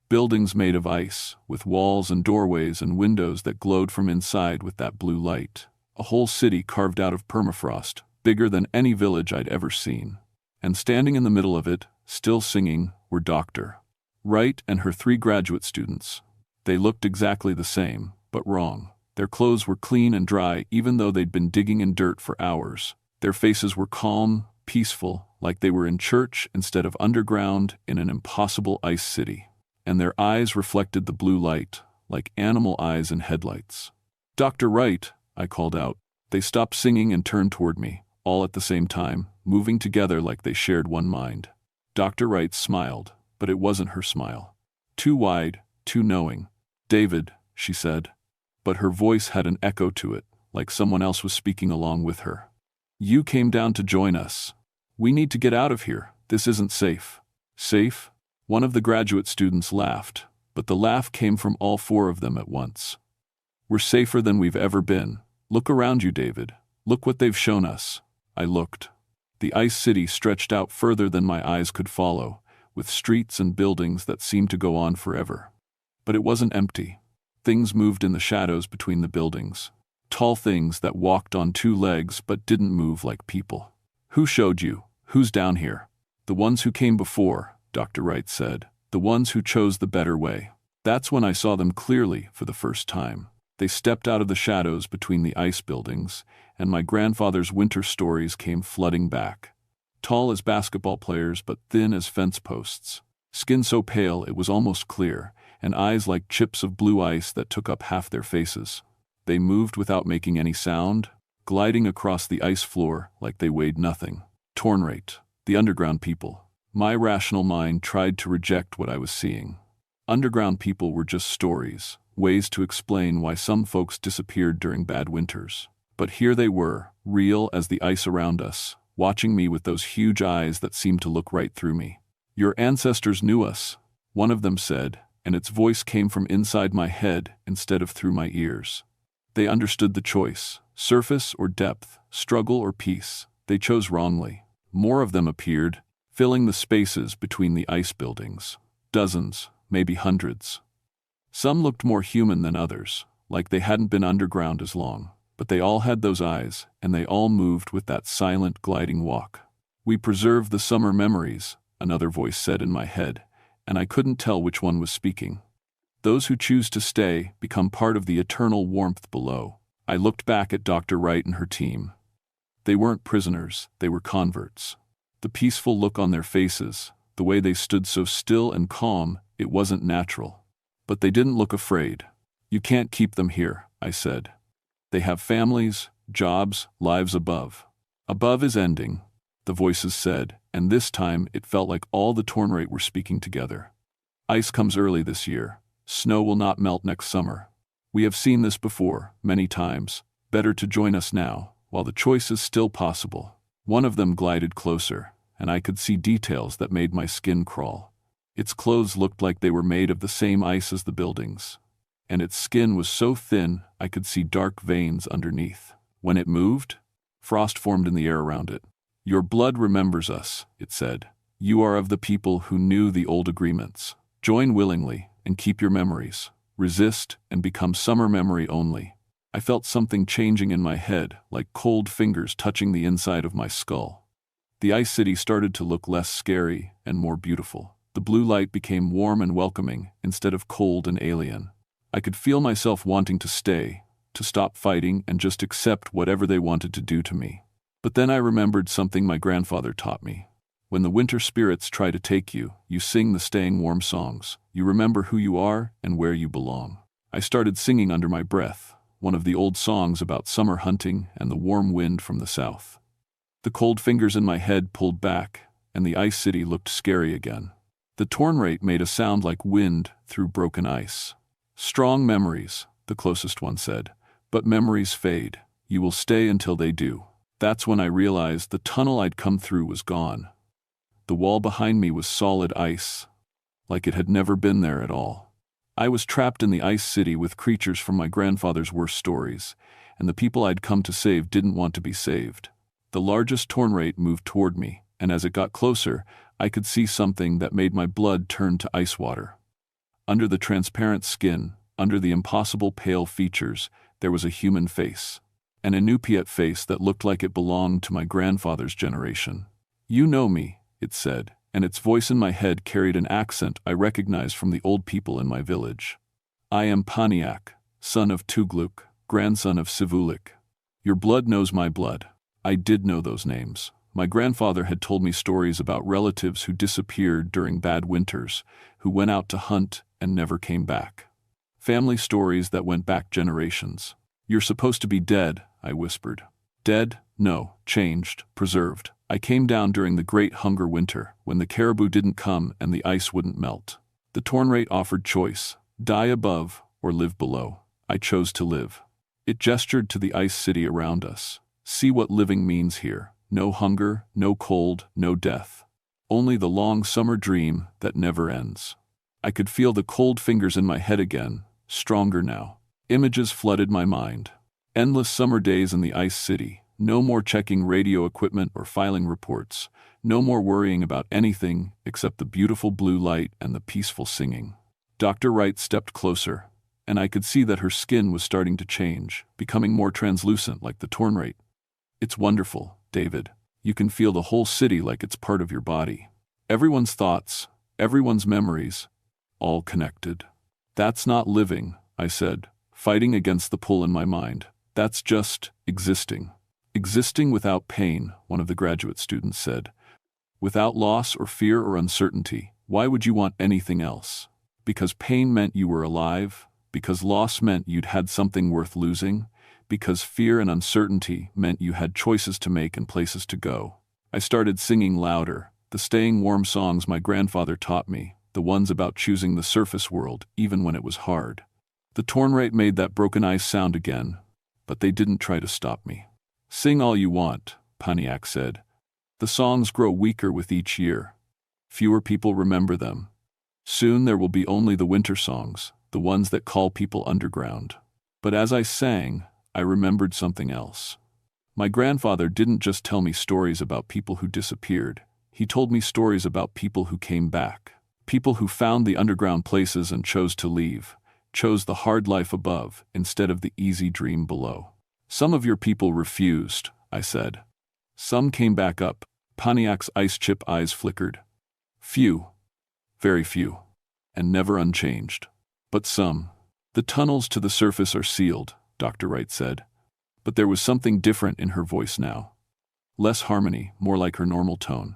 Buildings made of ice, with walls and doorways and windows that glowed from inside with that blue light. A whole city carved out of permafrost, bigger than any village I'd ever seen. And standing in the middle of it, still singing, were Dr. Wright and her 3 graduate students. They looked exactly the same, but wrong. Their clothes were clean and dry even though they'd been digging in dirt for hours. Their faces were calm, peaceful, like they were in church instead of underground in an impossible ice city. And their eyes reflected the blue light, like animal eyes in headlights. "Dr. Wright," I called out. They stopped singing and turned toward me, all at the same time, moving together like they shared one mind. Dr. Wright smiled, but it wasn't her smile. Too wide, too knowing. "David," she said. But her voice had an echo to it, like someone else was speaking along with her. "You came down to join us. We need to get out of here. This isn't safe." "Safe?" One of the graduate students laughed, but the laugh came from all 4 of them at once. "We're safer than we've ever been. Look around you, David. Look what they've shown us." I looked. The ice city stretched out further than my eyes could follow, with streets and buildings that seemed to go on forever. But it wasn't empty. Things moved in the shadows between the buildings. Tall things that walked on 2 legs but didn't move like people. "Who showed you? Who's down here?" "The ones who came before," Dr. Wright said. "The ones who chose the better way." That's when I saw them clearly for the first time. They stepped out of the shadows between the ice buildings, and my grandfather's winter stories came flooding back. Tall as basketball players but thin as fence posts. Skin so pale it was almost clear, and eyes like chips of blue ice that took up half their faces. They moved without making any sound, gliding across the ice floor like they weighed nothing. Tornrate, the underground people. My rational mind tried to reject what I was seeing. Underground people were just stories, ways to explain why some folks disappeared during bad winters. But here they were, real as the ice around us, watching me with those huge eyes that seemed to look right through me. "Your ancestors knew us," one of them said, and its voice came from inside my head instead of through my ears. "They understood the choice, surface or depth, struggle or peace. They chose wrongly." More of them appeared, filling the spaces between the ice buildings. Dozens, maybe hundreds. Some looked more human than others, like they hadn't been underground as long. But they all had those eyes, and they all moved with that silent, gliding walk. "We preserve the summer memories," another voice said in my head, and I couldn't tell which one was speaking. "Those who choose to stay become part of the eternal warmth below." I looked back at Dr. Wright and her team. They weren't prisoners, they were converts. The peaceful look on their faces, the way they stood so still and calm, it wasn't natural. But they didn't look afraid. "You can't keep them here," I said. "They have families, jobs, lives above." "Above is ending," the voices said, and this time it felt like all the Tornrate were speaking together. "Ice comes early this year. Snow will not melt next summer. We have seen this before, many times. Better to join us now, while the choice is still possible." One of them glided closer, and I could see details that made my skin crawl. Its clothes looked like they were made of the same ice as the buildings. And its skin was so thin I could see dark veins underneath. When it moved, frost formed in the air around it. "Your blood remembers us," it said. "You are of the people who knew the old agreements. Join willingly and keep your memories. Resist and become summer memory only." I felt something changing in my head, like cold fingers touching the inside of my skull. The ice city started to look less scary and more beautiful. The blue light became warm and welcoming instead of cold and alien. I could feel myself wanting to stay, to stop fighting and just accept whatever they wanted to do to me. But then I remembered something my grandfather taught me. When the winter spirits try to take you, you sing the staying warm songs. You remember who you are and where you belong. I started singing under my breath, one of the old songs about summer hunting and the warm wind from the south. The cold fingers in my head pulled back, and the ice city looked scary again. The Tornrate made a sound like wind through broken ice. "Strong memories," the closest one said, "but memories fade. You will stay until they do." That's when I realized the tunnel I'd come through was gone. The The wall behind me was solid ice, like it had never been there at all. I was trapped in the ice city with creatures from my grandfather's worst stories, and the people I'd come to save didn't want to be saved. The largest Tornrate moved toward me, and as it got closer, I could see something that made my blood turn to ice water. Under the transparent skin, under the impossible pale features, there was a human face. An Inupiat face that looked like it belonged to my grandfather's generation. "You know me," it said, and its voice in my head carried an accent I recognized from the old people in my village. "I am Paniak, son of Tugluk, grandson of Sivulik. Your blood knows my blood." I did know those names. My grandfather had told me stories about relatives who disappeared during bad winters, who went out to hunt and never came back. Family stories that went back generations. "You're supposed to be dead," I whispered. "Dead? No, changed, preserved. I came down during the Great Hunger Winter, when the caribou didn't come and the ice wouldn't melt. The Tornrate offered choice, die above or live below. I chose to live." It gestured to the ice city around us. "See what living means here. No hunger, no cold, no death. Only the long summer dream that never ends." I could feel the cold fingers in my head again, stronger now. Images flooded my mind. Endless summer days in the ice city. No more checking radio equipment or filing reports. No more worrying about anything except the beautiful blue light and the peaceful singing. Dr. Wright stepped closer, and I could see that her skin was starting to change, becoming more translucent like the Tornrate. "It's wonderful, David. You can feel the whole city like it's part of your body. Everyone's thoughts, everyone's memories, all connected." "That's not living," I said, fighting against the pull in my mind. "That's just existing." "Existing without pain," one of the graduate students said. "Without loss or fear or uncertainty. Why would you want anything else? Because pain meant you were alive? Because loss meant you'd had something worth losing? Because fear and uncertainty meant you had choices to make and places to go?" I started singing louder, the staying warm songs my grandfather taught me, the ones about choosing the surface world even when it was hard. The Tornrate made that broken ice sound again, but they didn't try to stop me. "Sing all you want," Paniak said. "The songs grow weaker with each year. Fewer people remember them. Soon there will be only the winter songs, the ones that call people underground." But as I sang, I remembered something else. My grandfather didn't just tell me stories about people who disappeared. He told me stories about people who came back. People who found the underground places and chose to leave, chose the hard life above instead of the easy dream below. "Some of your people refused," I said. "Some came back up." Paniak's ice chip eyes flickered. "Few. Very few. And never unchanged. But some. The tunnels to the surface are sealed," Dr. Wright said. But there was something different in her voice now. Less harmony, more like her normal tone.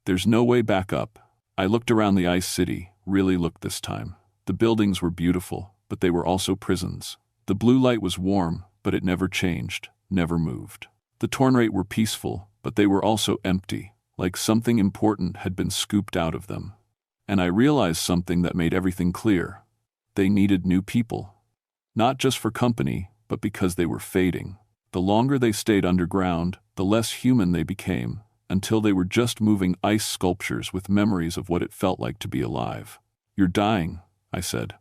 "There's no way back up." I looked around the ice city, really looked this time. The buildings were beautiful, but they were also prisons. The blue light was warm, but it never changed, never moved. The Tornrate were peaceful, but they were also empty, like something important had been scooped out of them. And I realized something that made everything clear. They needed new people. Not just for company, but because they were fading. The longer they stayed underground, the less human they became, until they were just moving ice sculptures with memories of what it felt like to be alive. "You're dying," I said.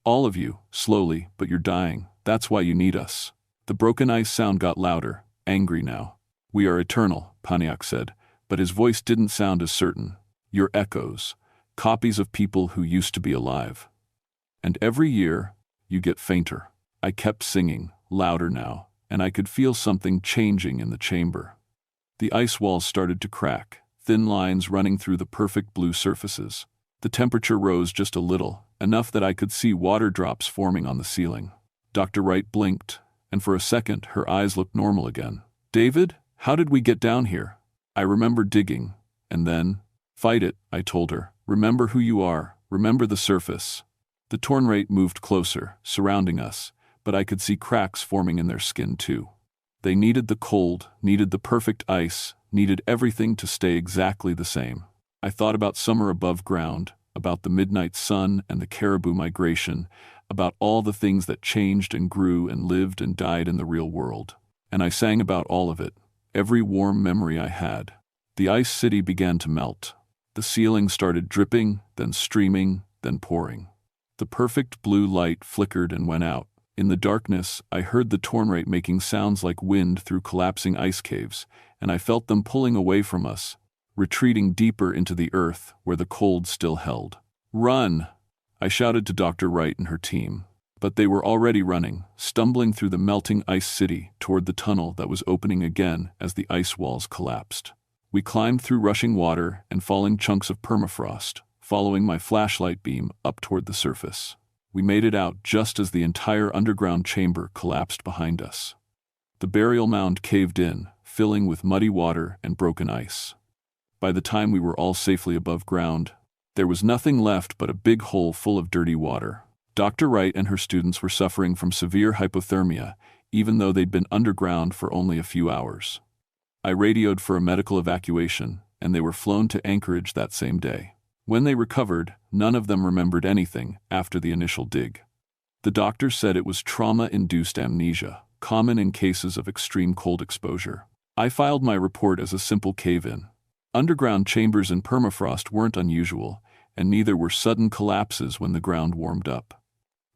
"All of you, slowly, but you're dying. That's why you need us." The broken ice sound got louder, angry now. "We are eternal," Paniak said, but his voice didn't sound as certain. "You're echoes, copies of people who used to be alive. And every year, you get fainter." I kept singing, louder now, and I could feel something changing in the chamber. The ice walls started to crack, thin lines running through the perfect blue surfaces. The temperature rose just a little, enough that I could see water drops forming on the ceiling. Dr. Wright blinked, and for a second her eyes looked normal again. "David, how did we get down here?" I remember digging, and then, "Fight it," I told her. "Remember who you are, remember the surface." The Tornrate moved closer, surrounding us, but I could see cracks forming in their skin too. They needed the cold, needed the perfect ice, needed everything to stay exactly the same. I thought about summer above ground, about the midnight sun and the caribou migration, about all the things that changed and grew and lived and died in the real world. And I sang about all of it, every warm memory I had. The ice city began to melt. The ceiling started dripping, then streaming, then pouring. The perfect blue light flickered and went out. In the darkness, I heard the torrent making sounds like wind through collapsing ice caves, and I felt them pulling away from us, retreating deeper into the earth where the cold still held. "Run!" I shouted to Dr. Wright and her team. But they were already running, stumbling through the melting ice city toward the tunnel that was opening again as the ice walls collapsed. We climbed through rushing water and falling chunks of permafrost, following my flashlight beam up toward the surface. We made it out just as the entire underground chamber collapsed behind us. The burial mound caved in, filling with muddy water and broken ice. By the time we were all safely above ground, there was nothing left but a big hole full of dirty water. Dr. Wright and her students were suffering from severe hypothermia, even though they'd been underground for only a few hours. I radioed for a medical evacuation, and they were flown to Anchorage that same day. When they recovered, none of them remembered anything after the initial dig. The doctor said it was trauma-induced amnesia, common in cases of extreme cold exposure. I filed my report as a simple cave-in. Underground chambers in permafrost weren't unusual, and neither were sudden collapses when the ground warmed up.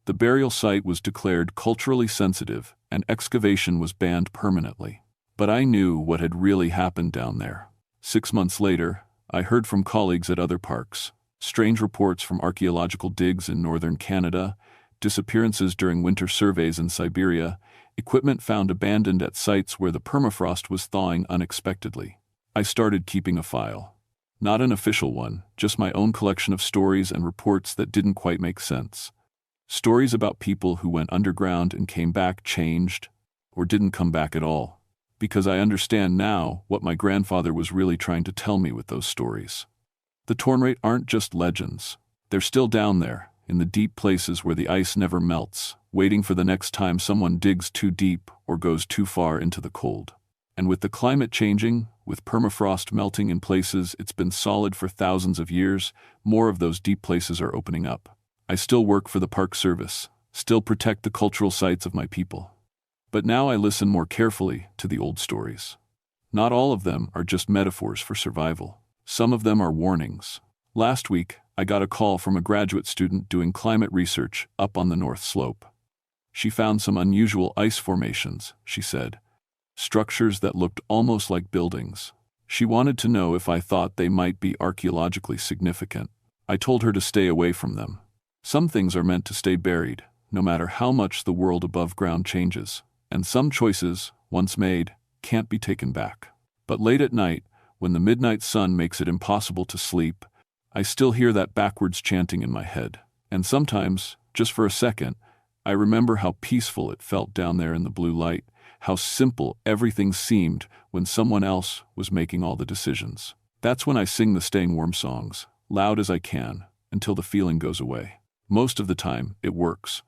The burial site was declared culturally sensitive, and excavation was banned permanently. But I knew what had really happened down there. 6 months later, I heard from colleagues at other parks, strange reports from archaeological digs in northern Canada, disappearances during winter surveys in Siberia, equipment found abandoned at sites where the permafrost was thawing unexpectedly. I started keeping a file. Not an official one, just my own collection of stories and reports that didn't quite make sense. Stories about people who went underground and came back changed, or didn't come back at all. Because I understand now what my grandfather was really trying to tell me with those stories. The torrent aren't just legends. They're still down there, in the deep places where the ice never melts, waiting for the next time someone digs too deep or goes too far into the cold. And with the climate changing, with permafrost melting in places it's been solid for thousands of years, more of those deep places are opening up. I still work for the Park Service, still protect the cultural sites of my people. But now I listen more carefully to the old stories. Not all of them are just metaphors for survival. Some of them are warnings. Last week, I got a call from a graduate student doing climate research up on the North Slope. She found some unusual ice formations, she said. Structures that looked almost like buildings. She wanted to know if I thought they might be archaeologically significant. I told her to stay away from them. Some things are meant to stay buried, no matter how much the world above ground changes, and some choices, once made, can't be taken back. But late at night, when the midnight sun makes it impossible to sleep, I still hear that backwards chanting in my head. And sometimes, just for a second, I remember how peaceful it felt down there in the blue light, how simple everything seemed when someone else was making all the decisions. That's when I sing the Staying Warm songs, loud as I can, until the feeling goes away. Most of the time, it works.